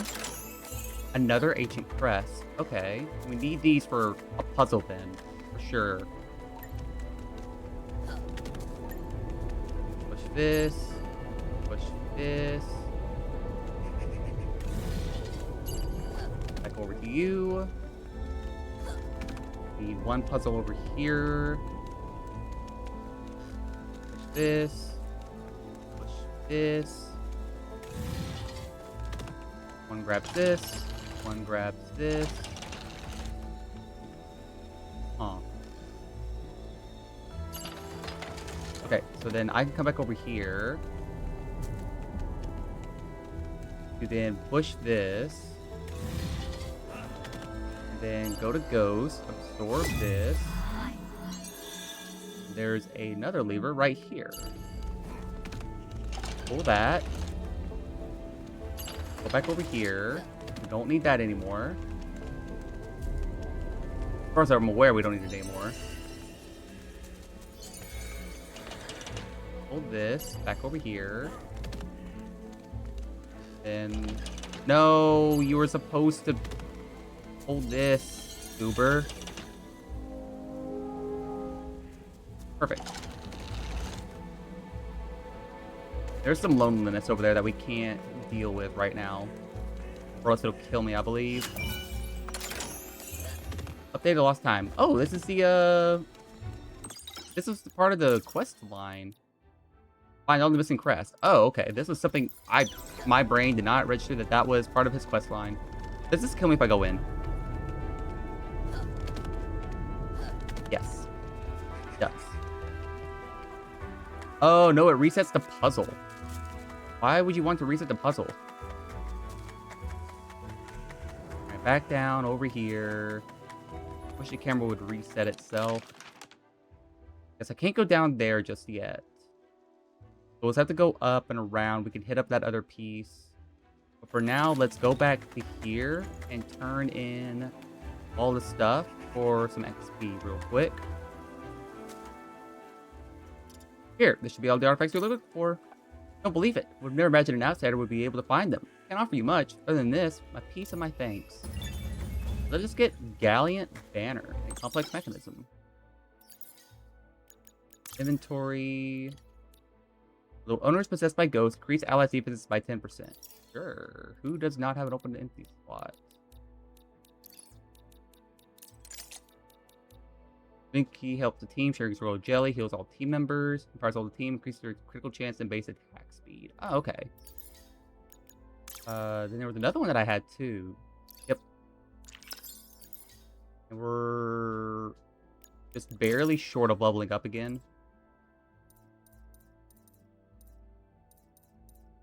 Another ancient crest. Okay. We need these for a puzzle then. For sure. Push this. Push this. Back over to you. Need one puzzle over here. Push this. Push this. One grabs this. One grabs this. Huh. Okay, so then I can come back over here. You then push this. And then go to Ghost. Absorb this. There's another lever right here. Pull that. Go back over here. We don't need that anymore. As far as I'm aware, we don't need it anymore. Hold this. Back over here. And... No! You were supposed to hold this, Uber. Perfect. There's some loneliness over there that we can't deal with right now. Or else it'll kill me, I believe. Updated lost time. Oh, this is the, this was part of the quest line. Find all the missing crest. Oh, okay. This was something my brain did not register that was part of his quest line. Does this kill me if I go in? Yes. It does. Oh, no, it resets the puzzle. Why would you want to reset the puzzle? Alright, back down over here. Wish the camera would reset itself. Guess I can't go down there just yet. So we'll just have to go up and around. We can hit up that other piece. But for now, let's go back to here and turn in all the stuff for some XP real quick. Here, this should be all the artifacts you're looking for. Don't believe it. Would never imagine an outsider would be able to find them. Can't offer you much other than this, my peace and my thanks. Let's just get Gallant Banner and Complex Mechanism. Inventory. The owner is possessed by ghosts. Increase allies' defenses by 10%. Sure. Who does not have an open empty slot? Vinky helps the team, sharing his royal jelly, heals all team members, empowers all the team, increases their critical chance and base attack speed. Oh, okay. Then there was another one that I had too. Yep. And we're just barely short of leveling up again.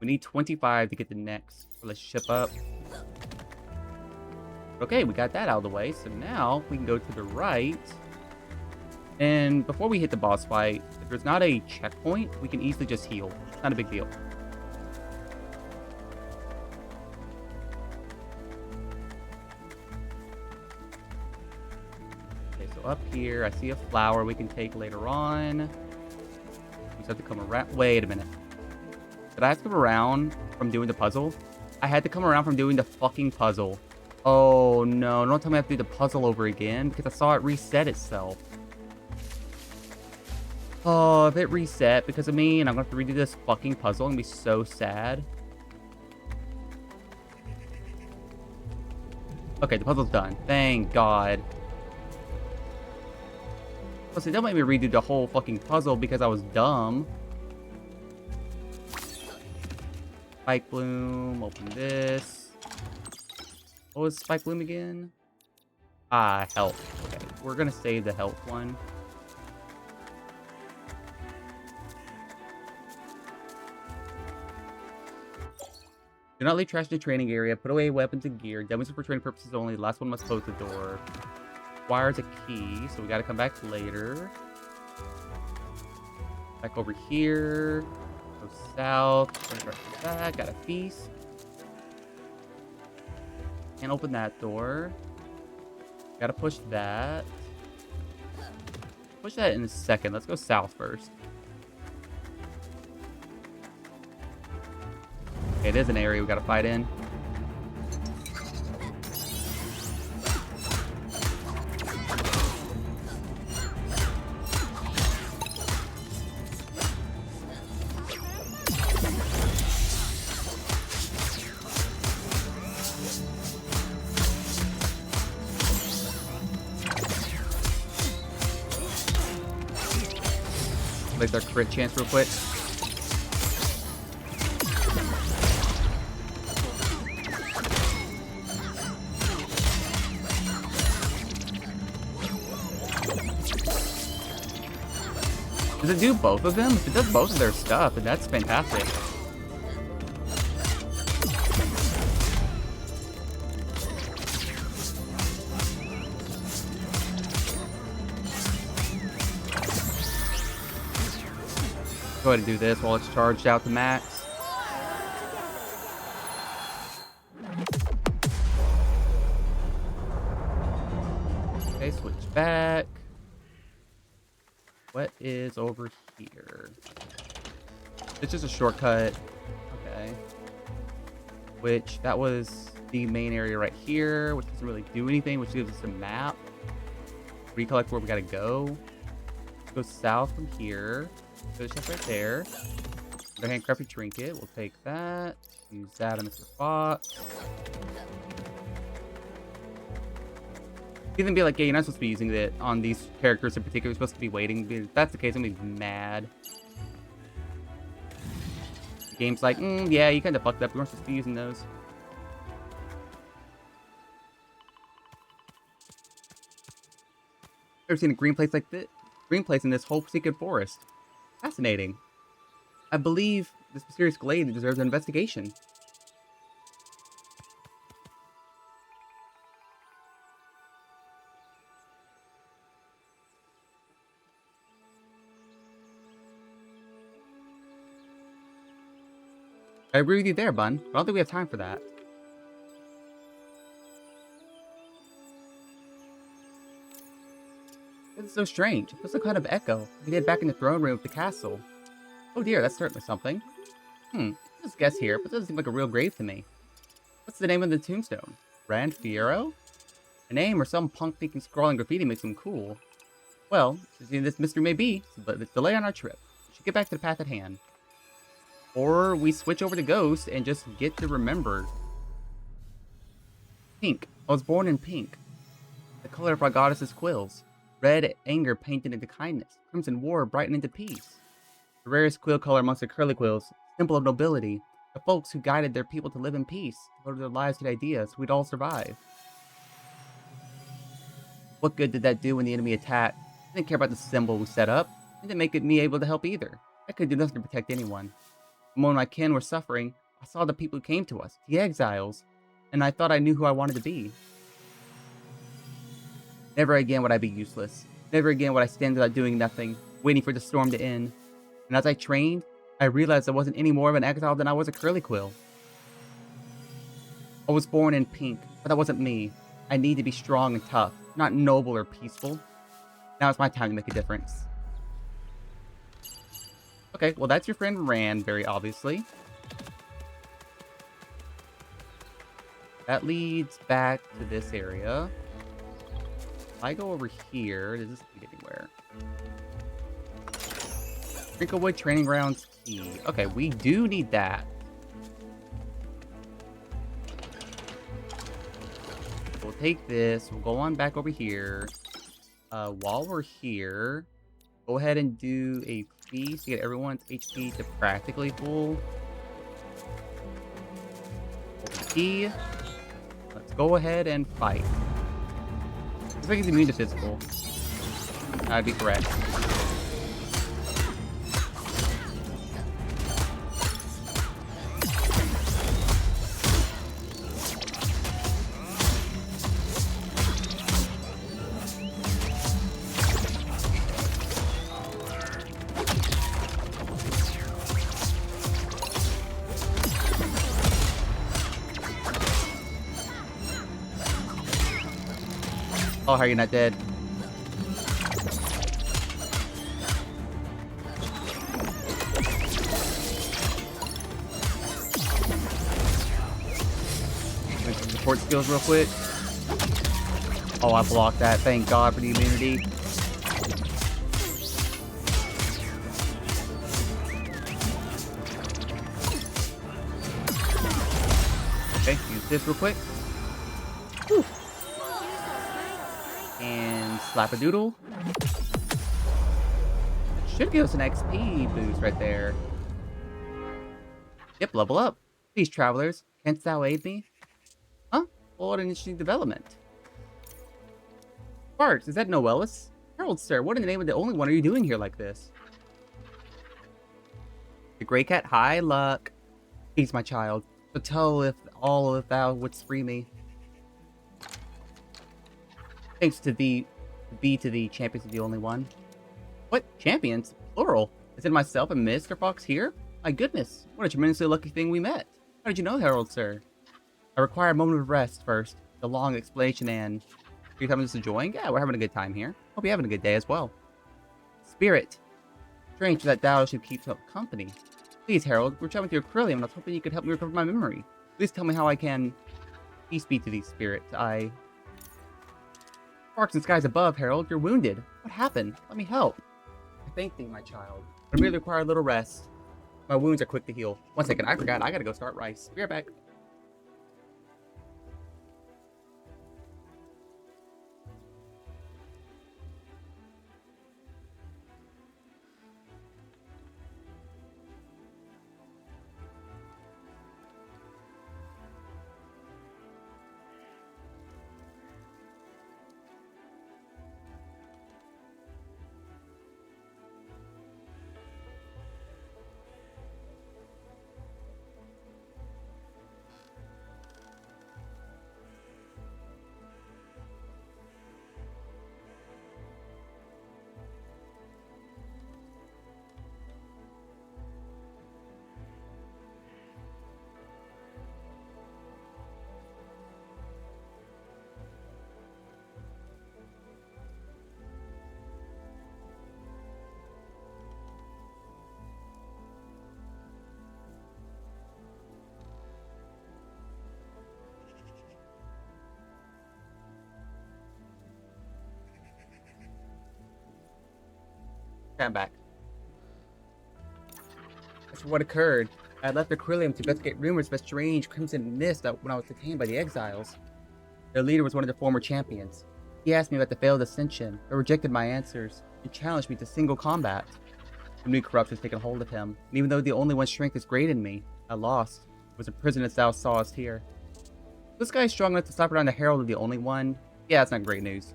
We need 25 to get the next relationship up. Okay, we got that out of the way. So now we can go to the right. And before we hit the boss fight, if there's not a checkpoint, we can easily just heal. It's not a big deal. Okay, so up here, I see a flower we can take later on. We just have to come around. Wait a minute. Did I have to come around from doing the puzzle? I had to come around from doing the fucking puzzle. Oh no, don't tell me I have to do the puzzle over again because I saw it reset itself. Oh, if it reset because of me and I'm going to have to redo this fucking puzzle, I'm going to be so sad. Okay, the puzzle's done. Thank God. Plus, don't make me redo the whole fucking puzzle because I was dumb. Spike Bloom, open this. What was Spike Bloom again? Ah, health. Okay, we're going to save the health one. Do not leave trash in the training area. Put away weapons and gear. Demos are for training purposes only. The last one must close the door. Requires a key, so we gotta come back later. Back over here. Go south. Turn right back. Got a piece. Can't open that door. Gotta push that. Push that in a second. Let's go south first. Okay, it is an area we gotta fight in. Like their crit chance real quick. Does it do both of them? If it does both of their stuff, then that's fantastic. Go ahead and do this while it's charged out to max. Okay, switch back. What is over here? It's just a shortcut. Okay. Which, that was the main area right here, which doesn't really do anything, which gives us a map. Recollect where we gotta go. Go south from here. Go to chest right there. Go handcrafted trinket. We'll take that. Use that on Mr. Fox. You can be like, yeah, you're not supposed to be using it on these characters in particular. You're supposed to be waiting. If that's the case, I'm gonna be mad. The game's like, yeah, you kind of fucked up. You weren't supposed to be using those. Never seen a green place like this. Green place in this whole secret forest. Fascinating. I believe this mysterious glade deserves an investigation. I agree with you there, Bun, but I don't think we have time for that. This is so strange. It feels some kind of echo. We did back in the throne room of the castle. Oh dear, that's certainly something. Just guess here, but it doesn't seem like a real grave to me. What's the name of the tombstone? Rand Fierro? A name or some punk thinking scrawling graffiti makes him cool. Well, this mystery may be, but let's delay on our trip. We should get back to the path at hand. Or we switch over to Ghost and just get to Remembered. Pink. I was born in pink. The color of our goddess's quills. Red anger painted into kindness. Crimson war brightened into peace. The rarest quill color amongst the curly quills. Symbol of nobility. The folks who guided their people to live in peace. Devoted their lives to the ideas so we'd all survive. What good did that do when the enemy attacked? I didn't care about the symbol we set up. It didn't make me able to help either. I could do nothing to protect anyone. When my kin were suffering, I saw the people who came to us, the exiles, and I thought I knew who I wanted to be. Never again would I be useless. Never again would I stand without doing nothing, waiting for the storm to end. And as I trained, I realized I wasn't any more of an exile than I was a curly quill. I was born in pink, but that wasn't me. I need to be strong and tough, not noble or peaceful. Now it's my time to make a difference. Okay, well that's your friend Rand, very obviously. That leads back to this area. If I go over here, does this lead anywhere? Crinklewood Training Grounds key. Okay, we do need that. We'll take this. We'll go on back over here. While we're here, go ahead and do a feast to get everyone's HP to practically full. Open the key. Let's go ahead and fight. Looks like he's immune to physical. That'd be correct. Oh, how are you not dead? Make some support skills real quick. Oh, I blocked that. Thank God for the immunity. Okay, use this real quick. Whew. And slap a doodle. Should give us an XP boost right there. Yep, level up. Please, travelers, canst thou aid me? Huh? Well, what an interesting development. Sparks, is that Noelis? Herald, sir, what in the name of the only one are you doing here like this? The Grey Cat, high luck. Peace, my child. So tell if thou wouldst free me. Thanks to thee, champions of the only one. What? Champions? Plural. Is it myself and Mr. Fox here? My goodness, what a tremendously lucky thing we met. How did you know, Herald, sir? I require a moment of rest first. The long explanation and... Are you having us enjoying? Yeah, we're having a good time here. Hope you're having a good day as well. Spirit. Strange that thou should keep company. Please, Herald, we're chatting with your Corellium, and I was hoping you could help me recover my memory. Please tell me how I can... Peace be to thee, Spirit. Sparks and skies above, Herald. You're wounded. What happened? Let me help. I thank thee, my child. I merely require a little rest. My wounds are quick to heal. One second, I forgot. I gotta go start rice. Be right back. Okay, I'm back. That's what occurred. I had left the Corellium to investigate rumors of a strange crimson mist when I was detained by the exiles. Their leader was one of their former champions. He asked me about the failed ascension, but rejected my answers. He challenged me to single combat. The new corruption has taken hold of him, and even though the only one's strength is great in me, I lost. I was imprisoned as thou sawest here. This guy is strong enough to stop around the Herald of the Only One? Yeah, that's not great news.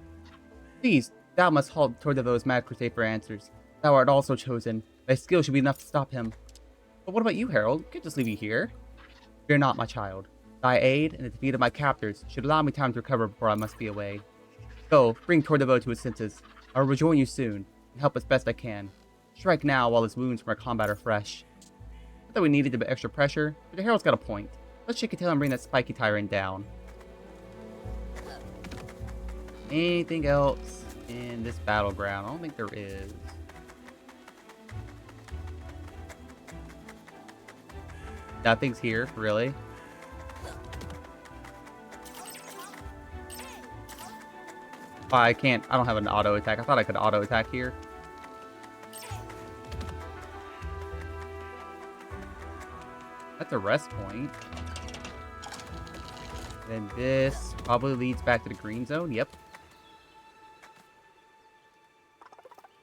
Please, thou must halt toward those mad crusade for answers. Thou art also chosen. Thy skill should be enough to stop him. But what about you, Herald? I can't just leave you here. Fear not, my child. Thy aid and the defeat of my captors should allow me time to recover before I must be away. Go, bring Tordevo to his senses. I will rejoin you soon, and help as best I can. Strike now while his wounds from our combat are fresh. I thought we needed a bit extra pressure, but the Herald's got a point. Let's shake a tail and bring that spiky tyrant down. Anything else in this battleground? I don't think there is. Nothing's here, really. Oh, I can't. I don't have an auto attack. I thought I could auto attack here. That's a rest point. Then this probably leads back to the green zone. Yep.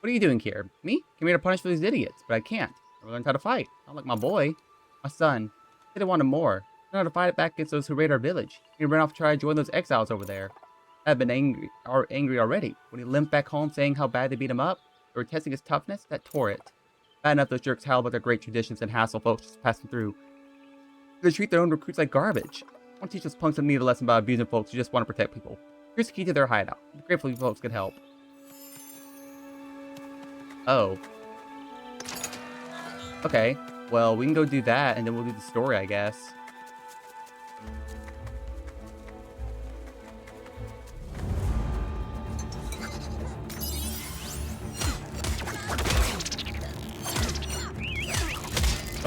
What are you doing here? Me? Came here to punish for these idiots, but I can't. I learned how to fight. Not like my boy. My son. They wanted more. I know how to fight back against those who raid our village. He ran off to try to join those exiles over there. I've been angry already. When he limped back home saying how bad they beat him up, they were testing his toughness, that tore it. Bad enough those jerks howl about their great traditions and hassle folks just passing through. They treat their own recruits like garbage. I want to teach those punks some need a lesson about abusing folks who just want to protect people. Here's the key to their hideout. I'm grateful you folks could help. Oh. Okay. Well, we can go do that, and then we'll do the story, I guess.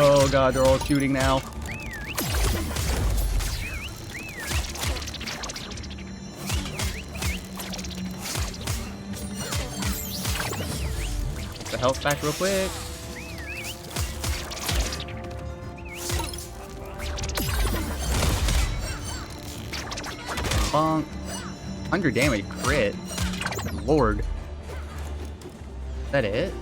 Oh god, they're all shooting now. The health back real quick. Bonk. 100 damage crit. Lord. Is that it?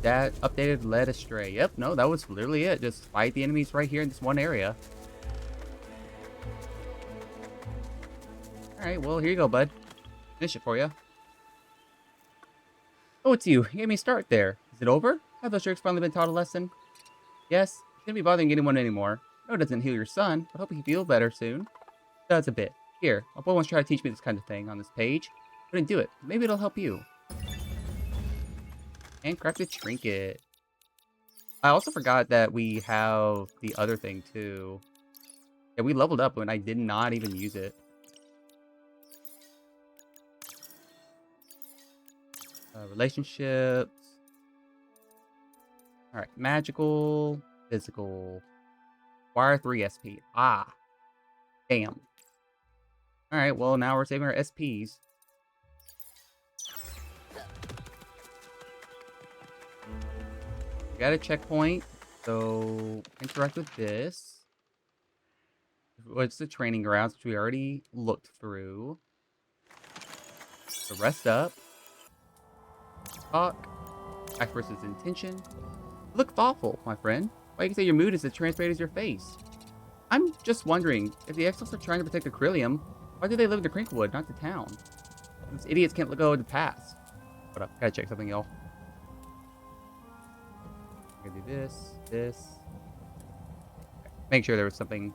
That updated led astray. Yep, no, that was literally it. Just fight the enemies right here in this one area. Alright, well, here you go, bud. Finish it for you. Oh, it's you. You gave me a start there. Is it over? Have those jerks finally been taught a lesson? Yes? You shouldn't be bothering anyone anymore. No, it doesn't heal your son, but hope he feel better soon. It does a bit. Here, my boy wants to try to teach me this kind of thing on this page. Couldn't do it. Maybe it'll help you. Handcrafted trinket. I also forgot that we have the other thing too. Yeah, we leveled up when I did not even use it. Relationships. Alright, magical, physical. Wire 3 SP. Ah. Damn. Alright, well now we're saving our SPs. We got a checkpoint, so interact with this. What's the training grounds, which we already looked through. So rest up. Talk. Act versus intention. Look thoughtful, my friend. Why you can say your mood is as transparent as your face. I'm just wondering, if the Exiles are trying to protect the Corellium, why do they live in the Crinklewood, not the town? These idiots can't let go of the past. Hold up, gotta check something, y'all. I'm gonna do this, this. Okay. Make sure there was something.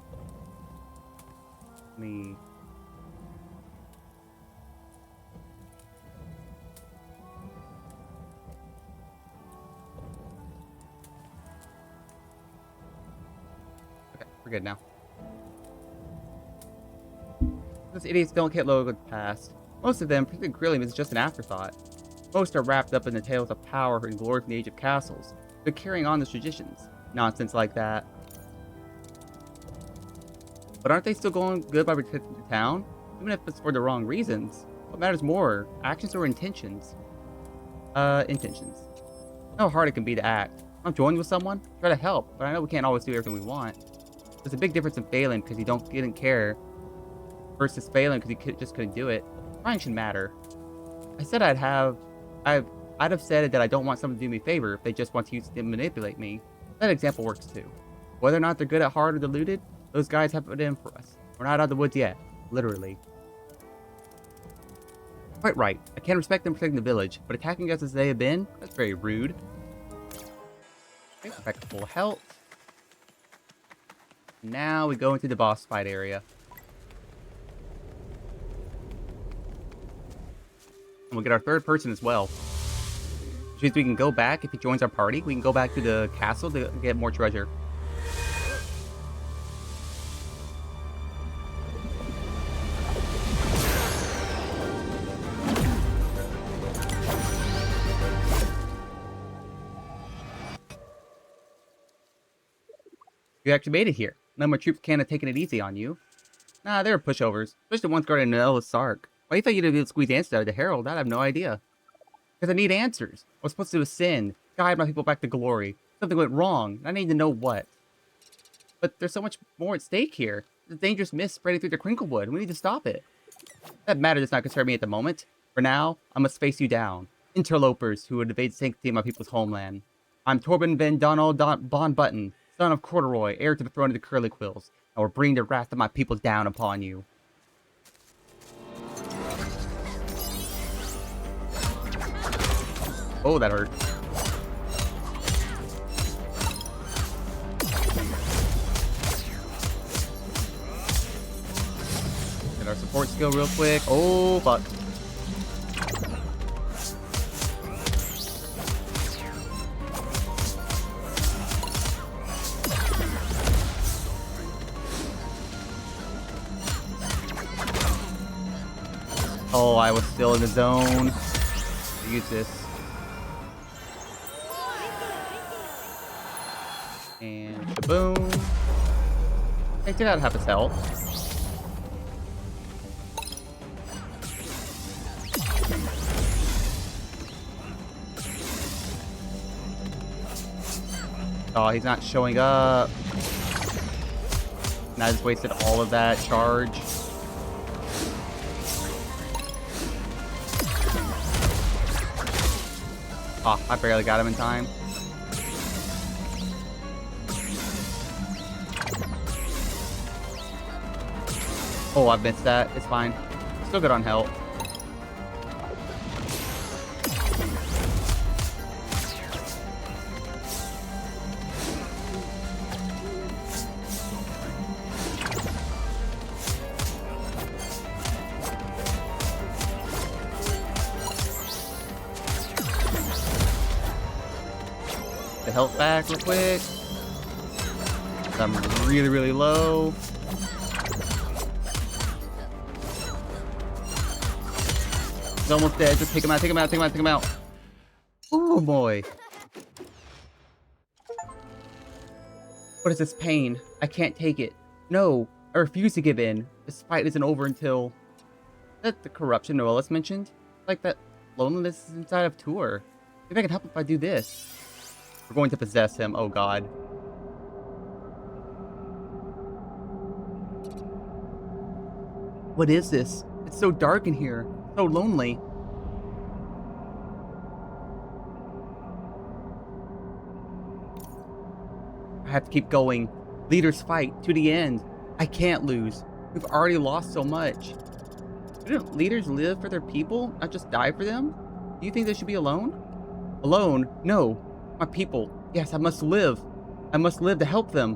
Let me. Okay, we're good now. Those idiots don't get low with the past. Most of them, particularly Grillium, is just an afterthought. Most are wrapped up in the tales of power and glory from the Age of Castles. They're carrying on the traditions. Nonsense like that. But aren't they still going good by protecting the town? Even if it's for the wrong reasons. What matters more, actions or intentions? Intentions. How hard it can be to act. I'm joined with someone, try to help, but I know we can't always do everything we want. There's a big difference in failing because you didn't care versus failing because you just couldn't do it. Trying should matter. I said I'd have said that I don't want someone to do me a favor if they just want to use it to manipulate me. That example works too. Whether or not they're good at heart or deluded, those guys have it in for us. We're not out of the woods yet. Literally. Quite right. I can respect them protecting the village, but attacking us as they have been? That's very rude. Okay, back to full health. Now we go into the boss fight area. And we'll get our third person as well. Which means we can go back, if he joins our party, we can go back to the castle to get more treasure. You actually made it here. None of my troops can't have taken it easy on you. Nah, they're pushovers. Especially the ones guarding Noella's Sark. Why do you think you'd be able to squeeze answers out of the Herald? I have no idea. Because I need answers. I was supposed to ascend, guide my people back to glory. Something went wrong, and I need to know what. But there's so much more at stake here. There's a dangerous mist spreading through the Crinklewood. We need to stop it. That matter does not concern me at the moment. For now, I must face you down. Interlopers who would invade the sanctity of my people's homeland. I'm Torben Van Donald Bon Button, son of Corduroy, heir to the throne of the Curlyquills, and will bring the wrath of my people down upon you. Oh, that hurt. Get our support skill real quick. Oh, fuck. Oh, I was still in the zone. Use this. And kaboom. Hey, took out half his health. Oh, he's not showing up. And I just wasted all of that charge. Oh, I barely got him in time. Oh, I missed that. It's fine. Still good on health. The health back real quick. I'm really, really low. He's almost dead. Just take him out, take him out, take him out, take him out. Oh boy. What is this pain? I can't take it. No, I refuse to give in. This fight isn't over until... That the corruption Noella's mentioned? Like that loneliness is inside of Tour. Maybe I can help if I do this. We're going to possess him, oh god. What is this? It's so dark in here. So lonely. I have to keep going. Leaders fight to the end. I can't lose. We've already lost so much. Shouldn't leaders live for their people, not just die for them? Do you think they should be alone? Alone? No. My people. Yes, I must live. I must live to help them.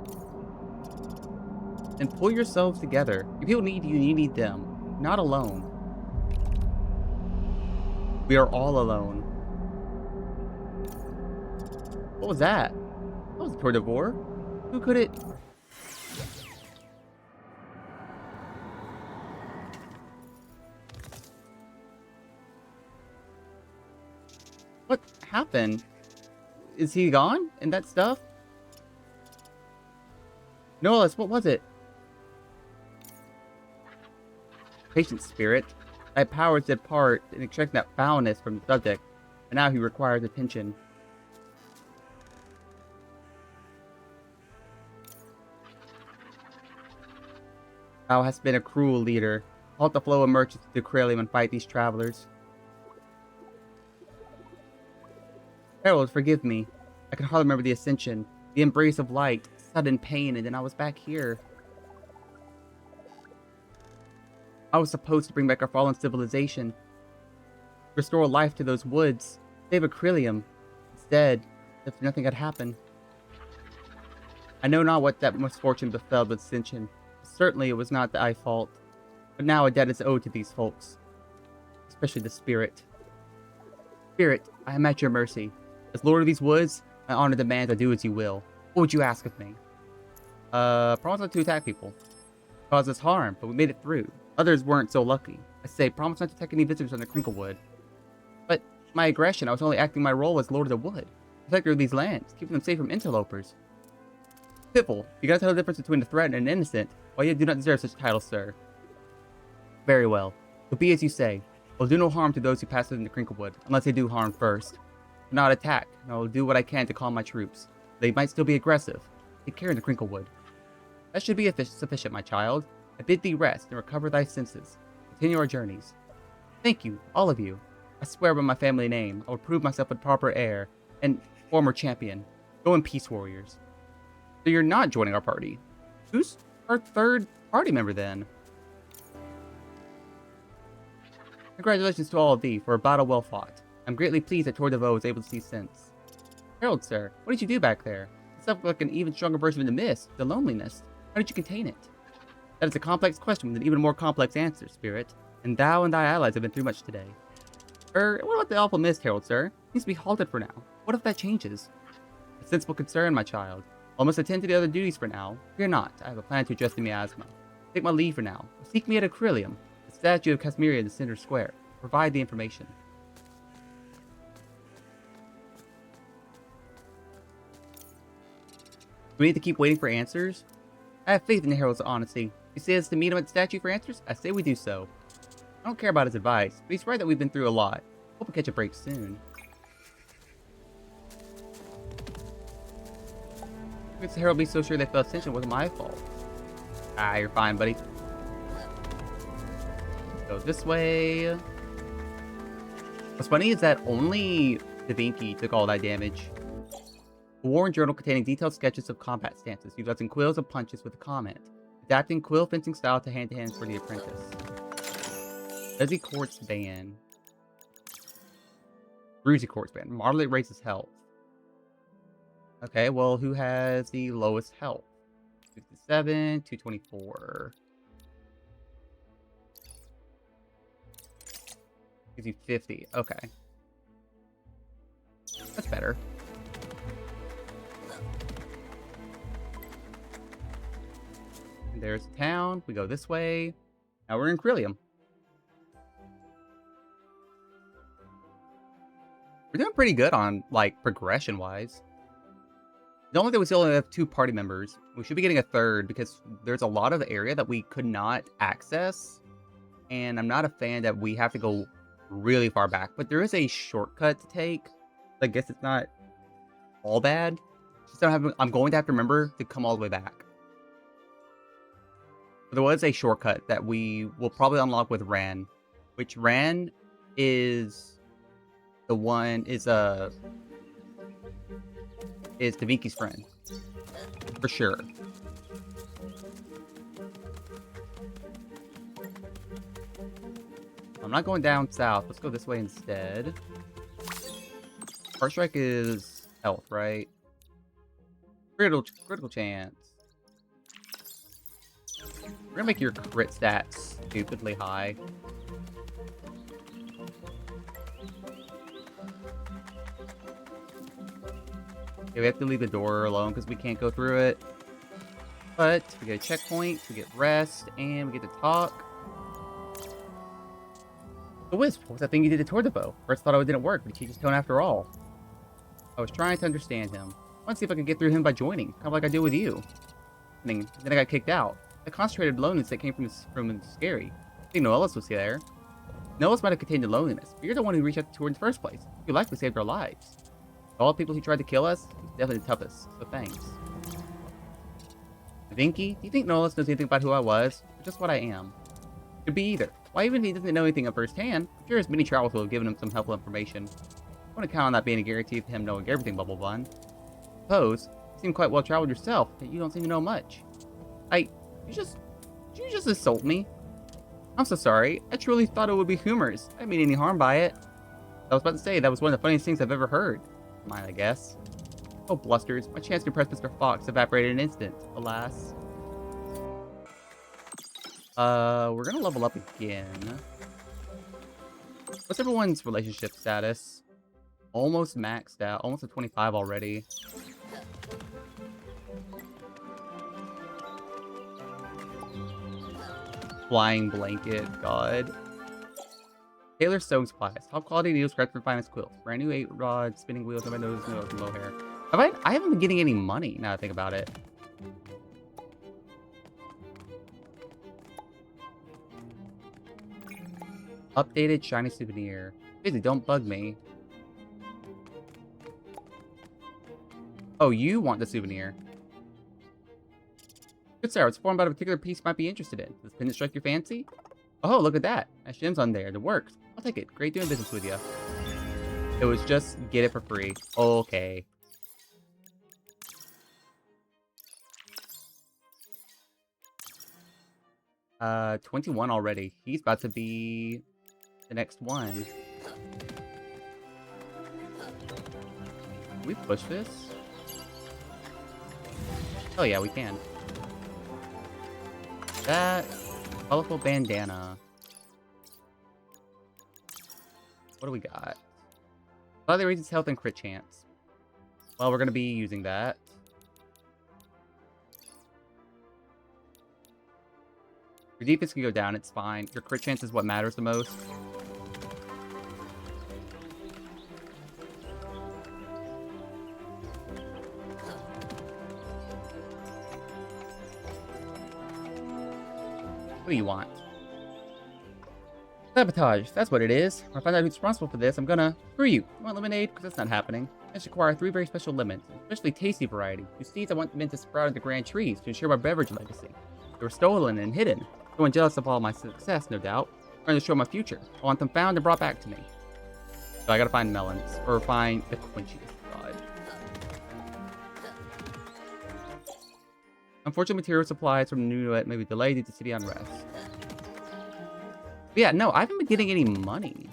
And pull yourselves together. Your people need you, you need them. Not alone. We are all alone. What was that? That was Tour d'Or. Who could it... What happened? Is he gone? And that stuff? Noella's, what was it? Patient spirit. Thy powers did part in extracting that foulness from the subject, and now he requires attention. Thou hast been a cruel leader. Halt the flow of merchants to Corellium and fight these travelers. Herald, forgive me. I can hardly remember the ascension, the embrace of light, sudden pain, and then I was back here. I was supposed to bring back our fallen civilization, restore life to those woods, save Acrylium. Instead, as if nothing had happened. I know not what that misfortune befell with Ascension. Certainly it was not thy fault, but now a debt is owed to these folks, especially the spirit. Spirit, I am at your mercy. As Lord of these woods, my honor demands I do as you will. What would you ask of me? Promise not to attack people. Cause us harm, but we made it through. Others weren't so lucky. I say, promise not to attack any visitors on the Crinklewood. But my aggression, I was only acting my role as Lord of the Wood, protector of these lands, keeping them safe from interlopers. Piffle, you gotta tell the difference between a threat and an innocent. Why you do not deserve such titles, sir. Very well. So be as you say. I'll do no harm to those who pass within the Crinklewood, unless they do harm first. Do not attack, and I will do what I can to calm my troops. They might still be aggressive. Take care in the Crinklewood. That should be sufficient, my child. I bid thee rest and recover thy senses. Continue our journeys. Thank you, all of you. I swear by my family name, I will prove myself a proper heir and former champion. Go in peace, warriors. So you're not joining our party. Who's our third party member then? Congratulations to all of thee for a battle well fought. I'm greatly pleased that Tour de Vaux was able to see sense. Herald, sir, what did you do back there? It sounds like an even stronger version of the mist, the loneliness. How did you contain it? That is a complex question with an even more complex answer, Spirit. And thou and thy allies have been through much today. What about the awful mist, Herald, sir? It needs to be halted for now. What if that changes? A sensible concern, my child. I must attend to the other duties for now. Fear not, I have a plan to address the miasma. Take my leave for now. Seek me at Acrylium, the statue of Casmeria in the center square. Provide the information. we need to keep waiting for answers? I have faith in the herald's honesty. He says to meet him at the statue for answers. I say we do so. I don't care about his advice, but he's right that we've been through a lot. Hope we catch a break soon. How could the herald be so sure they felt attention wasn't my fault? Ah, you're fine, buddy. Go this way. What's funny is that only Da Vinci took all that damage. A worn journal containing detailed sketches of combat stances, utilizing quills and punches with a comment. Adapting quill fencing style to hand-to-hand for the apprentice. Desi Quartz Band. Bruzy Quartz Band. Moderately raises health. Okay, well, who has the lowest health? 67, 224. Gives you 50. Okay. That's better. And there's the town. We go this way. Now we're in Krillium. We're doing pretty good on, like, progression-wise. The only thing we still only have 2 party members. We should be getting a 3rd because there's a lot of the area that we could not access. And I'm not a fan that we have to go really far back. But there is a shortcut to take. I guess it's not all bad. Just don't have, I'm going to have to remember to come all the way back. But there was a shortcut that we will probably unlock with Ran. Which Ran is the one is Da Vinci's friend. For sure. I'm not going down south. Let's go this way instead. First strike is health, right? Critical chance. We're gonna make your crit stats stupidly high. Okay, we have to leave the door alone because we can't go through it. But we get a checkpoint, we get rest, and we get to talk. The Wisp, what was that thing you did toward the bow? First thought it didn't work, but he changed his tone after all. I was trying to understand him. I want to see if I can get through him by joining, kind of like I did with you. Then I got kicked out. The concentrated loneliness that came from scary. I think Noelis was there. Noelis might have contained the loneliness, but you're the one who reached out to her in the first place. You likely saved our lives. All the people who tried to kill us, he's definitely the toughest, so thanks. Vinky, do you think Noelis knows anything about who I was? Or just what I am? Could be either. Why, even if he doesn't know anything at first hand, I'm sure his many travels will have given him some helpful information. I want to count on that being a guarantee of him knowing everything, Bubble Bun. Suppose, you seem quite well traveled yourself, but you don't seem to know much. Did you just insult me? I'm so sorry. I truly thought it would be humorous. I didn't mean any harm by it. I was about to say, that was one of the funniest things I've ever heard. Mine, I guess. Oh, blusters. My chance to impress Mr. Fox evaporated in an instant, alas. We're gonna level up again. What's everyone's relationship status? Almost maxed out. Almost at 25 already. Flying blanket, god. Taylor Sewing Supplies. Top quality needles, scratch for finest quilts. Brand new 8-rod spinning wheels. Nobody knows no hair. I haven't been getting any money now that I think about it. Updated shiny souvenir. Basically, don't bug me. Oh, you want the souvenir. Good sir, it's formed by a particular piece you might be interested in. Does pendant strike your fancy? Oh, look at that. That shim's on there. It works. I'll take it. Great doing business with you. It was just get it for free. Okay. Uh, 21 already. He's about to be the next one. Can we push this? Oh yeah, we can. That colorful bandana. What do we got? Slightly raises health and crit chance. Well, we're gonna be using that. Your defense can go down, it's fine. Your crit chance is what matters the most. What do you want? Sabotage, that's what it is. When I find out who's responsible for this, I'm gonna screw you. You want lemonade? Because that's not happening. I just require 3 very special lemons, especially tasty variety. These seeds I want them to sprout into grand trees to ensure my beverage legacy. They were stolen and hidden. Someone jealous of all my success, no doubt. Trying to show my future. I want them found and brought back to me. So I gotta find melons, or find the quinchies. God. Unfortunate material supplies from the Nunuet may be delayed due to city unrest. But yeah, no, I haven't been getting any money.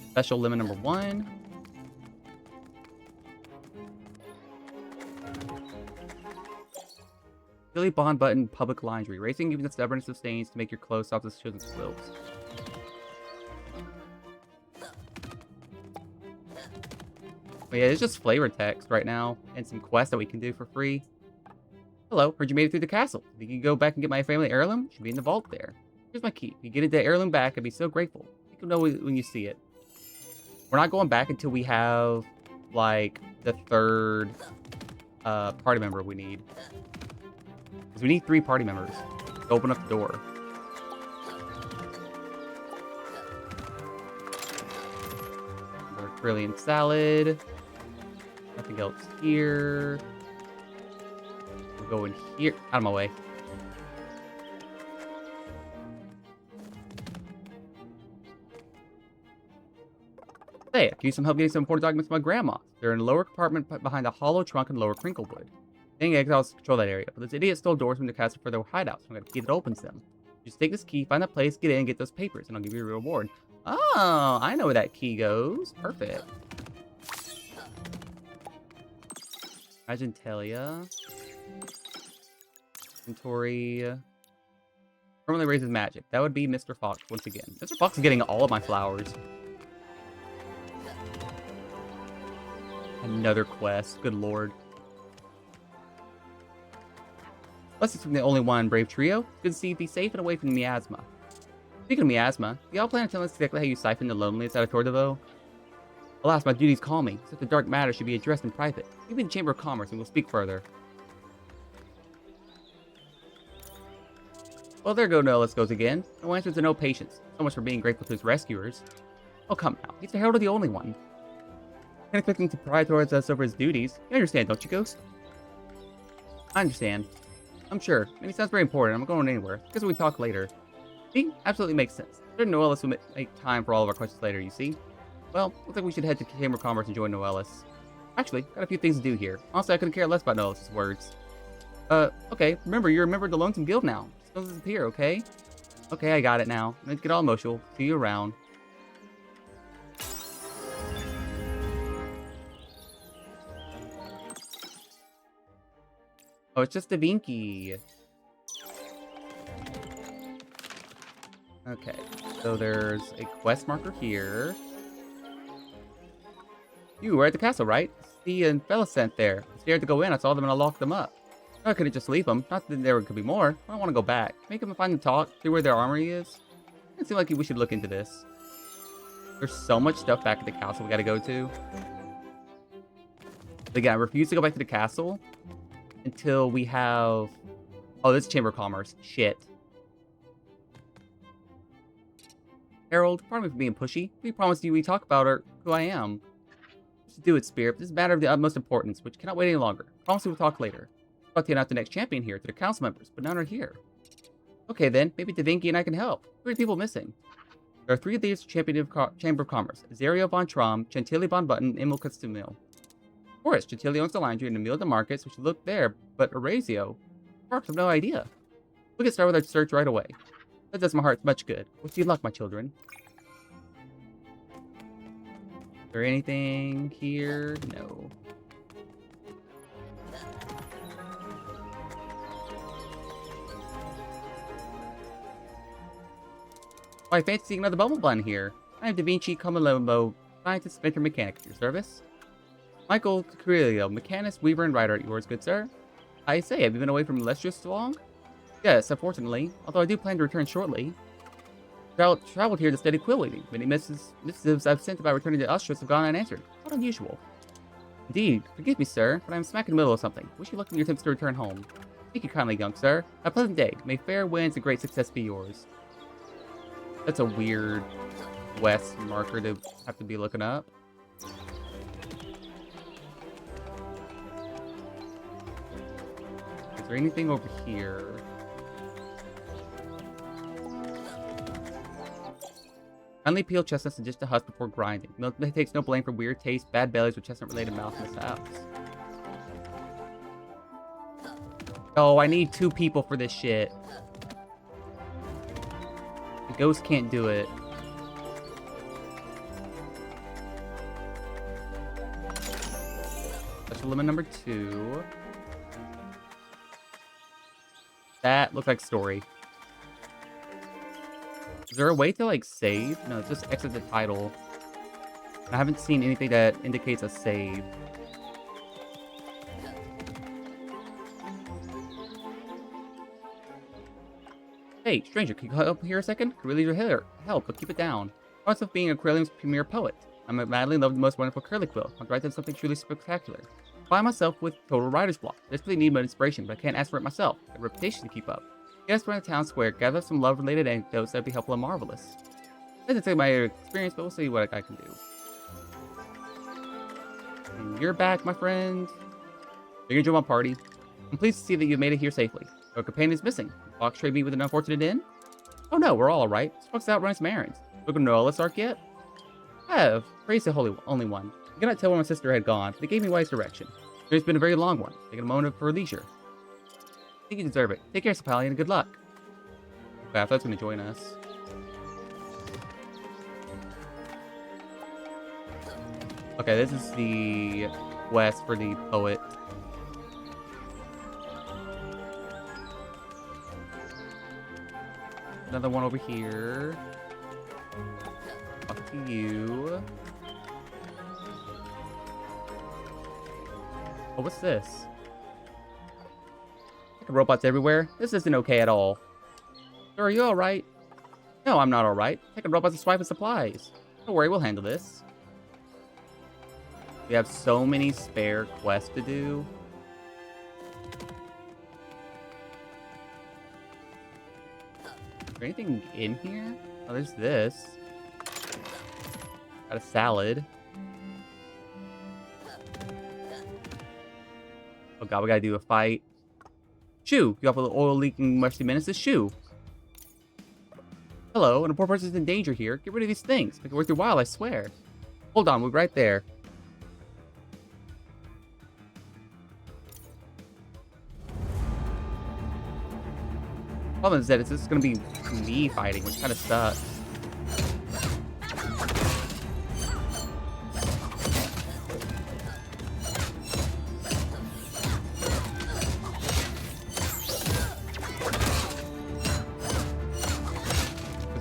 Special lemon number 1. Billy Bond button, public lingerie. Racing even the stubbornness of stains to make your clothes soft as children's quilts. But yeah, it's just flavor text right now, and some quests that we can do for free. Hello, heard you made it through the castle. Think you can go back and get my family heirloom? Should be in the vault there. Here's my key. If you get the heirloom back, I'd be so grateful. You can know when you see it. We're not going back until we have, like, the 3rd party member we need. Because we need 3 party members to open up the door. Another Trillian salad. Nothing else here. We'll go in here. Out of my way. Hey, I could use some help getting some important documents from my grandma. They're in the lower compartment behind the hollow trunk and lower Crinklewood. Dang exiles control that area, but this idiot stole doors from the castle for their hideouts. I'm gonna key that opens them. Just take this key, find that place, get in, and get those papers, and I'll give you a reward. Oh, I know where that key goes. Perfect. Argentalia. Inventory. Permanently raises magic. That would be Mr. Fox once again. Mr. Fox is getting all of my flowers. Another quest. Good lord. Unless it's from the only one Brave Trio. Good to see you be safe and away from miasma. Speaking of miasma, do y'all plan on telling us exactly how you siphon the loneliness out of Tordevo? Alas, my duties call me. Such a dark matter should be addressed in private. Leave me in the Chamber of Commerce and we'll speak further. Well, there go Noelis goes again. No answers and no patience. So much for being grateful to his rescuers. Oh, come now. He's the herald of the only one. And expecting to pry towards us over his duties. You understand, don't you, Ghost? I understand. I'm sure. And he sounds very important. I'm not going anywhere. I guess we can talk later. See? Absolutely makes sense. Certain Noelis will make time for all of our questions later, you see? Well, looks like we should head to Chamber of Commerce and join Noelis. Actually, got a few things to do here. Honestly, I couldn't care less about Noelis' words. Okay. Remember, you're a member of the Lonesome Guild now. Just don't disappear, okay? Okay, I got it now. Let's get all emotional. See you around. Oh, it's just Da Vinci. Okay, so there's a quest marker here. You were at the castle, right? Steve and Felicent there. I scared to go in. I saw them and I locked them up. I couldn't just leave them. Not that there could be more. I don't want to go back. Make them find them talk. See where their armory is. It seems like we should look into this. There's so much stuff back at the castle we gotta go to. But again, I refuse to go back to the castle until we have... Oh, this is Chamber of Commerce. Shit. Harold, pardon me for being pushy. We promised you we talk about who I am. Just do it, Spirit. This is a matter of the utmost importance, which cannot wait any longer. Promise we'll talk later. About to announce the next champion here to the council members, but none are here. Okay then, maybe Da Vinci and I can help. Who are the people missing? There are 3 leaders of Chamber of Commerce. Azario von Traum, Chantilly von Button, and Emil Customil. Of course, Chantilly owns the laundry and Emil the markets, which look there, but Orazio? Sparks have no idea. We'll get started with our search right away. That does my heart much good. Wish you luck, my children. Is there anything here? No. Oh, I fancy seeing another bubble bun here. I am Da Vinci Comolombo, scientist, inventor, mechanic at your service. Michael Curillo, mechanist, weaver, and writer at yours, good sir. I say, have you been away from Lestrius so long? Yes, unfortunately, although I do plan to return shortly. Traveled here to study quill weaving. Many missives I've sent about returning to Ustris have gone unanswered. Not unusual. Indeed, forgive me, sir, but I'm smack in the middle of something. Wish you luck in your attempts to return home. Thank you kindly, young sir. A pleasant day. May fair winds and great success be yours. That's a weird west marker to have to be looking up. Is there anything over here? Finely peeled chestnuts and just a husk before grinding. Milk takes no blame for weird taste, bad bellies with chestnut-related mouth mishaps. Oh, I need 2 people for this shit. The ghost can't do it. Special limit number 2. That looked like story. Is there a way to, like, save? No, it's just exit the title. I haven't seen anything that indicates a save. Hey, stranger, can you help here a second? Could really use your help, but keep it down. I myself being Aquarium's premier poet. I'm madly in love with the most wonderful curly quill. I'd write them something truly spectacular. Find myself with total writer's block. I desperately need my inspiration, but I can't ask for it myself. I have a reputation to keep up. Get us around the town square, gather up some love-related anecdotes that'd be helpful and marvelous. I didn't say my experience, but we'll see what I can do. And you're back, my friend. You're gonna join my party. I'm pleased to see that you made it here safely. Our companion is missing. Fox trade me with an unfortunate end? Oh no, we're all alright. Fox out running some errands. Spoken to Noah's Ark yet? I have. Praise the Only One. I cannot tell where my sister had gone, but it gave me wise direction. It's been a very long one. Taking a moment for leisure. I think you deserve it. Take care, Sapali, and good luck. Okay, I thought it was going to join us. Okay, this is the quest for the poet. Another one over here. Up to you. Oh, what's this? Robots everywhere? This isn't okay at all. Sir, are you alright? No, I'm not alright. Taking robots to swipe of supplies. Don't worry, we'll handle this. We have so many spare quests to do. Is there anything in here? Oh, there's this. Got a salad. Oh god, we gotta do a fight. Shoo! You have a little oil-leaking musty menaces. Shoo! Hello, and a poor person's in danger here. Get rid of these things. Make it worth your while, I swear. Hold on, we're right there. Problem is that this is gonna be me fighting, which kind of sucks.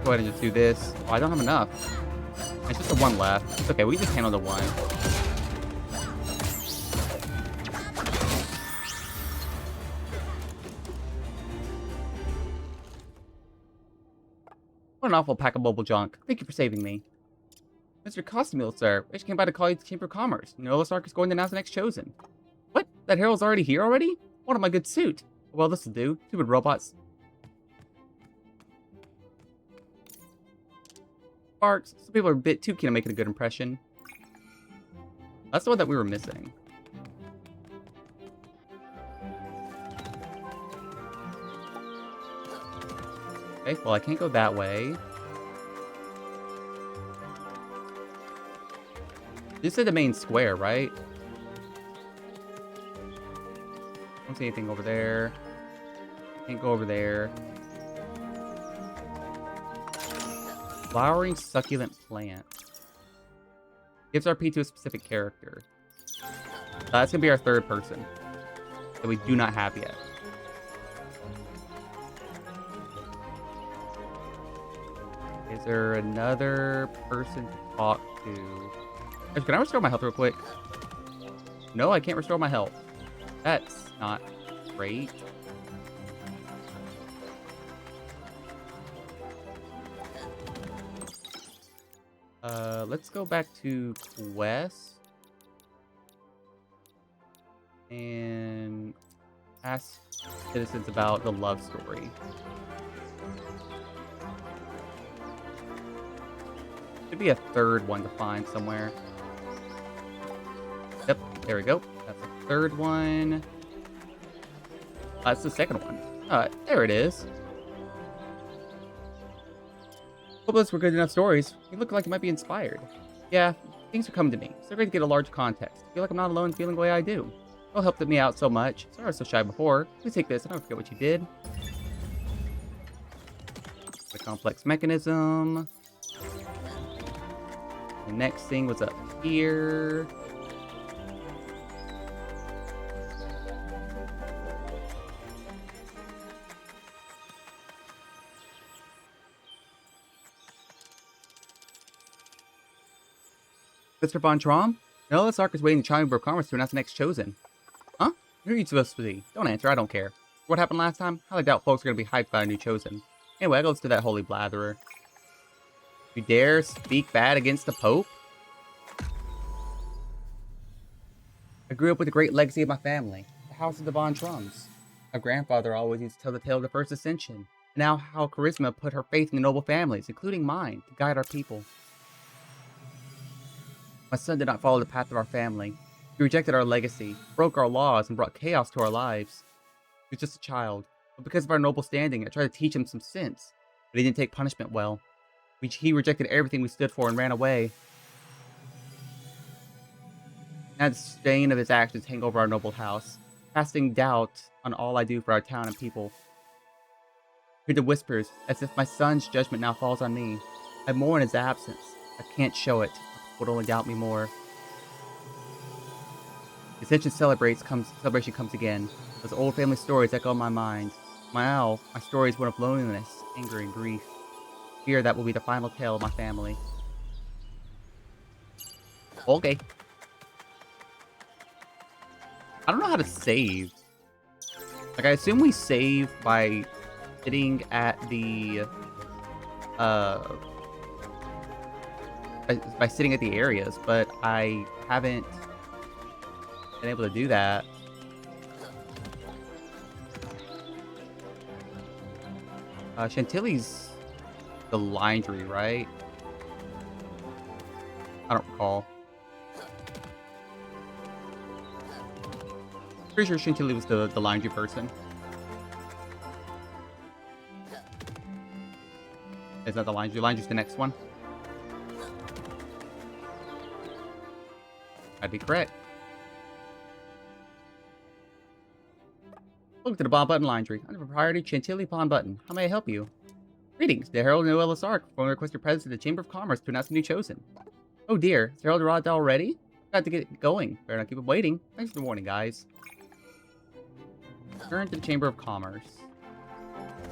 Go ahead and just do this. Oh, I don't have enough. It's just the one left. It's okay, we can just handle the one. What an awful pack of mobile junk. Thank you for saving me. Mr. Costumule, sir. I just came by to call you to the Chamber of Commerce. Noah's Ark is going to announce the next chosen. What? That herald's already here already? What of my good suit? Well, this will do. Stupid robots. Sparks. Some people are a bit too keen on making a good impression. That's the one that we were missing. Okay, well, I can't go that way. This is the main square, right? I don't see anything over there. Can't go over there. Flowering succulent plant. Gives RP to a specific character. That's gonna be our third person that we do not have yet. Is there another person to talk to? Actually, can I restore my health real quick? No, I can't restore my health. That's not great. Let's go back to quest. And Ask citizens about the love story. Should be a third one to find somewhere. Yep, there we go. That's the third one. That's the second one. There it is. Hope those were good enough stories. You look like you might be inspired. Yeah, things are coming to me. So great to get a large context. I feel like I'm not alone feeling the way I do. It helped me out so much. Sorry I was so shy before. Please take this and don't forget what you did. The complex mechanism. The next thing was up here. Mr. Von Traum? No, this arc is waiting in the Chamber of Commerce to announce the next chosen. Huh? Who are you supposed to be? Don't answer, I don't care. What happened last time? I doubt folks are going to be hyped about a new chosen. Anyway, I go to that holy blatherer. You dare speak bad against the Pope? I grew up with the great legacy of my family, the House of the Von Trums. My grandfather always used to tell the tale of the First Ascension, and now how Charisma put her faith in the noble families, including mine, to guide our people. My son did not follow the path of our family. He rejected our legacy, broke our laws, and brought chaos to our lives. He was just a child, but because of our noble standing, I tried to teach him some sense, but he didn't take punishment well. He rejected everything we stood for and ran away. Now the stain of his actions hang over our noble house, casting doubt on all I do for our town and people. I hear the whispers, as if my son's judgment now falls on me. I mourn his absence. I can't show it. Would only doubt me more. The Ascension celebration comes again. Those old family stories echo in my mind. My story is one of loneliness, anger, and grief. Fear that will be the final tale of my family. Okay. I don't know how to save. Like, I assume we save by sitting at the by sitting at the areas, but I haven't been able to do that. Chantilly's the laundry, right? I don't recall. Pretty sure Chantilly was the laundry person. Is that the laundry? Laundry's the next one. I'd be correct. Welcome to the Pawn Button Laundry. I'm the proprietor, Chantilly Pawn Button. How may I help you? Greetings, the Herald of Noella's Ark. Formally request your presence at the Chamber of Commerce to announce a new chosen. Oh dear, is Herald arrived already? Got to get going. Better not keep him waiting. Thanks for the warning, guys. Turn to the Chamber of Commerce.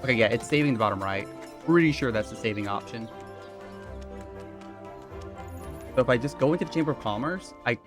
Okay, yeah, it's saving the bottom right. Pretty sure that's the saving option. So if I just go into the Chamber of Commerce, I